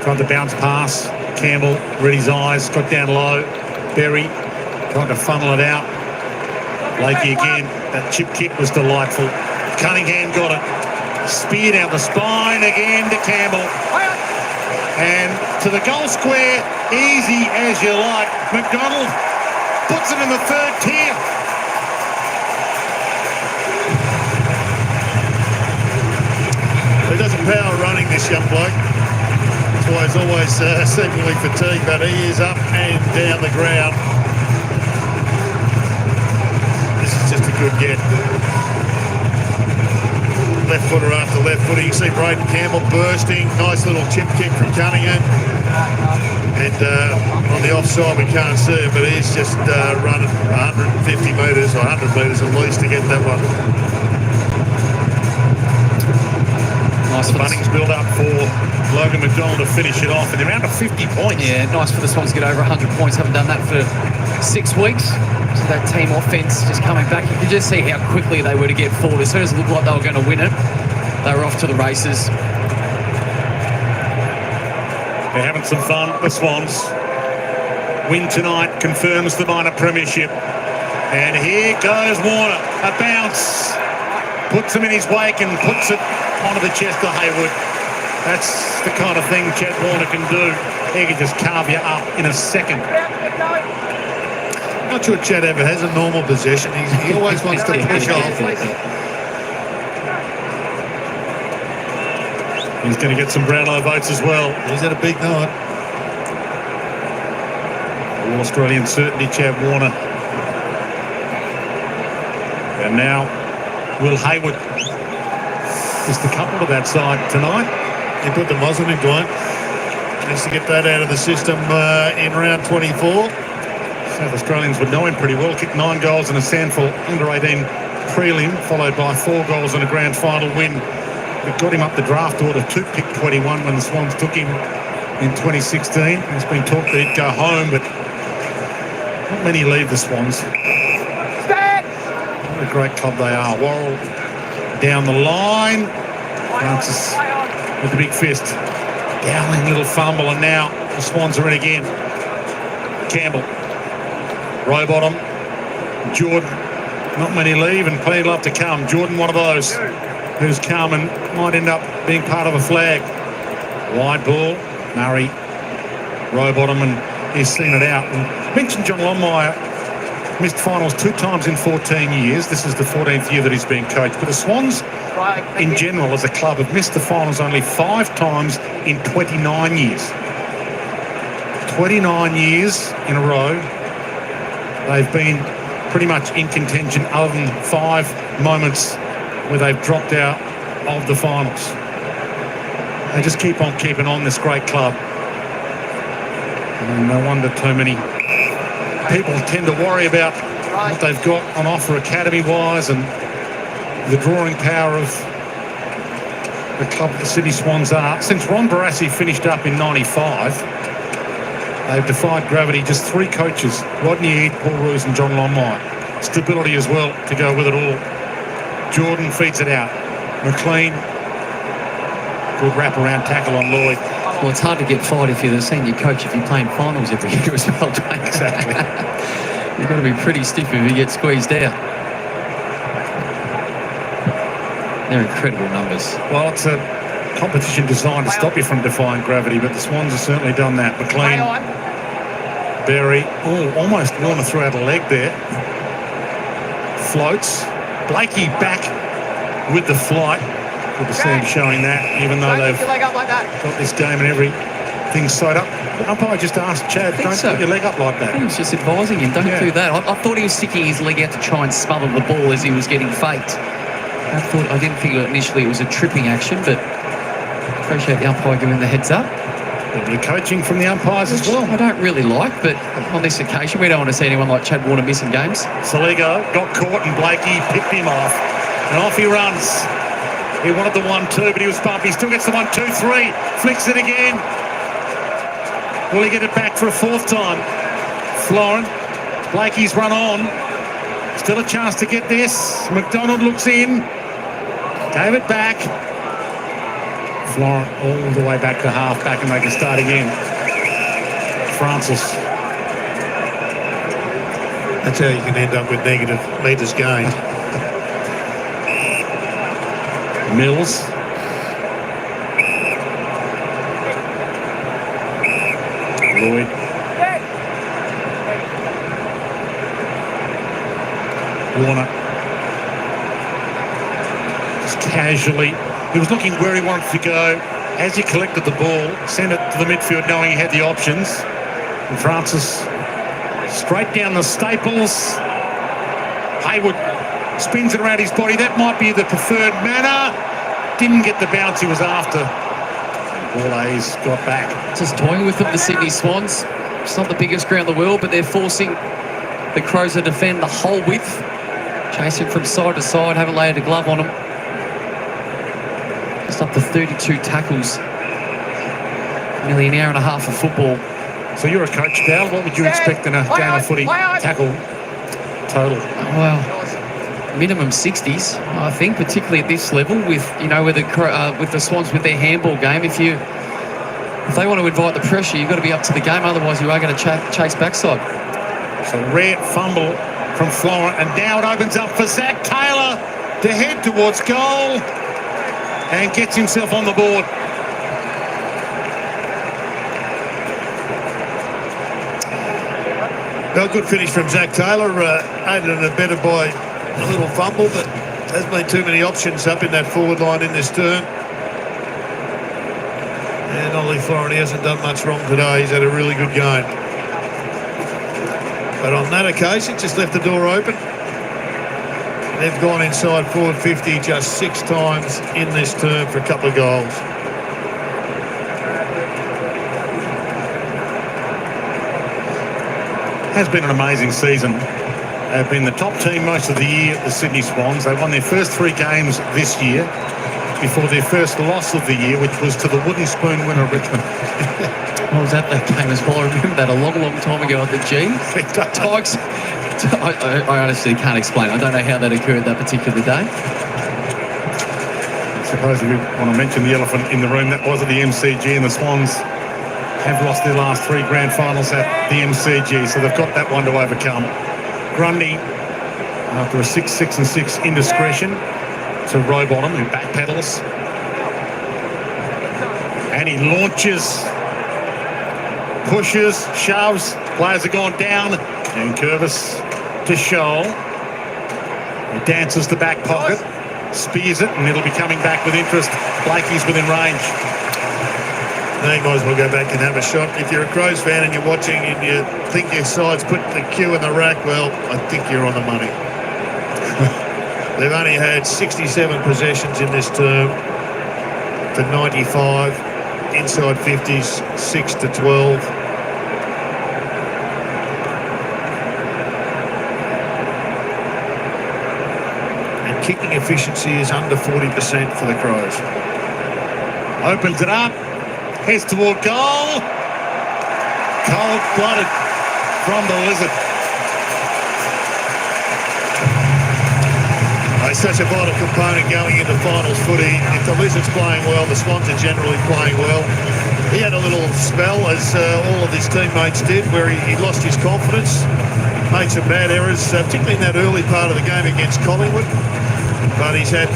trying to bounce pass. Campbell read his eyes, got down low. Berry trying to funnel it out. Lakey again. That chip kick was delightful. Cunningham got it. Spear down the spine again to Campbell. And to the goal square, easy as you like. McDonald puts it in the third tier. He doesn't power running, this young bloke. That's why he's always seemingly fatigued, but he is up and down the ground. This is just a good get. left footer after left footer. You see Braden Campbell bursting. Nice little chip kick from Cunningham. And on the offside, we can't see it, but he's just running 150 metres or 100 metres at least to get that one. Nice for Bunnings build up for Logan McDonald to finish it off, and they're around to 50 points. Yeah, nice for the Swans to get over 100 points. Haven't done that for 6 weeks. So that team offence just coming back. You could just see how quickly they were to get forward. As soon as it looked like they were going to win it, they were off to the races. They're having some fun, the Swans. Win tonight confirms the minor premiership. And here goes Warner. A bounce. Puts him in his wake and puts it onto the chest of Hayward. That's the kind of thing Chad Warner can do. He can just carve you up in a second. Not sure Chad ever has a normal possession. He always wants to push off. He's going to get some Brownlow votes as well. He's had a big night. All Australian certainty, Chad Warner. And now, Will Hayward. Just a couple to that side tonight. He put the muzzle in, Dwayne. Needs to get that out of the system in round 24. South Australians would know him pretty well. Kicked 9 goals in a Sandford under-18 prelim, followed by 4 goals in a grand final win. It got him up the draft order to pick 21 when the Swans took him in 2016. There's been talk that he'd go home, but not many leave the Swans. What a great club they are. Worrell down the line. Francis with the big fist. Dowling little fumble, and now the Swans are in again. Campbell. Rowbottom. Jordan. Not many leave and plenty love to come. Jordan, one of those who's come and might end up being part of a flag. Wide ball. Murray. Rowbottom, and he's seen it out. And mentioned John Longmire missed finals 2 times in 14 years. This is the 14th year that he's been coached. But the Swans, in general, as a club, have missed the finals only 5 times in 29 years. 29 years in a row. They've been pretty much in contention other than 5 moments where they've dropped out of the finals. They just keep on keeping on, this great club. And no wonder too many people tend to worry about what they've got on offer academy-wise and the drawing power of the club the Sydney Swans are. Since Ron Barassi finished up in 95, they've defied gravity. Just 3 coaches, Rodney Eade, Paul Roos and John Longmire. Stability as well to go with it all. Jordan feeds it out. McLean, good wrap-around tackle on Lloyd. Well, it's hard to get fired if you're the senior coach if you're playing finals every year as well. Exactly. You've got to be pretty stiff if you get squeezed out. They're incredible numbers. Well, it's a competition designed to stop you from defying gravity, but the Swans have certainly done that. McLean, Berry, almost Warner threw out a leg there. Floats. Blakey back with the flight. Good to see him showing that, even though they've got this game and everything sewed up. The umpire just asked Chad, don't put your leg up like that. He was just advising him, don't do that. I thought he was sticking his leg out to try and smother the ball as he was getting faked. I didn't think initially it was a tripping action, but I appreciate the umpire giving the heads up. The coaching from the umpires as well. I don't really like, but on this occasion, we don't want to see anyone like Chad Warner missing games. Saligo got caught and Blakey picked him off. And off he runs. He wanted the 1-2, but he was bumped. He still gets the 1-2-3. Flicks it again. Will he get it back for a 4th time? Florin. Blakey's run on. Still a chance to get this. McDonald looks in. Gave it back. Florin all the way back to half back, and they can start again. Francis. That's how you can end up with negative metres gained. Mills. Lloyd. Warner. Just casually. He was looking where he wanted to go. As he collected the ball, sent it to the midfield knowing he had the options. And Francis straight down the staples. Hayward spins it around his body. That might be the preferred manner. didn't get the bounce he was after. Borlase got back. Just toying with them, the Sydney Swans. It's not the biggest ground in the world, but they're forcing the Crows to defend the whole width. Chasing from side to side, haven't laid a glove on them. Just up to 32 tackles. Nearly an hour and a half of football. So you're a coach, Dal. What would you expect in a game of footy tackle total? Well, minimum 60s, I think, particularly at this level with, you know, with the Swans with their handball game. If they want to invite the pressure, you've got to be up to the game. Otherwise, you are going to chase backside. So rare fumble from Florent, and now it opens up for Zach Taylor to head towards goal and gets himself on the board. Well, good finish from Zach Taylor, aided and abetted by a little fumble, but there's been too many options up in that forward line in this term. And Ollie Florent, he hasn't done much wrong today. He's had a really good game. But on that occasion, just left the door open. They've gone inside forward 50 just 6 times in this term for a couple of goals. Has been an amazing season. They've been the top team most of the year, the Sydney Swans. They won their first 3 games this year before their first loss of the year, which was to the wooden spoon winner, Richmond. What was that game as well? I remember that a long, long time ago at the G. Tigers. I honestly can't explain. I don't know how that occurred that particular day. I suppose if you want to mention the elephant in the room, that was at the MCG, and the Swans have lost their last 3 grand finals at the MCG, so they've got that one to overcome. Grundy, after a 6-6-6 indiscretion to Rowbottom, who backpedals. And he launches, pushes, shoves, players are gone down, and Curvis to Shoal. He dances the back pocket, spears it, and it'll be coming back with interest. Blakey's within range. Now you might as well go back and have a shot. If you're a Crows fan and you're watching and you think your side's put the cue in the rack, well, I think you're on the money. They've only had 67 possessions in this term to 95, inside 50s, 6-12. And kicking efficiency is under 40% for the Crows. Opens it up. Heads toward goal. Cold-blooded from the Lizard. It's such a vital component going into finals footy. If the Lizard's playing well, the Swans are generally playing well. He had a little spell, as all of his teammates did, where he lost his confidence, made some bad errors, particularly in that early part of the game against Collingwood. But he's had,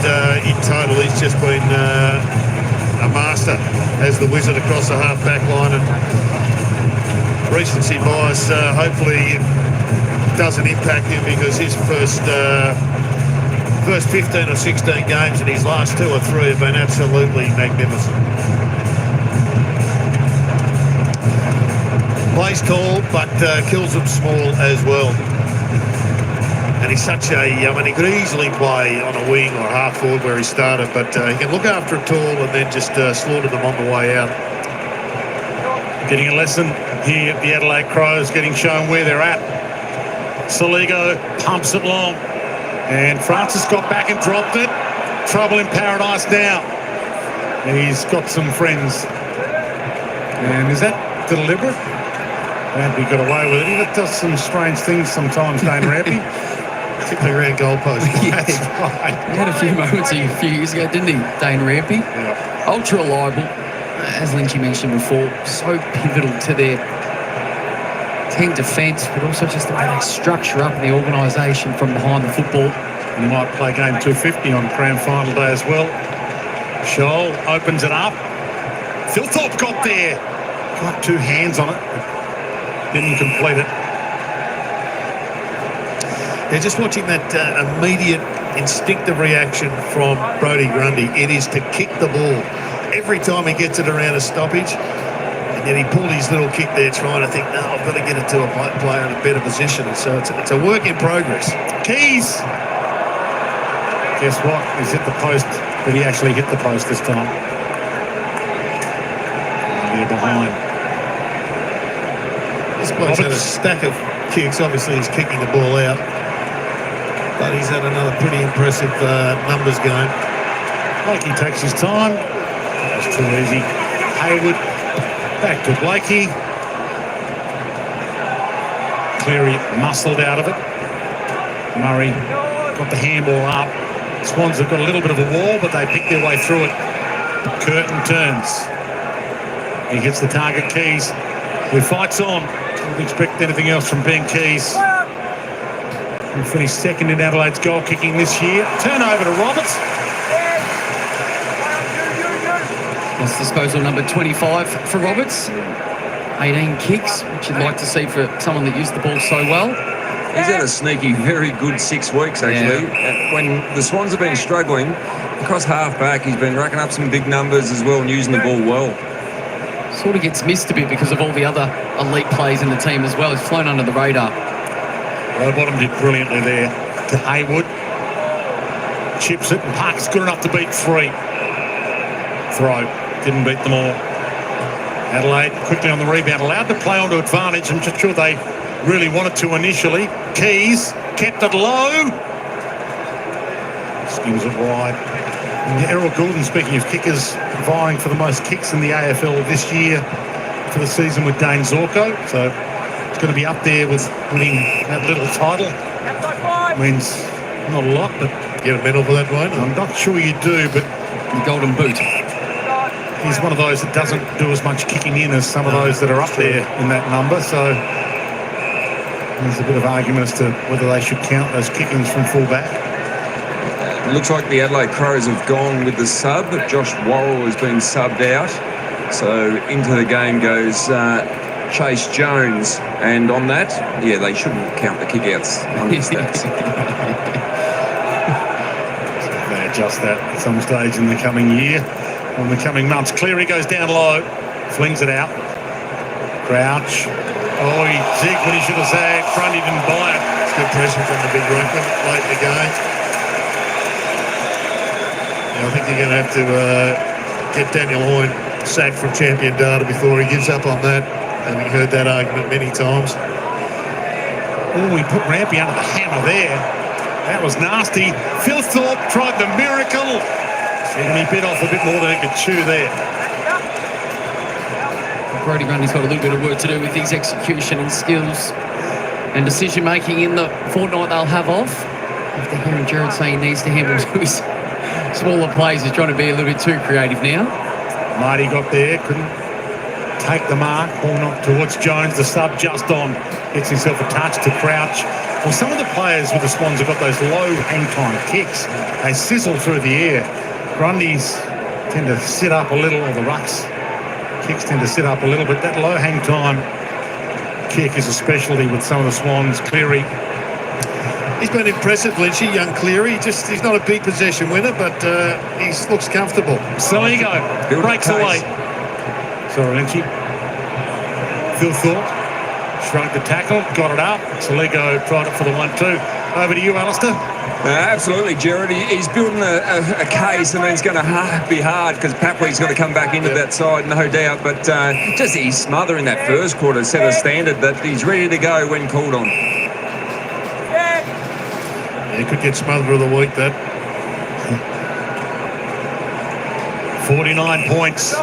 in total, he's just been a master as the Wizard across the half-back line, and recency bias hopefully doesn't impact him, because his first 15 or 16 games and his last 2 or 3 have been absolutely magnificent. Plays tall, but kills them small as well. And he's such a, I mean, he could easily play on a wing or half forward where he started, but he can look after it tall and then just slaughter them on the way out. Getting a lesson here at the Adelaide Crows, getting shown where they're at. Soligo pumps it long, and Francis got back and dropped it. Trouble in paradise now. He's got some friends. And is that deliberate? And he got away with it. He does some strange things sometimes, Dane Rampy. Particularly around goalposts. Yeah. That's right. He had a few moments a few years ago, didn't he, Dane Rampy? Yeah. Ultra reliable, as Lynchy mentioned before, so pivotal to their team defence, but also just the way they structure up the organisation from behind the football. He might play game 250 on grand final day as well. Scholl opens it up. Philthorpe got there. Got 2 hands on it. Didn't complete it. Yeah, just watching that immediate instinctive reaction from Brodie Grundy. It is to kick the ball every time he gets it around a stoppage. And then he pulled his little kick there trying to think, no, I've got to get it to a player in a better position. And so it's a work in progress. Keys. Guess what? He's hit the post but he actually hit the post this time. They're behind. This bloke's had a stack of kicks. Obviously, he's kicking the ball out. But he's had another pretty impressive numbers game. Blakey takes his time. That's too easy. Hayward back to Blakey. Cleary muscled out of it. Murray got the handball up. Swans have got a little bit of a wall, but they pick their way through it. Curtin turns. He hits the target, Keys. With fights on. Don't expect anything else from Ben Keys. He finished second in Adelaide's goal kicking this year. Turnover to Roberts. That's disposal number 25 for Roberts. 18 kicks, which you'd like to see for someone that used the ball so well. He's had a sneaky, very good 6 weeks, actually. Yeah. When the Swans have been struggling, across half-back, he's been racking up some big numbers as well and using the ball well. Sort of gets missed a bit because of all the other elite plays in the team as well. He's flown under the radar. Rowbottom did brilliantly there to Hayward. Chips it, and Park's good enough to beat 3. Throw. Didn't beat them all. Adelaide quickly on the rebound, allowed to play onto advantage. I'm just sure they really wanted to initially. Keys kept it low. Skims it wide. And Errol Goulden, speaking of kickers, vying for the most kicks in the AFL this year for the season with Dane Zorko. So it's going to be up there with winning that little title. Means not a lot, but Get a medal for that one. I'm not sure you do, but The golden boot. he's one of those that doesn't do as much kicking in as some of those that are up there in that number. So there's a bit of argument as to whether they should count those kickings from full back. It looks like the Adelaide Crows have gone with the sub. Josh Worrell has been subbed out. So into the game goes Chase Jones. And on that, yeah, they shouldn't count the kickouts on the stats. They adjust that at some stage in the coming year, or in the coming months. Cleary goes down low, flings it out. Crouch. Oh, he zigged when he should have zagged. Front, he didn't buy it. It's good pressure from the big ruckman late in the game. Yeah, I think you're going to have to get Daniel Hoyne sacked from champion data before he gives up on that. And we heard that argument many times. Oh, he put Rampy under the hammer there. That was nasty. Phil Thorpe tried the miracle. And he bit off a bit more than he could chew there. Brodie Grundy's got a little bit of work to do with his execution and skills and decision making in the fortnight they'll have off. After hearing Jared say he needs to handle his smaller plays, he's trying to be a little bit too creative now. Marty got there, couldn't take the mark. Ball knocked towards Jones, the sub just on. Gets himself a touch to Crouch. Well, some of the players with the Swans have got those low hang time kicks. They sizzle through the air. Grundy's tend to sit up a little, or the rucks kicks tend to sit up a little, but that low hang time kick is a specialty with some of the Swans. Cleary. He's been impressive, Lynchy, young Cleary. He's not a big possession winner, but he looks comfortable. Saligo breaks away. Sorry, Lynchy. Phil Thorpe shrugged the tackle, got it up. Saligo tried it for the 1-2. Over to you, Alistair. Absolutely, Jared. He's building a case. I mean, it's going to be hard because Papley's got to come back into that side, no doubt. But just his smother in that first quarter set a standard that he's ready to go when called on. He could get smother of the week, that. 49 points.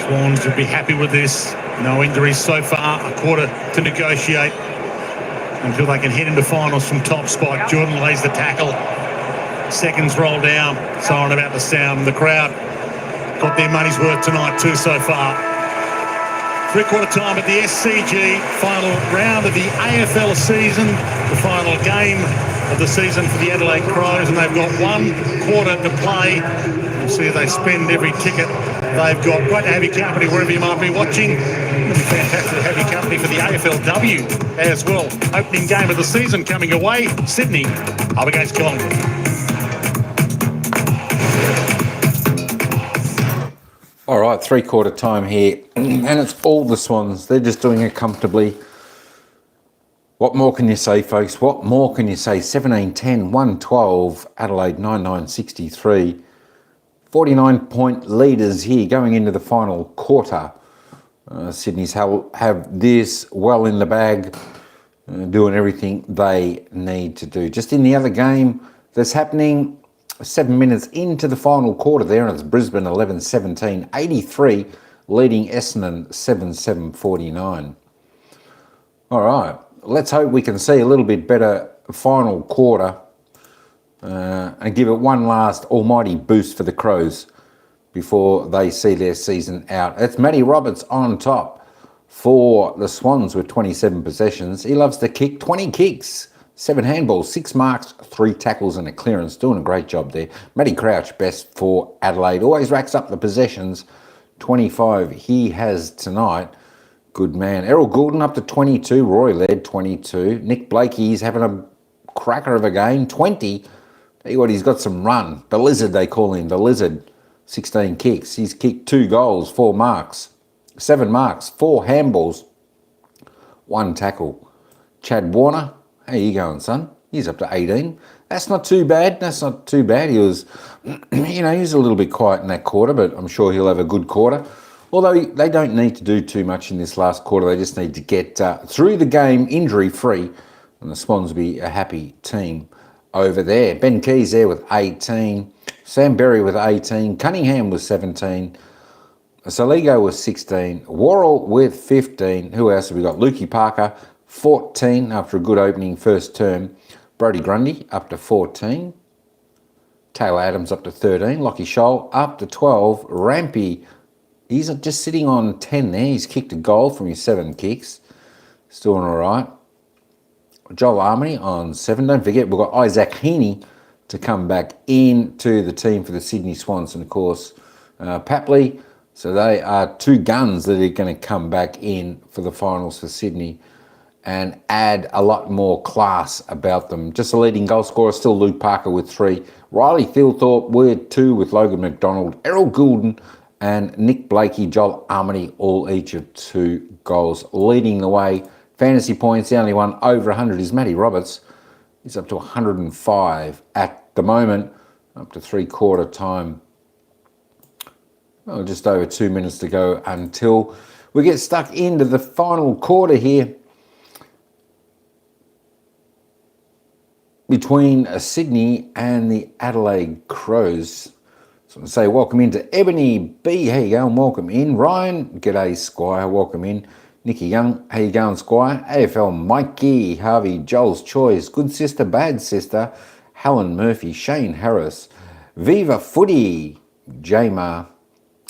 Swans would be happy with this. No injuries so far. A quarter to negotiate until they can head into finals from top spot. Jordan lays the tackle. Seconds roll down. Siren about to sound. The crowd got their money's worth tonight too so far. Three-quarter time at the SCG. Final round of the AFL season. The final game of the season for the Adelaide Crows, and they've got 1 quarter to play. We'll see if they spend every ticket they've got. Great to have your company wherever you might be watching. It'll be fantastic to have your company for the AFLW as well. Opening game of the season coming away. Sydney up against Collingwood. All right, three-quarter time here, and it's all the Swans. They're just doing it comfortably. What more can you say, folks? What more can you say? 17-10, 112, Adelaide 99-63. 49-point leaders here going into the final quarter. Sydney's have this well in the bag, doing everything they need to do. Just in the other game that's happening 7 minutes into the final quarter there, and it's Brisbane 11-17, 83, leading Essendon 7-7, 49. All right, let's hope we can see a little bit better final quarter and give it one last almighty boost for the Crows before they see their season out. It's Matty Roberts on top for the Swans with 27 possessions. He loves to kick, 20 kicks, 7 handballs, 6 marks, 3 tackles and a clearance. Doing a great job there. Matty Crouch, best for Adelaide. Always racks up the possessions. 25 he has tonight. Good man. Errol Goulden up to 22. Roy Laird, 22. Nick Blakey's having a cracker of a game, 20. Tell you what, he's got some run. The Lizard, they call him. The Lizard, 16 kicks. He's kicked 2 goals, 4 marks, 7 marks, 4 handballs, 1 tackle. Chad Warner, how you going, son? He's up to 18. That's not too bad. That's not too bad. He was, he was a little bit quiet in that quarter, but I'm sure he'll have a good quarter. Although they don't need to do too much in this last quarter. They just need to get through the game injury-free, and the Swans will be a happy team over there. Ben Keys there with 18. Sam Berry with 18. Cunningham with 17. Saligo with 16. Worrell with 15. Who else have we got? Lukey Parker, 14 after a good opening first term. Brodie Grundy up to 14. Taylor Adams up to 13. Lockie Scholl up to 12. Rampy, he's just sitting on 10 there. He's kicked a goal from his 7 kicks. He's doing all right. Joel Armani on 7. Don't forget, we've got Isaac Heaney to come back into the team for the Sydney Swans. And, of course, Papley. So they are 2 guns that are going to come back in for the finals for Sydney and add a lot more class about them. Just a leading goal scorer, still Luke Parker with 3. Riley Thilthorpe with 2 with Logan McDonald. Errol Goulden and Nick Blakey, Joel Armani, all each of 2 goals. Leading the way. Fantasy points, the only one over 100 is Matty Roberts. He's up to 105 at the moment, up to 3/4 time. Well, just over 2 minutes to go until we get stuck into the final quarter here between Sydney and the Adelaide Crows. So I'm going to say welcome into Ebony B. How you going? Welcome in. Ryan, g'day Squire, welcome in. Nicky Young, how you going, Squire? AFL Mikey, Harvey, Joel's Choice, Good Sister, Bad Sister, Helen Murphy, Shane Harris, Viva Footy, J-Mar.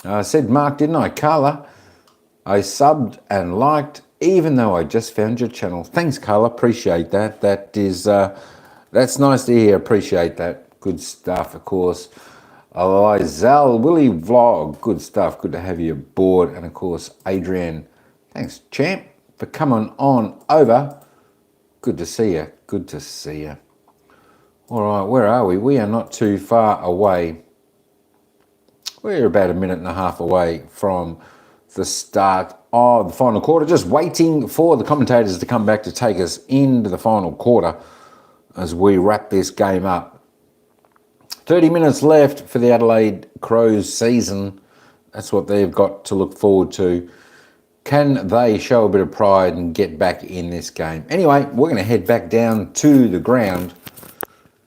I said Mark, didn't I? Carla, I subbed and liked, even though I just found your channel. Thanks, Carla, appreciate that. That is, that's nice to hear, appreciate that. Good stuff, of course. Lizelle, Willie Vlog, good stuff, good to have you aboard. And of course, Adrian, thanks, champ, for coming on over. Good to see you. Good to see you. All right, where are we? We are not too far away. We're about a minute and a half away from the start of the final quarter. Just waiting for the commentators to come back to take us into the final quarter as we wrap this game up. 30 minutes left for the Adelaide Crows season. That's what they've got to look forward to. Can they show a bit of pride and get back in this game? Anyway, we're going to head back down to the ground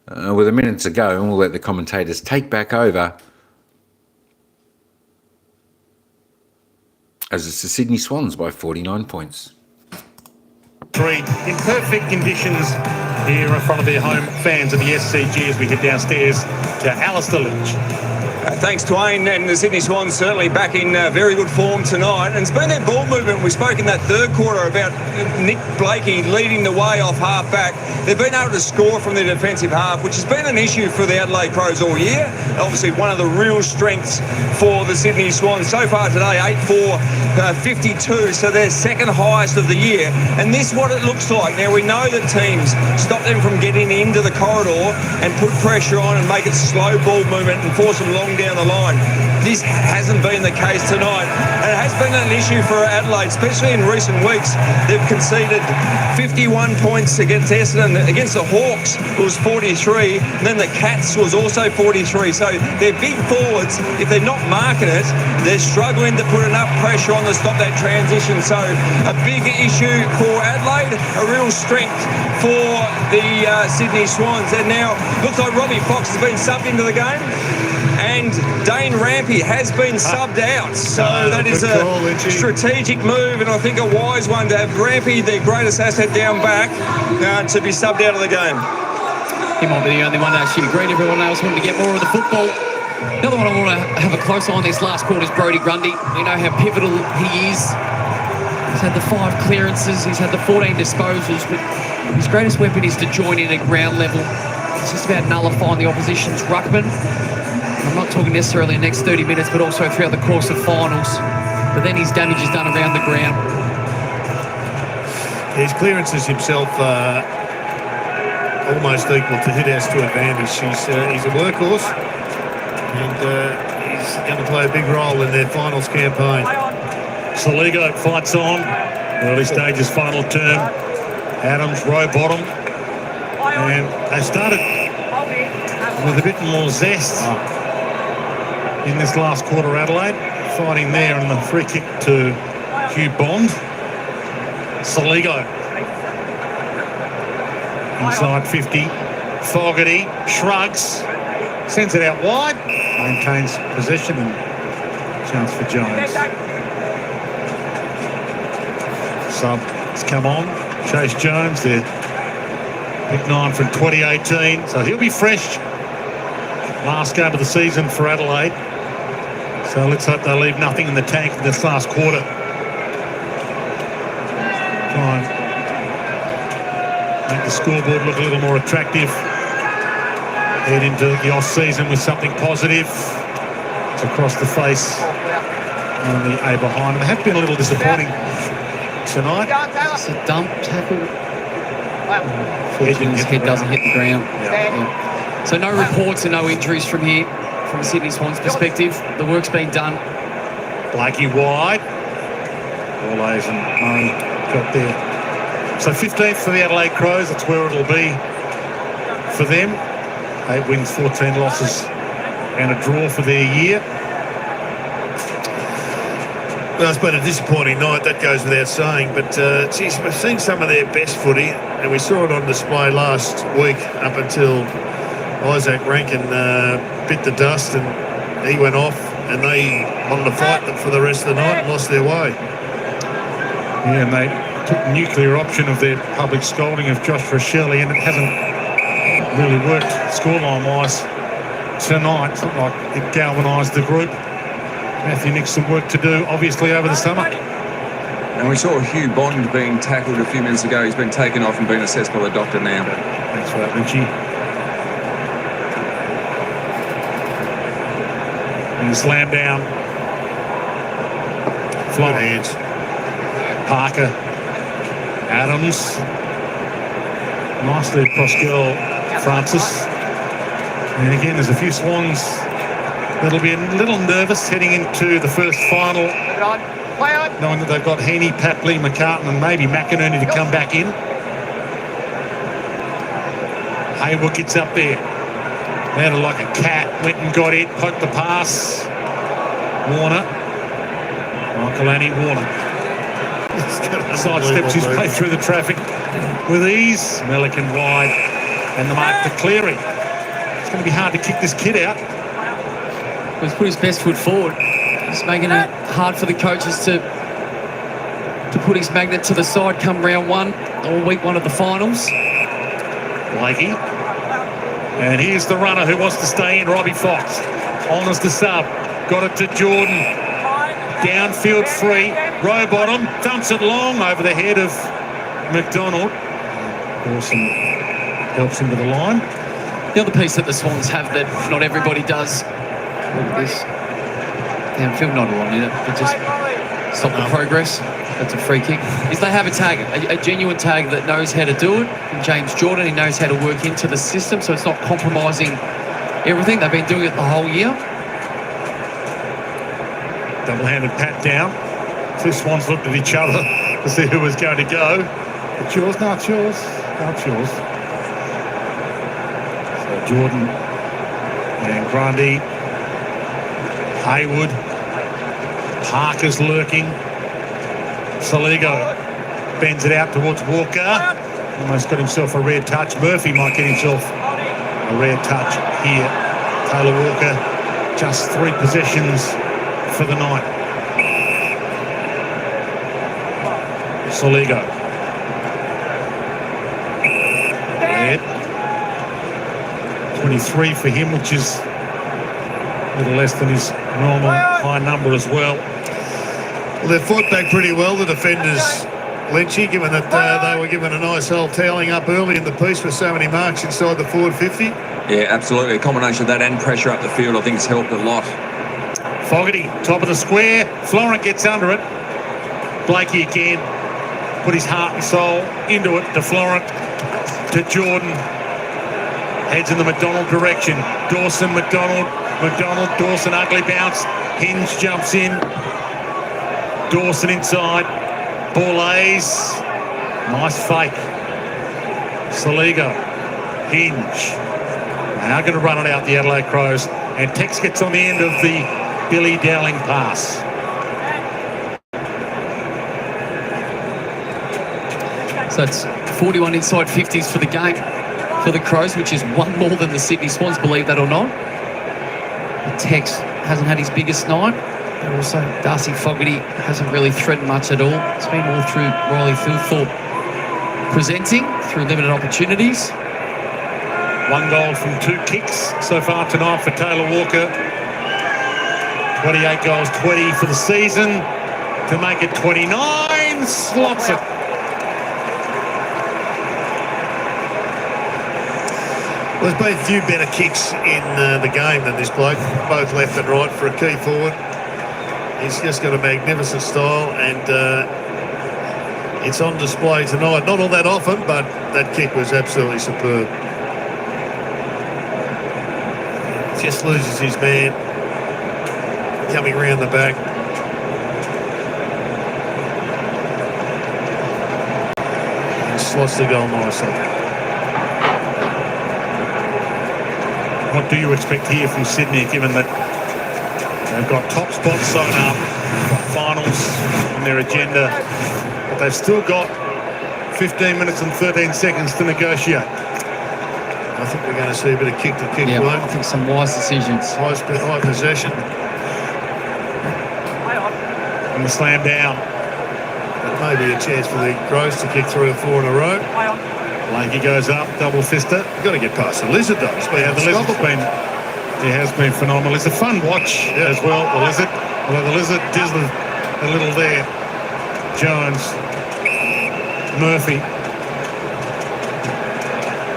with a minute to go, and we'll let the commentators take back over as it's the Sydney Swans by 49 points. 3 in perfect conditions here in front of their home fans of the SCG as we head downstairs to Alistair Lynch. Thanks, Dwayne, and the Sydney Swans certainly back in very good form tonight. And it's been their ball movement. We spoke in that third quarter about Nick Blakey leading the way off half-back. They've been able to score from their defensive half, which has been an issue for the Adelaide Crows all year. Obviously, one of the real strengths for the Sydney Swans. So far today, 8-4, 52, so they're second highest of the year. And this is what it looks like. Now, we know that teams stop them from getting into the corridor and put pressure on and make it slow ball movement and force them long going down the line. This hasn't been the case tonight, and it has been an issue for Adelaide, especially in recent weeks. They've conceded 51 points against Essendon. Against the Hawks, it was 43, and then the Cats was also 43. So they're big forwards. If they're not marking it, they're struggling to put enough pressure on to stop that transition. So a big issue for Adelaide, a real strength for the Sydney Swans. And now looks like Robbie Fox has been subbed into the game, and Dane Rampy has been subbed out. So that is a strategic move, and I think a wise one to have Rampy, their greatest asset down back, to be subbed out of the game. He might be the only one to actually agree. Everyone else wanted to get more of the football. The other one I want to have a close eye on this last quarter is Brodie Grundy. We know how pivotal he is. He's had the 5 clearances, he's had the 14 disposals, but his greatest weapon is to join in at ground level. It's just about nullifying the opposition's ruckman. I'm not talking necessarily in the next 30 minutes, but also throughout the course of finals. But then his damage is done around the ground. His clearances himself are almost equal to Hidas to advantage. He's a workhorse, and he's going to play a big role in their finals campaign. Soligo fights on. Early stages, final term. Adams, row bottom. And they started with a bit more zest in this last quarter, Adelaide. Fighting there, and the free kick to Hugh Bond. Soligo. Inside 50. Fogarty shrugs. Sends it out wide. Maintains possession, and chance for Jones. Sub has come on. Chase Jones, their pick 9 from 2018. So he'll be fresh. Last game of the season for Adelaide. So let's hope they leave nothing in the tank in this last quarter. Try and make the scoreboard look a little more attractive. Head into the off-season with something positive. It's across the face on the A behind. They have been a little disappointing tonight. It's a dump tackle. Fortunately, his head doesn't hit the ground. Yeah. So no reports and no injuries from here, from the Sydney Swans perspective. The work's been done. Blakey wide. All A's and Murray got there. So 15th for the Adelaide Crows. That's where it'll be for them. 8 wins, 14 losses, and a draw for their year. Well, it's been a disappointing night, that goes without saying, but geez, we've seen some of their best footy, and we saw it on display last week up until Isaac Rankin bit the dust and he went off, and they wanted to fight them for the rest of the night and lost their way. Yeah, and they took the nuclear option of their public scolding of Joshua Shelley, and it hasn't really worked scoreline-wise tonight. It's not like it galvanised the group. Matthew Nick's some work to do, obviously, over the summer. And we saw Hugh Bond being tackled a few minutes ago. He's been taken off and been assessed by the doctor now. Thanks for that, Richie. And the slam down. Fly hands. Parker. Adams. Nicely across goal, Francis. And again, there's a few Swans that'll be a little nervous heading into the first final, knowing that they've got Heaney, Papley, McCartan and maybe McInerney to come back in. Haywood gets up there. Landed like a cat, went and got it, poked the pass. Warner. Michael Warner. Sidesteps his way through the traffic with ease. Melican wide, and the mark to Cleary. It's going to be hard to kick this kid out. He's put his best foot forward. He's making it hard for the coaches to put his magnet to the side come round 1 or week 1 of the finals. Blakey. And here's the runner who wants to stay in, Robbie Fox. On as the sub. Got it to Jordan. Downfield free. Row bottom. Dumps it long over the head of McDonald. Awesome. Helps him to the line. The other piece that the Swans have that not everybody does, look at this. Downfield, not a lot in it, but just stop the progress. That's a free kick. Is they have a tag, a genuine tag that knows how to do it. And James Jordan, he knows how to work into the system, so it's not compromising everything. They've been doing it the whole year. Double-handed pat down. Two Swans looked at each other to see who was going to go. It's yours, no, it's yours. No, it's yours. So Jordan and Grundy. Haywood. Parker's lurking. Soligo bends it out towards Walker. Almost got himself a rare touch. Murphy might get himself a rare touch here. Taylor Walker, just 3 possessions for the night. Soligo. Red. 23 for him, which is a little less than his normal high number as well. Well, they fought back pretty well, the defenders, Lynchy, given that they were given a nice old toweling up early in the piece with so many marks inside the forward 50. Yeah, absolutely. A combination of that and pressure up the field, I think, has helped a lot. Fogarty, top of the square. Florent gets under it. Blakey again. Put his heart and soul into it. To Florent. To Jordan. Heads in the McDonald direction. Dawson, McDonald. McDonald, Dawson, ugly bounce. Hinge jumps in. Dawson inside. Ball lays. Nice fake. Soligo. Hinge. Now going to run it out, the Adelaide Crows. And Tex gets on the end of the Billy Dowling pass. So it's 41 inside 50s for the game for the Crows, which is 1 more than the Sydney Swans, believe that or not. Tex hasn't had his biggest night. And also, Darcy Fogarty hasn't really threatened much at all. It's been all through Riley Thilthorpe presenting through limited opportunities. 1 goal from 2 kicks so far tonight for Taylor Walker. 28 goals, 20 for the season. To make it 29, slots it. Well, there's been a few better kicks in the game than this bloke, both left and right for a key forward. He's just got a magnificent style, and it's on display tonight. Not all that often, but that kick was absolutely superb. Just loses his man, coming round the back. And slots the goal nicely. What do you expect here from Sydney, given that they've got top spots sewn up, got finals on their agenda, but they've still got 15 minutes and 13 seconds to negotiate? I think we're going to see a bit of kick-to-kick Yeah, work. I think some wise decisions. High possession. And the slam down. That may be a chance for the Crows to kick 3 or 4 in a row. Blakey goes up, double fister. Got to get past the Lizard, though. Yeah, the Lizard's has been phenomenal. It's a fun watch as well, the Lizard. Although the Lizard is a little there. Jones. Murphy.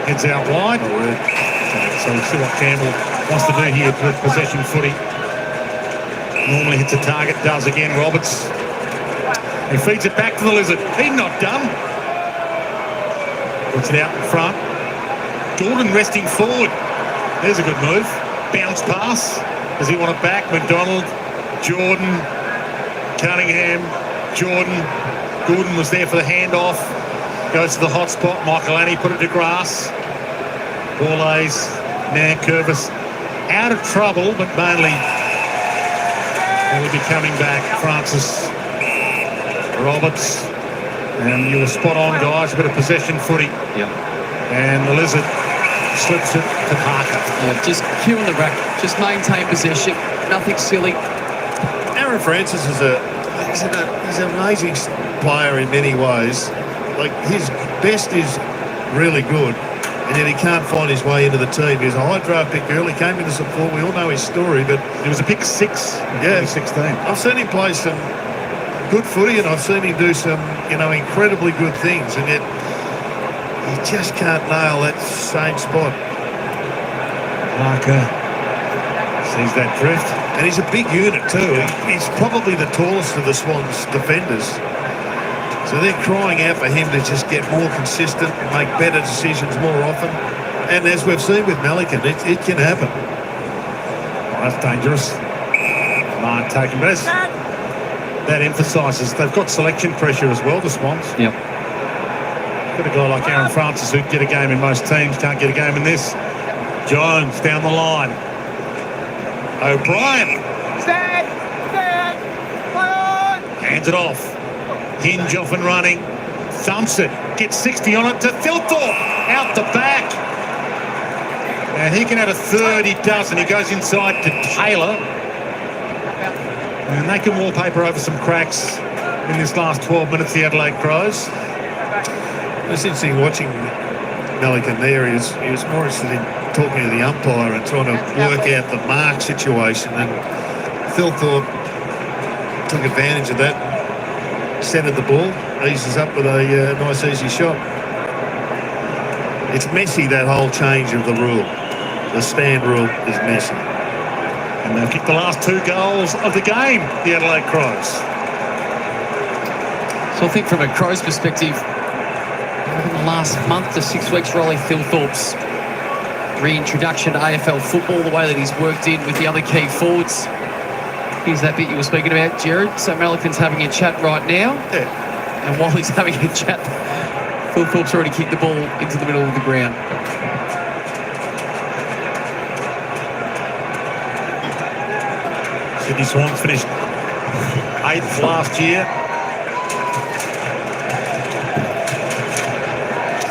Heads out wide. So we'll see what Campbell wants to do here with possession footy. Normally hits a target, does again. Roberts. He feeds it back to the Lizard. He's not done. Puts it out in front. Gordon resting forward. There's a good move. Bounce pass. Does he want it back? McDonald. Jordan. Cunningham. Jordan. Gordon was there for the handoff. Goes to the hot spot. Michael Annie put it to grass. Borlays. Nankervis. Out of trouble, but mainly will be coming back. Francis. Roberts. And you were spot on, guys. A bit of possession footy. Yeah. And the Lizard slips it to Parker. Yeah, just cue on the rack. Just maintain possession. Nothing silly. Aaron Francis is he's an amazing player in many ways. Like, his best is really good, and yet he can't find his way into the team. He was a high draft pick early, came into support. We all know his story, but It was a pick 6 in 2016. I've seen him play some good footy, and I've seen him do some, incredibly good things, and yet he just can't nail that same spot. Parker sees that drift. And he's a big unit too. He's probably the tallest of the Swans defenders. So they're crying out for him to just get more consistent, make better decisions more often. And as we've seen with Melican, it can happen. Oh, that's dangerous. Mark taken, but that emphasises they've got selection pressure as well, the Swans. Yep. Got a guy like Aaron Francis who'd get a game in most teams, can't get a game in this. Jones down the line. O'Brien. Hands it off. Hinge off and running. Thumps it. Gets 60 on it to Thilthorpe. Out the back. And he can add a third. He doesn't. He goes inside to Taylor. And they can wallpaper over some cracks in this last 12 minutes, the Adelaide Crows. It's interesting watching Melican there. He was more interested in talking to the umpire and trying to work out the mark situation. And Thilthorpe took advantage of that, centered the ball, eases up with a nice easy shot. It's messy, that whole change of the rule. The stand rule is messy. And they've kicked the last 2 goals of the game, the Adelaide Crows. So I think from a Crows perspective, in the last month to 6 weeks, Rolly Thilthorpe's reintroduction to AFL football, the way that he's worked in with the other key forwards. Here's that bit you were speaking about, Jared. So Melican's having a chat right now. Yeah. And while he's having a chat, Thilthorpe's already kicked the ball into the middle of the ground. Sydney Swans finished 8th last year.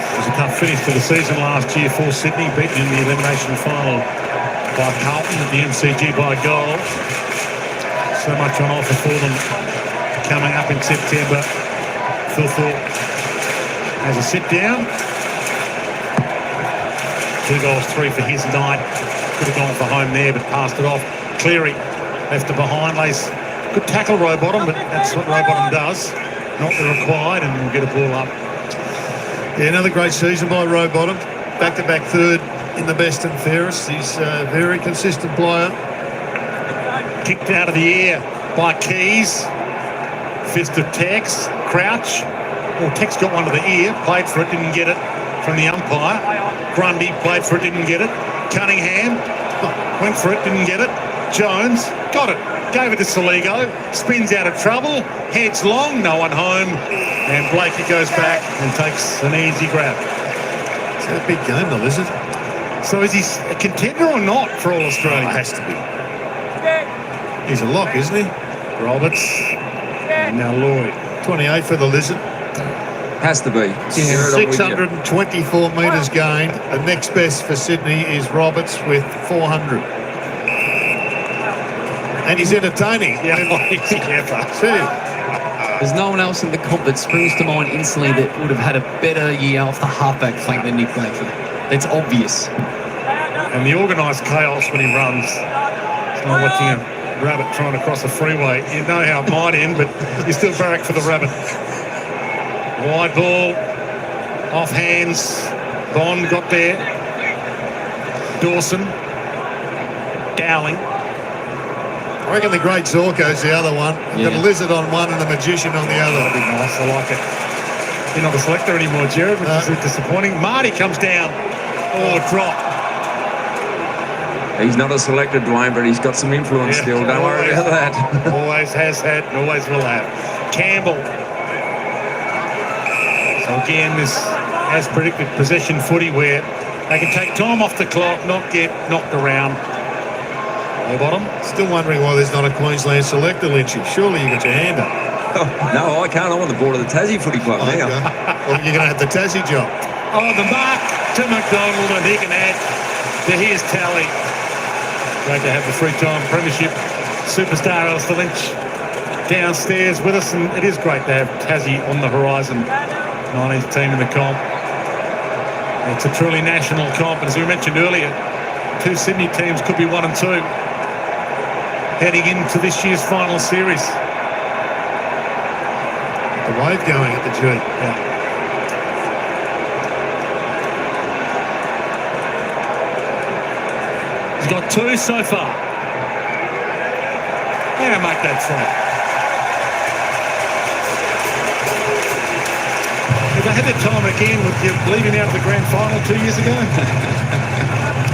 It was a tough finish to the season last year for Sydney, beaten in the elimination final by Carlton at the MCG by a goal. So much on offer for them coming up in September. Thilthorpe has a sit down. 2 goals, 3 for his night. Could have gone for home there, but passed it off. Cleary left it behind. Lace could tackle Rowbottom, but that's what Rowbottom does. Not the required, and we'll get a ball up. Yeah, another great season by Rowbottom. Back-to-back third in the best and fairest. He's a very consistent player. Kicked out of the air by Keys. Fist of Tex. Crouch. Well, Tex got one to the ear. Played for it, didn't get it from the umpire. Grundy played for it, didn't get it. Cunningham went for it, didn't get it. Jones got it. Gave it to Saligo. Spins out of trouble. Heads long, no one home. And Blakey goes back and takes an easy grab. It's a big game, though, is it? So is he a contender or not for All Australia? Has to be. He's a lock, isn't he? Roberts. And now Lloyd. 28 for the Lizard. Has to be. 624 metres gained. The next best for Sydney is Roberts with 400. And he's entertaining. Yeah, There's no one else in the comp that springs to mind instantly that would have had a better year off the halfback flank than Nick Blakey. It's obvious. And the organised chaos when he runs. It's not watching a rabbit trying to cross a freeway. You know how it might end, but you still barrack for the rabbit. Wide ball, off hands. Bond got there. Dawson. Dowling. I reckon the Great Zorko's the other one. Yeah. Got a Lizard on one and a Magician on the other. That'd be nice. I like it. You're not a selector anymore, Jared, which is disappointing. Marty comes down. Oh, drop. He's not a selector, Dwayne, but he's got some influence still. Don't worry about that. Always has had and always will have. Campbell. So again, this, as predicted, possession footy where they can take time off the clock, not get knocked around. Bottom. Still wondering why there's not a Queensland selector, Lynchy. Surely you got your hand up. No, I can't. I'm on the board of the Tassie Footy Club now. Okay. Well, you're going to have the Tassie job. Oh, the mark to McDonald, and he can add to his tally. Great to have the three-time premiership superstar Alistair Lynch downstairs with us, and it is great to have Tassie on the horizon. 19th team in the comp. It's a truly national comp, and as we mentioned earlier, 2 Sydney teams could be 1 and 2 heading into this year's final series. The wave going at the G. Yeah. He's got 2 so far. Yeah, make that front. If they had that time again, would you leave him out of the grand final 2 years ago?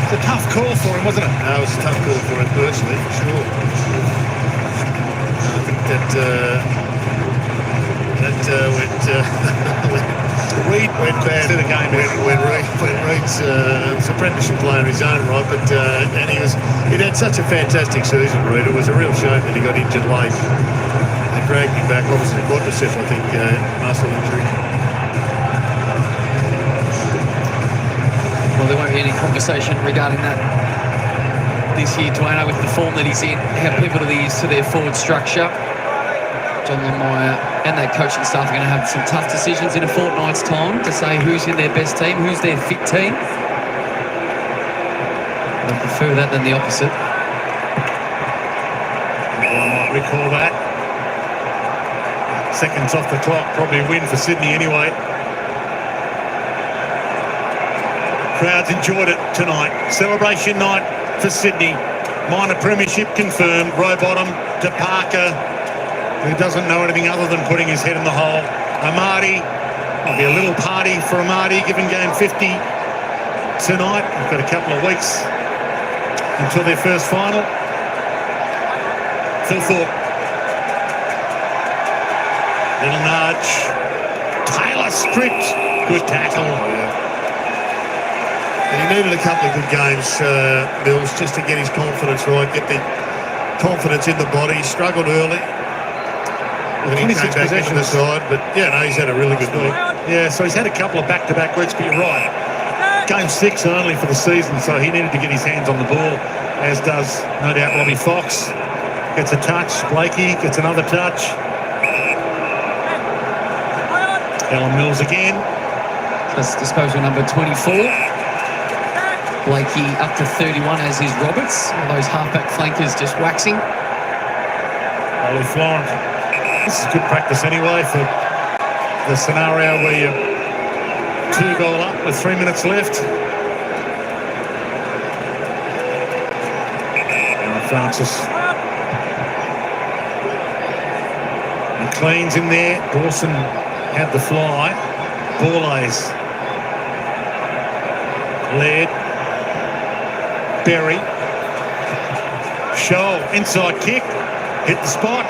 It's a tough call for him, wasn't it? No, it was a tough call for him personally, for sure. Reed went bad in the game when Reed's was a premiership player in his own right, but and he'd had such a fantastic season, Reed. It was a real shame that he got injured late. They dragged him back, obviously quadricep, I think, muscle injury. Well, there won't be any conversation regarding that this year, Duano, with the form that he's in, how pivotal he is to their forward structure. John Lemire and that coaching staff are going to have some tough decisions in a fortnight's time to say who's in their best team, who's their fit team. I prefer that than the opposite. Well, I might recall that. Seconds off the clock, probably a win for Sydney anyway. Crowds enjoyed it tonight. Celebration night for Sydney. Minor premiership confirmed. Rowbottom to Parker, who doesn't know anything other than putting his head in the hole. Amati, there'll be a little party for Amati, given game 50 tonight. We've got a couple of weeks until their first final. Phil Thorpe. Little nudge. Taylor stripped. Good tackle. And he needed a couple of good games, Mills, just to get his confidence right, get the confidence in the body. He struggled early when he came back into the side, but yeah, no, he's had a really good week. Yeah, so he's had a couple of back-to-back weeks, but you're right. Game 6 only for the season, so he needed to get his hands on the ball, as does, no doubt, Robbie Fox. Gets a touch. Blakey gets another touch. Alan Mills again. That's disposal number 24. Blakey up to 31, as is Roberts. All those halfback flankers just waxing. Ollie Florent. This is good practice anyway for the scenario where you're 2 goal up with 3 minutes left. Francis. McLean's in there. Dawson had the fly. Borlays. Laird. Berry. Shoal. Inside kick. Hit the spot.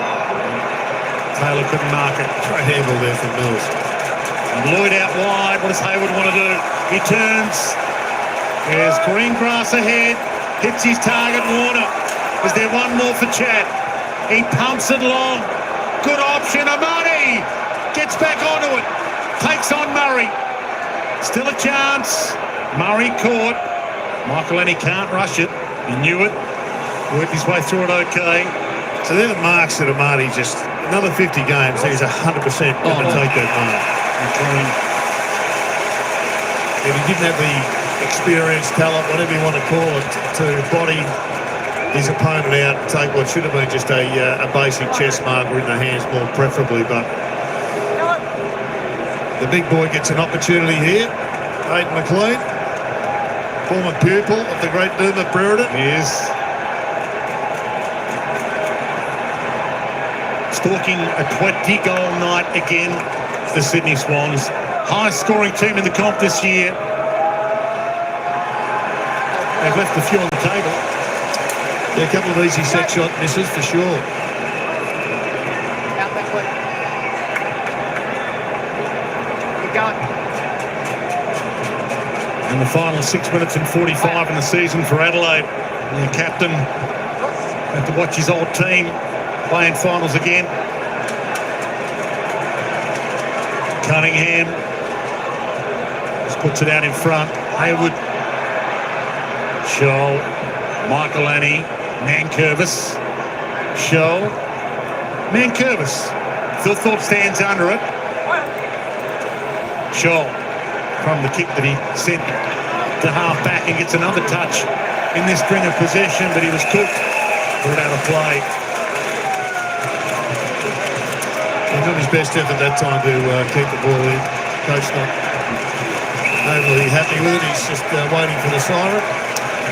Taylor couldn't mark it. Great handle there from Mills. And Lloyd out wide. What does Hayward want to do? He turns. There's Greengrass ahead. Hits his target, Warner. Is there one more for Chad? He pumps it long. Good option. Amani gets back onto it. Takes on Murray. Still a chance. Murray caught. Michael Lenny can't rush it. He knew it. Worked his way through it okay. So they're the marks that Amati just... Another 50 games, he's 100% going to take that mark. If he didn't have the experience, talent, whatever you want to call it, to body his opponent out and take what should have been just a basic chest marker in the hands more preferably, but the big boy gets an opportunity here. Aidan McLean, former pupil of the great Dermot Brereton. He is. Stalking a 20-goal night again, the Sydney Swans. Highest scoring team in the comp this year. They've left a few on the table. Yeah, a couple of easy set shot misses for sure. Keep going. And the final 6 minutes and 45 in the season for Adelaide. And the captain had to watch his old team playing finals again. Cunningham just puts it out in front. Hayward, Scholl, Michael Annie, Mankervis, Scholl, Mankervis. Phil Thorpe stands under it. Scholl from the kick that he sent to half back and gets another touch in this string of possession, but he was cooked. Put it out of play. He got his best effort that time to keep the ball in. Coach not overly happy with it. He's just waiting for the siren.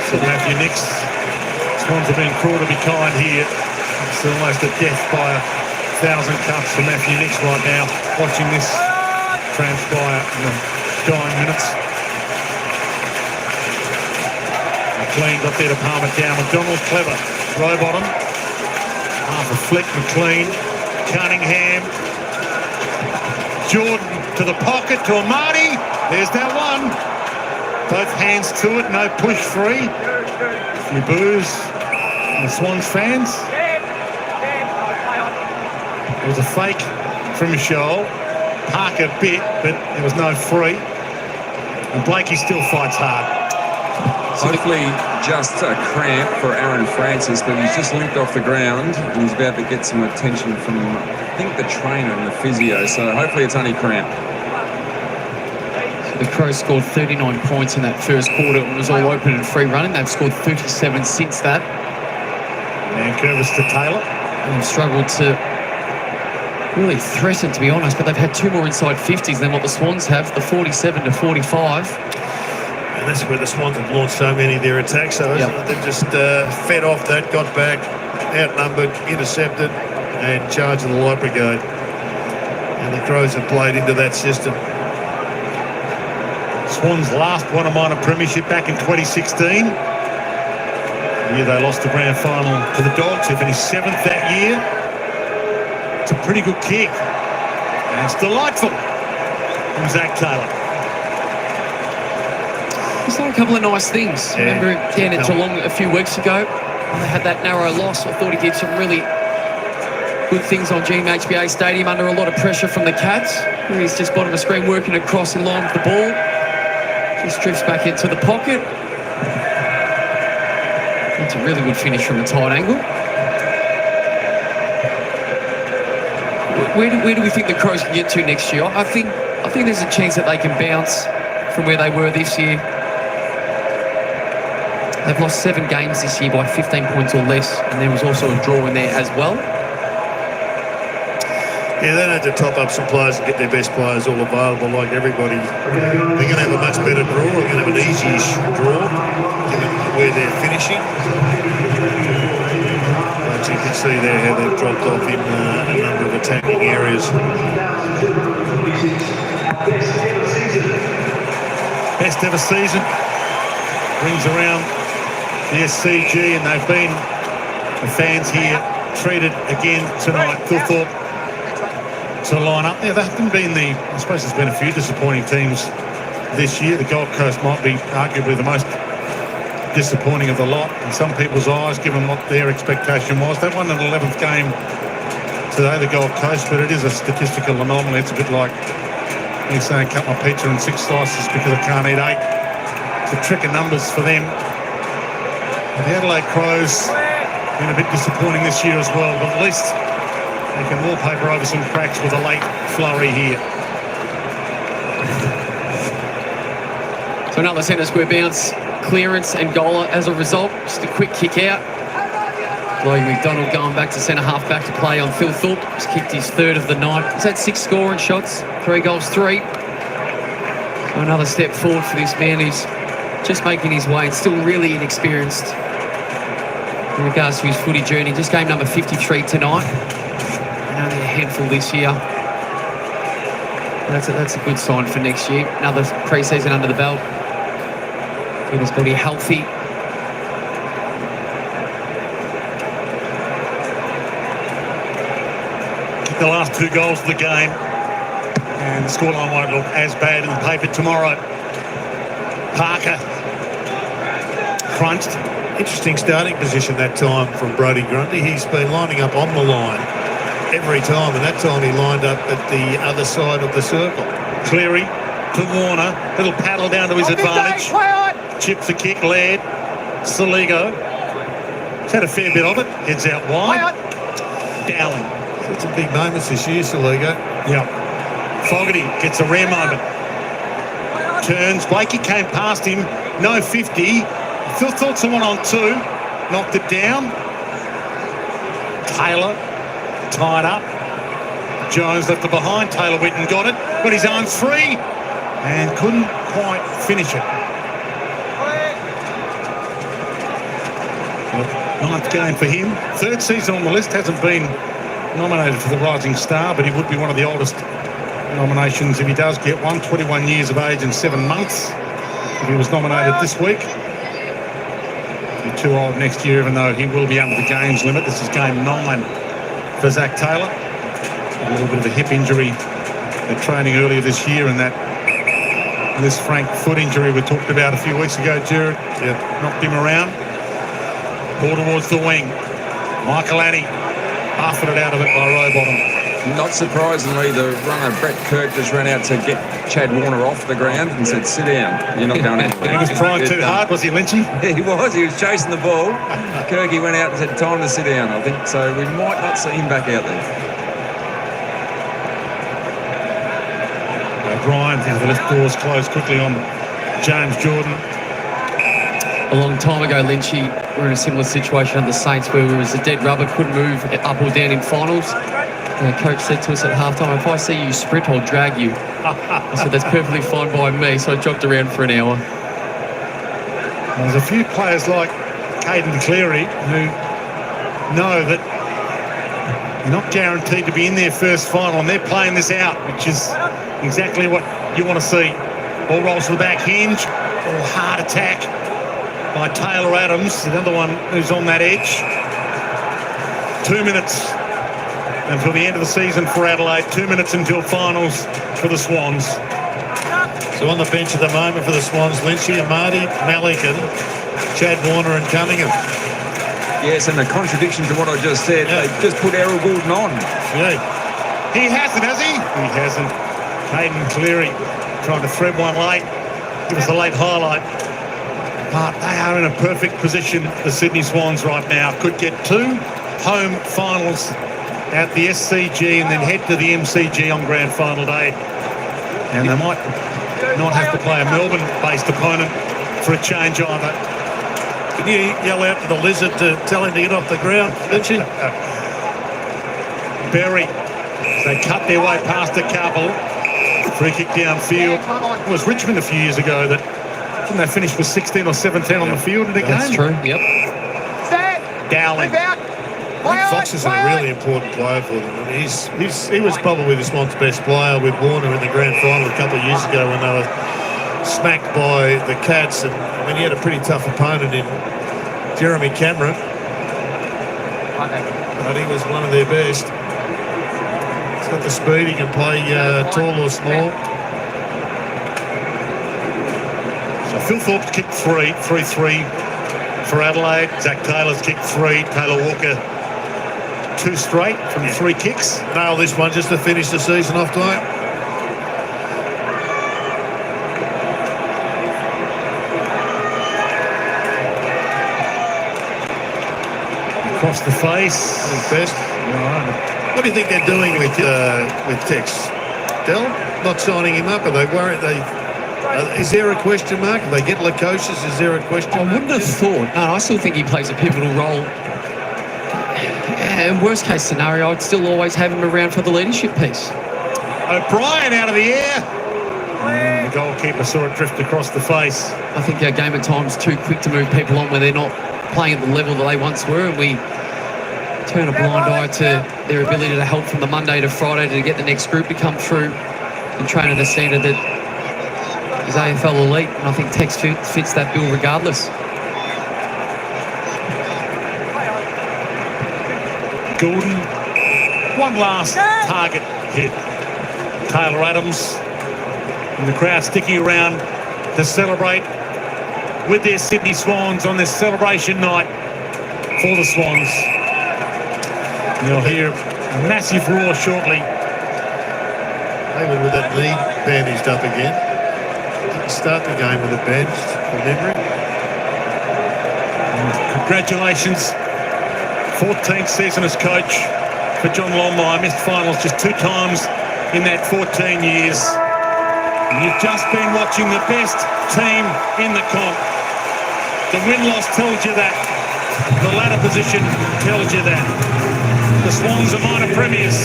So Matthew Nix. Swans are being cruel to be kind here. It's almost a death by 1,000 cuts for Matthew Nix right now. Watching this transpire in the dying minutes. McLean got there to palm it down. McDonald clever. Row bottom. Half a flick. McLean Cunningham. Jordan to the pocket to Amati. There's that one. Both hands to it, no push free. A few boos from the Swans fans. It was a fake from Michelle. Parker bit, but there was no free. And Blakey still fights hard. Hopefully just a cramp for Aaron Francis, but he's just limped off the ground and he's about to get some attention from, I think, the trainer and the physio, so hopefully it's only cramp. The Crows scored 39 points in that first quarter. It was all open and free running. They've scored 37 since that. And Curvis to Taylor. And they've struggled to really threaten, to be honest, but they've had 2 more inside 50s than what the Swans have, the 47 to 45. And that's where the Swans have launched so many of their attacks. So they've just fed off that, got back, outnumbered, intercepted, and charged the light brigade. And the Crows have played into that system. Swans last won a minor premiership back in 2016. The year they lost the grand final to the Dogs, who finished 7th that year. It's a pretty good kick. And it's delightful from Zach Taylor. He's done a couple of nice things. Yeah. Remember down at Geelong a few weeks ago, they had that narrow loss. I thought he did some really good things on GMHBA Stadium under a lot of pressure from the Cats. He's just bottom of the screen working across in line with the ball. Just drifts back into the pocket. That's a really good finish from a tight angle. Where do we think the Crows can get to next year? I think there's a chance that they can bounce from where they were this year. They've lost 7 games this year by 15 points or less, and there was also a draw in there as well. Yeah, they need to top up some players and get their best players all available like everybody. They're going to have a much better draw. They're going to have an easy-ish draw given where they're finishing. But you can see there how they've dropped off in a number of attacking areas. Best ever season. Rings around the SCG, and they've been, the fans here, treated again tonight. Phil Thorpe to line up. Yeah, they haven't been I suppose there's been a few disappointing teams this year. The Gold Coast might be arguably the most disappointing of the lot in some people's eyes, given what their expectation was. They won an 11th game today, the Gold Coast, but it is a statistical anomaly. It's a bit like me saying cut my pizza in 6 slices because I can't eat 8. It's a trick of numbers for them. And the Adelaide Crows been a bit disappointing this year as well, but at least they can wallpaper over some cracks with a late flurry here. So another centre square bounce, clearance and goal as a result. Just a quick kick out. Lloyd McDonald going back to centre half back to play on Phil Thorpe. He's kicked his 3rd of the night. He's had 6 scoring shots, 3 goals, 3. So another step forward for this man who's just making his way and still really inexperienced in regards to his footy journey. Just game number 53 tonight. And only a handful this year. That's a good sign for next year. Another pre-season under the belt. Keep his body healthy. The last 2 goals of the game, and the scoreline won't look as bad in the paper tomorrow. Parker crunched. Interesting starting position that time from Brodie Grundy. He's been lining up on the line every time, and that time he lined up at the other side of the circle. Cleary to Warner, little paddle down to his advantage. Chips the kick, Laird, Saligo. He's had a fair bit of it, heads out wide. Dowling. It's a big moments this year, Saligo. Yeah. Fogarty gets a rare moment. Turns, Blakey came past him, no 50. Phil thought someone on 2, knocked it down. Taylor tied up. Jones left it behind. Taylor went and got it. Got his arms free and couldn't quite finish it. 9th game for him. 3rd season on the list. Hasn't been nominated for the Rising Star, but he would be one of the oldest nominations if he does get one. 21 years of age and 7 months. If he was nominated this week. He'll be too old next year, even though he will be under the games limit. This is game 9 for Zach Taylor. A little bit of a hip injury at training earlier this year, and that this Frank foot injury we talked about a few weeks ago, Jared, knocked him around. Ball towards the wing. Michael Annie buffeted it out of it by Rowbottom. Not surprisingly, the runner Brett Kirk just ran out to get Chad Warner off the ground and said, "Sit down. You're not going anywhere." He was trying too hard, was he, Lynchy? He was. He was chasing the ball. Kirky went out and said, "Time to sit down." I think so. We might not see him back out there. O'Brien, the left doors closed quickly on James Jordan. A long time ago, Lynchy, we were in a similar situation under the Saints where we was a dead rubber, couldn't move up or down in finals. And the coach said to us at halftime, "If I see you sprint, I'll drag you." I said, "That's perfectly fine by me." So I jogged around for an hour. There's a few players like Caden Cleary who know that you're not guaranteed to be in their first final, and they're playing this out, which is exactly what you want to see. Ball rolls to the back hinge, or hard attack by Taylor Adams, another one who's on that edge. 2 minutes until the end of the season for Adelaide, 2 minutes until finals for the Swans. So on the bench at the moment for the Swans, Lynchy, Amati, Malik and Chad Warner and Cunningham. Yes, and a contradiction to what I just said. Yeah. They just put Errol Goulden on. Yeah. He hasn't, has he? He hasn't. Caden Cleary trying to thread one late. Give us a late highlight. But they are in a perfect position, the Sydney Swans right now. Could get 2 home finals at the SCG and then head to the MCG on grand final day. And they might not have to play a Melbourne-based opponent for a change either. Can you yell out to the lizard to tell him to get off the ground, Lynchy? Berry, they cut their way past a couple. Free kick downfield. It was Richmond a few years ago that they finished with 16 or 17 on the field in the game. That's true, yep. Dowling. Fox is a really important player for them. He was probably the Swans' best player with Warner in the grand final a couple of years ago when they were smacked by the Cats. And I mean, he had a pretty tough opponent in Jeremy Cameron, but he was one of their best. He's got the speed. He can play tall or small. So Phil Thorpe's kicked 3-3 for Adelaide. Zach Taylor's kicked 3. Taylor Walker 2 straight from 3 kicks. Nail this one just to finish the season off tonight. Across the face. Best. What do you think they're doing with Tex? Del, not signing him up? Are they worried? Is there a question mark? If they get Lukosius, is there a question mark? I wouldn't have thought. No, I still think he plays a pivotal role. In worst case scenario, I'd still always have him around for the leadership piece. O'Brien out of the air. And the goalkeeper saw it drift across the face. I think our game at times is too quick to move people on where they're not playing at the level that they once were, and we turn a blind eye to their ability to help from the Monday to Friday to get the next group to come through and train at a standard that is AFL elite, and I think Tex fits that bill regardless. Goulden, one last target hit. Taylor Adams and the crowd sticking around to celebrate with their Sydney Swans on this celebration night for the Swans. You'll hear a massive roar shortly. Maybe with that knee bandaged up again. Didn't start the game with it bandaged, from memory. Congratulations. 14th season as coach for John Longmire. Missed finals just 2 times in that 14 years. And you've just been watching the best team in the comp. The win-loss tells you that. The ladder position tells you that. The Swans are minor premiers.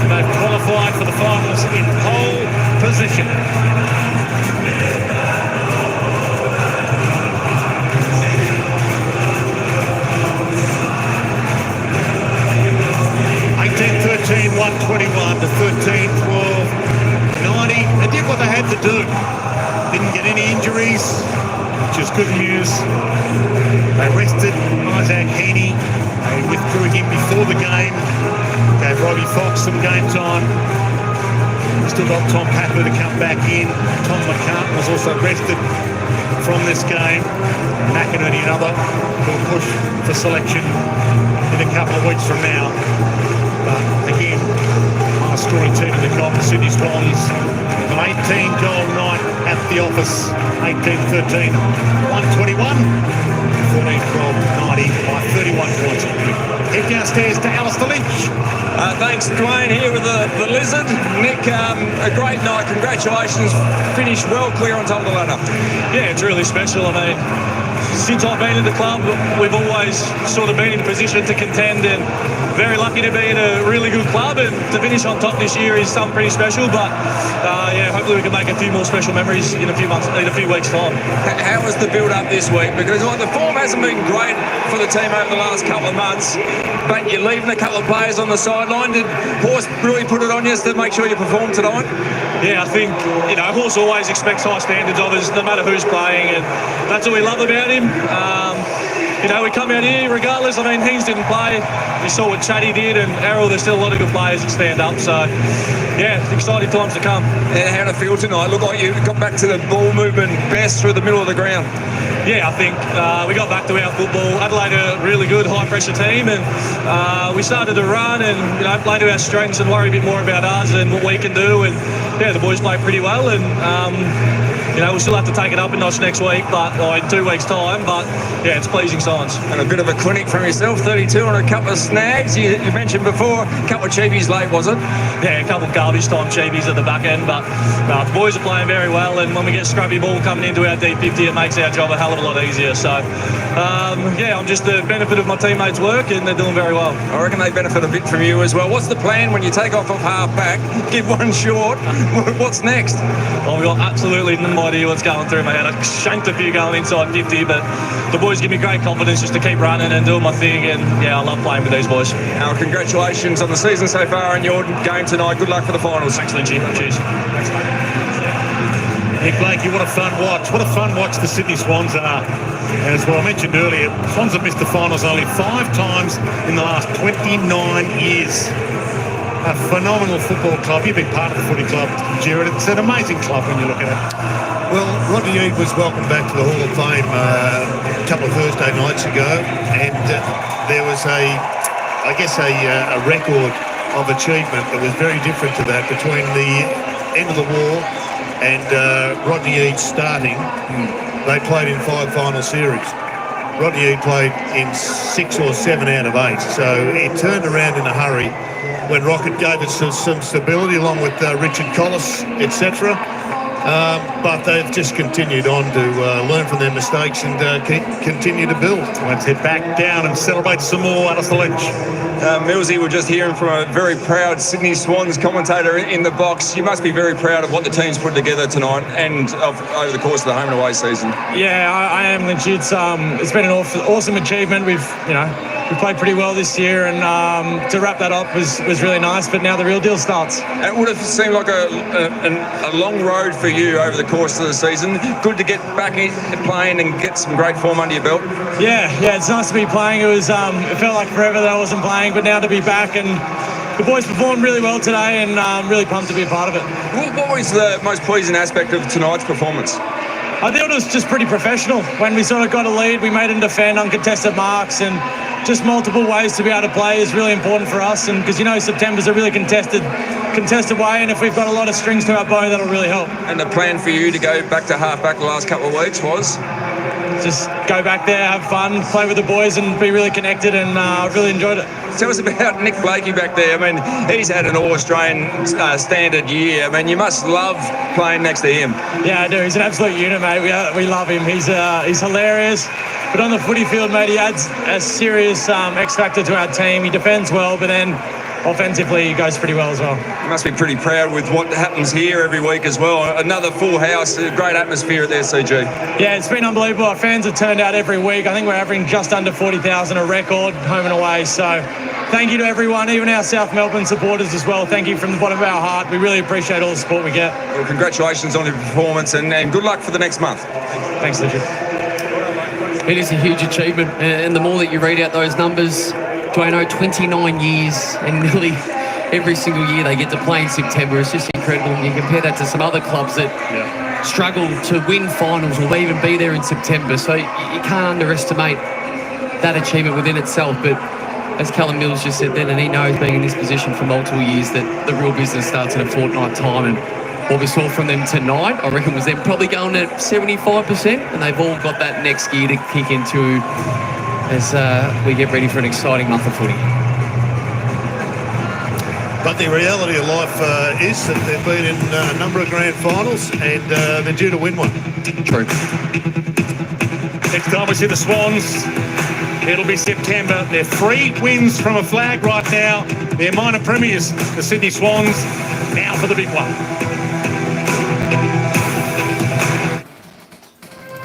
They've qualified for the finals in pole position. (18-13, 121 to 13-12, 90. They did what they had to do. Didn't get any injuries. which is good news. They rested Isaac Heaney. They withdrew him before the game. Gave Robbie Fox some game time. Still got Tom Packer to come back in. Tom McCartan was also rested from this game. McInerney, another, will push for selection in a couple of weeks from now. But again, highest scoring team in the comp, the Sydney Swans. An 18-goal night at the office. 18-13, 121. 14-12, 90 by 31 points. Head downstairs to Alistair Lynch. Thanks, Dwayne, here with the Lizard. Nick, a great night. Congratulations. Finished well clear on top of the ladder. Yeah, it's really special. I mean, since I've been in the club, we've always sort of been in a position to contend, and very lucky to be in a really good club, and to finish on top this year is something pretty special. But yeah, hopefully we can make a few more special memories in a few weeks' time. How was the build-up this week? Because the form hasn't been great for the team over the last couple of months, but you're leaving a couple of players on the sideline. Did Horse really put it on you to make sure you perform tonight? Yeah, I think, Horse always expects high standards of us, no matter who's playing, and that's what we love about him. We come out here regardless. I mean, Haynes didn't play. You saw what Chatty did, and Errol, there's still a lot of good players that stand up. So, yeah, exciting times to come. How did it feel tonight? Looked like you got back to the ball movement best through the middle of the ground. Yeah, I think we got back to our football. Adelaide are a really good high-pressure team, and we started to run and play to our strengths and worry a bit more about us and what we can do. And, yeah, the boys played pretty well, and we'll still have to take it up a notch next week, but in 2 weeks' time. But yeah, it's pleasing signs. And a bit of a clinic from yourself, 32 on a couple of snags. You mentioned before, a couple of cheapies late, was it? Yeah, a couple of garbage time cheapies at the back end, but the boys are playing very well. And when we get scrubby ball coming into our D50, it makes our job a hell of a lot easier. So yeah, I'm just the benefit of my teammates' work, and they're doing very well. I reckon they benefit a bit from you as well. What's the plan when you take off half back, give one short? What's next? Well, we've got absolutely no idea what's going through my head. I shanked a few going inside 50, but the boys give me great confidence just to keep running and doing my thing, and yeah, I love playing with these boys. Congratulations on the season so far and your game tonight. Good luck for the finals. Thanks, Lynchy. Cheers. Thanks, mate. Nick Blakey, what a fun watch. What a fun watch the Sydney Swans are. And as well I mentioned earlier, Swans have missed the finals only 5 times in the last 29 years. A phenomenal football club. You've been part of the footy club, Jared. It's an amazing club when you look at it. Well, Rodney Eade was welcomed back to the Hall of Fame a couple of Thursday nights ago, and there was a record of achievement that was very different to that between the end of the war and Rodney Eade starting. They played in 5 final series. Rodney Eade played in 6 or 7 out of 8, so it turned around in a hurry when Rocket gave it some stability along with Richard Collis, etc. But they've just continued on to learn from their mistakes and continue to build. Let's head back down and celebrate some more. Alistair Lynch. Millsy, we're just hearing from a very proud Sydney Swans commentator in the box. You must be very proud of what the team's put together tonight and over the course of the home and away season. Yeah, I am, Lynchy. It's been an awesome achievement. We've played pretty well this year, and to wrap that up was really nice. But now the real deal starts. And it would have seemed like a long road for you over the course of the season. Good to get back in playing and get some great form under your belt. Yeah, it's nice to be playing. It felt like forever that I wasn't playing, but now to be back, and the boys performed really well today, and I'm really pumped to be a part of it. What was the most pleasing aspect of tonight's performance? I thought it was just pretty professional. When we sort of got a lead, we made them defend uncontested marks, and just multiple ways to be able to play is really important for us. And because September's a really contested way, and if we've got a lot of strings to our bow, that'll really help. And the plan for you to go back to half-back the last couple of weeks was? Just go back there, have fun, play with the boys, and be really connected, and I've really enjoyed it. Tell us about Nick Blakey back there. I mean, he's had an All-Australian standard year. I mean, you must love playing next to him. Yeah, I do. He's an absolute unit, mate. We love him. He's hilarious. But on the footy field, mate, he adds a serious X factor to our team. He defends well, but then offensively, he goes pretty well as well. You must be pretty proud with what happens here every week as well. Another full house, a great atmosphere at the SCG. Yeah, it's been unbelievable. Our fans have turned out every week. I think we're averaging just under 40,000 a record, home and away. So thank you to everyone, even our South Melbourne supporters as well. Thank you from the bottom of our heart. We really appreciate all the support we get. Well, congratulations on your performance, and good luck for the next month. Thanks, Richard. It is a huge achievement, and the more that you read out those numbers, Dwayno, 29 years, and nearly every single year they get to play in September. It's just incredible. And you compare that to some other clubs that struggle to win finals or even be there in September. So you can't underestimate that achievement within itself. But as Callum Mills just said then, and he knows being in this position for multiple years, that the real business starts in a fortnight time. And what we saw from them tonight, I reckon, was them probably going at 75%, and they've all got that next gear to kick into as we get ready for an exciting month of footy. But the reality of life is that they've been in a number of grand finals and they're due to win one. True. Next time we see the Swans, it'll be September. They're 3 wins from a flag right now. They're minor premiers, the Sydney Swans, now for the big one.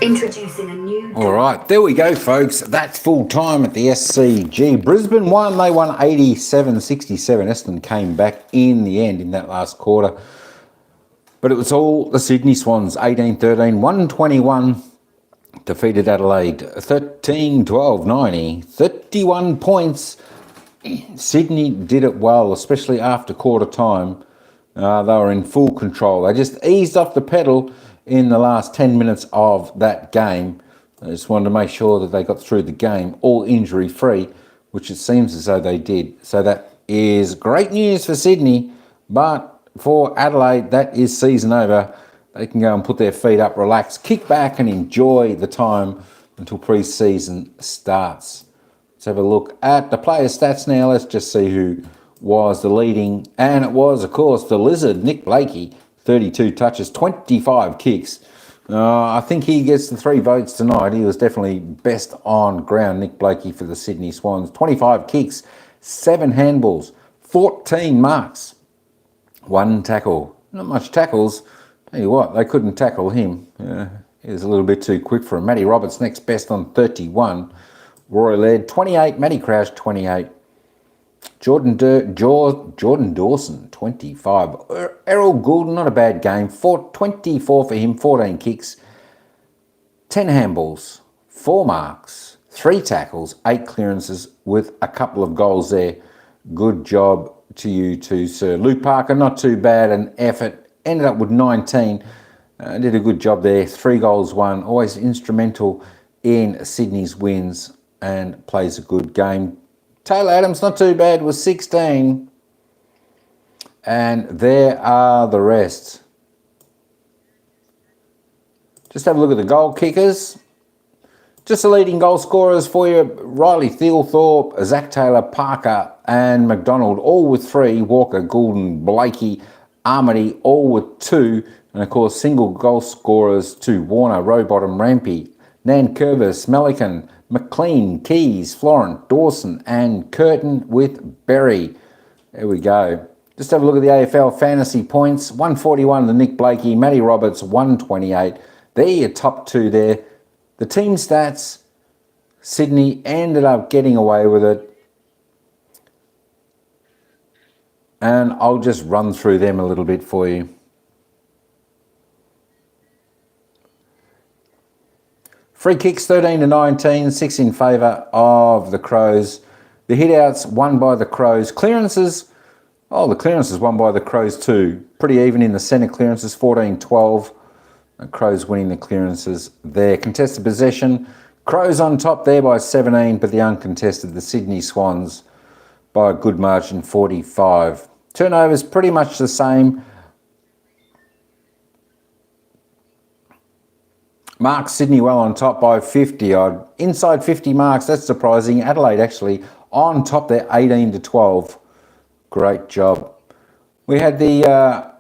Introducing a new... All right, there we go, folks. That's full time at the SCG. Brisbane won. They won 87-67. Essendon came back in the end in that last quarter. But it was all the Sydney Swans, 18-13, 121. Defeated Adelaide, 13-12-90, 31 points. Sydney did it well, especially after quarter time. They were in full control. They just eased off the pedal in the last 10 minutes of that game. I just wanted to make sure that they got through the game all injury-free, which it seems as though they did. So that is great news for Sydney, but for Adelaide, that is season over. They can go and put their feet up, relax, kick back and enjoy the time until pre-season starts. Let's have a look at the player stats now. Let's just see who was the leading, and it was, of course, the Lizard, Nick Blakey. 32 touches, 25 kicks. I think he gets the 3 votes tonight. He was definitely best on ground, Nick Blakey, for the Sydney Swans. 25 kicks, 7 handballs, 14 marks, 1 tackle. Not much tackles. Tell you what, they couldn't tackle him. He was a little bit too quick for him. Matty Roberts next best on 31. Roy Laird, 28. Matty Crouch, 28. Jordan Dawson, 25. Errol Goulden, not a bad game. 24 for him, 14 kicks, 10 handballs, 4 marks, 3 tackles, 8 clearances with a couple of goals there. Good job to you too, sir. Lou Parker, not too bad an effort. Ended up with 19. Did a good job there. 3 goals, 1. Always instrumental in Sydney's wins and plays a good game. Taylor Adams, not too bad, was 16. And there are the rest. Just have a look at the goal kickers. Just the leading goal scorers for you. Riley Thielthorpe, Zach Taylor, Parker and McDonald, all with 3. Walker, Goulden, Blakey, Armady, all with 2. And of course, single goal scorers to Warner, Rowbottom, Rampy, Nankervis, Melican, McLean, Keys, Florent, Dawson and Curtin with Berry. There we go. Just have a look at the AFL fantasy points. 141 to Nick Blakey, Matty Roberts, 128. They're your top 2 there. The team stats, Sydney ended up getting away with it. And I'll just run through them a little bit for you. Free kicks 13-19, 6 in favour of the Crows. The hit-outs won by the Crows. Clearances, the clearances won by the Crows too. Pretty even in the centre clearances, 14-12. The Crows winning the clearances there. Contested possession, Crows on top there by 17, but the uncontested, the Sydney Swans, by a good margin, 45. Turnovers pretty much the same. Marks Sydney well on top by 50 odd. Inside 50 marks, that's surprising. Adelaide actually on top there, 18-12. Great job. We had the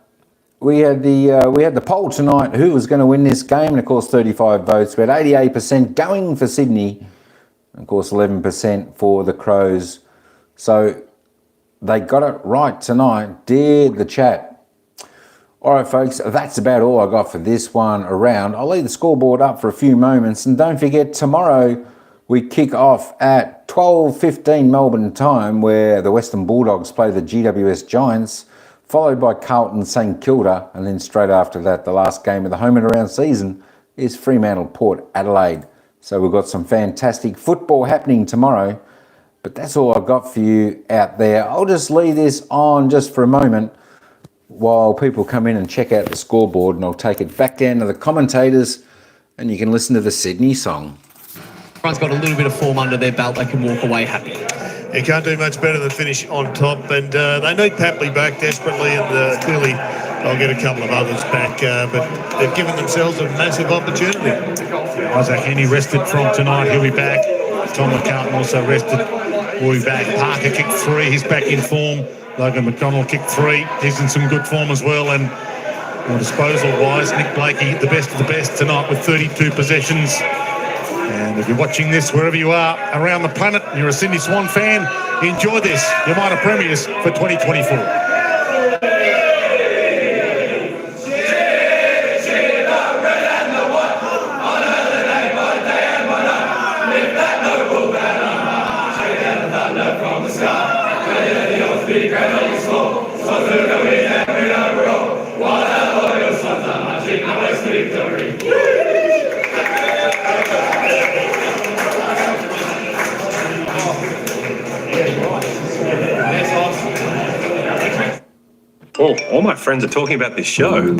poll tonight. Who was going to win this game? And of course, 35 votes. We had 88% going for Sydney. And of course, 11% for the Crows. So they got it right tonight. Did the chat. All right, folks, that's about all I got for this one around. I'll leave the scoreboard up for a few moments. And don't forget, tomorrow we kick off at 12:15 Melbourne time, where the Western Bulldogs play the GWS Giants, followed by Carlton St Kilda. And then straight after that, the last game of the home and around season is Fremantle Port Adelaide. So we've got some fantastic football happening tomorrow. But that's all I've got for you out there. I'll just leave this on just for a moment while people come in and check out the scoreboard, and I'll take it back down to the commentators and you can listen to the Sydney song. Everyone's got a little bit of form under their belt. They can walk away happy. You can't do much better than finish on top, and they need Papley back desperately, and clearly they'll get a couple of others back, but they've given themselves a massive opportunity. Isaac Henny rested from tonight. He'll be back. Tom McCartan also rested. Will be back. Parker kicked 3. He's back in form. Logan McDonald kicked 3. He's in some good form as well. And disposal-wise, Nick Blakey, the best of the best tonight with 32 possessions. And if you're watching this wherever you are around the planet and you're a Sydney Swan fan, enjoy this. Your minor premiers for 2024. Oh, all my friends are talking about this show.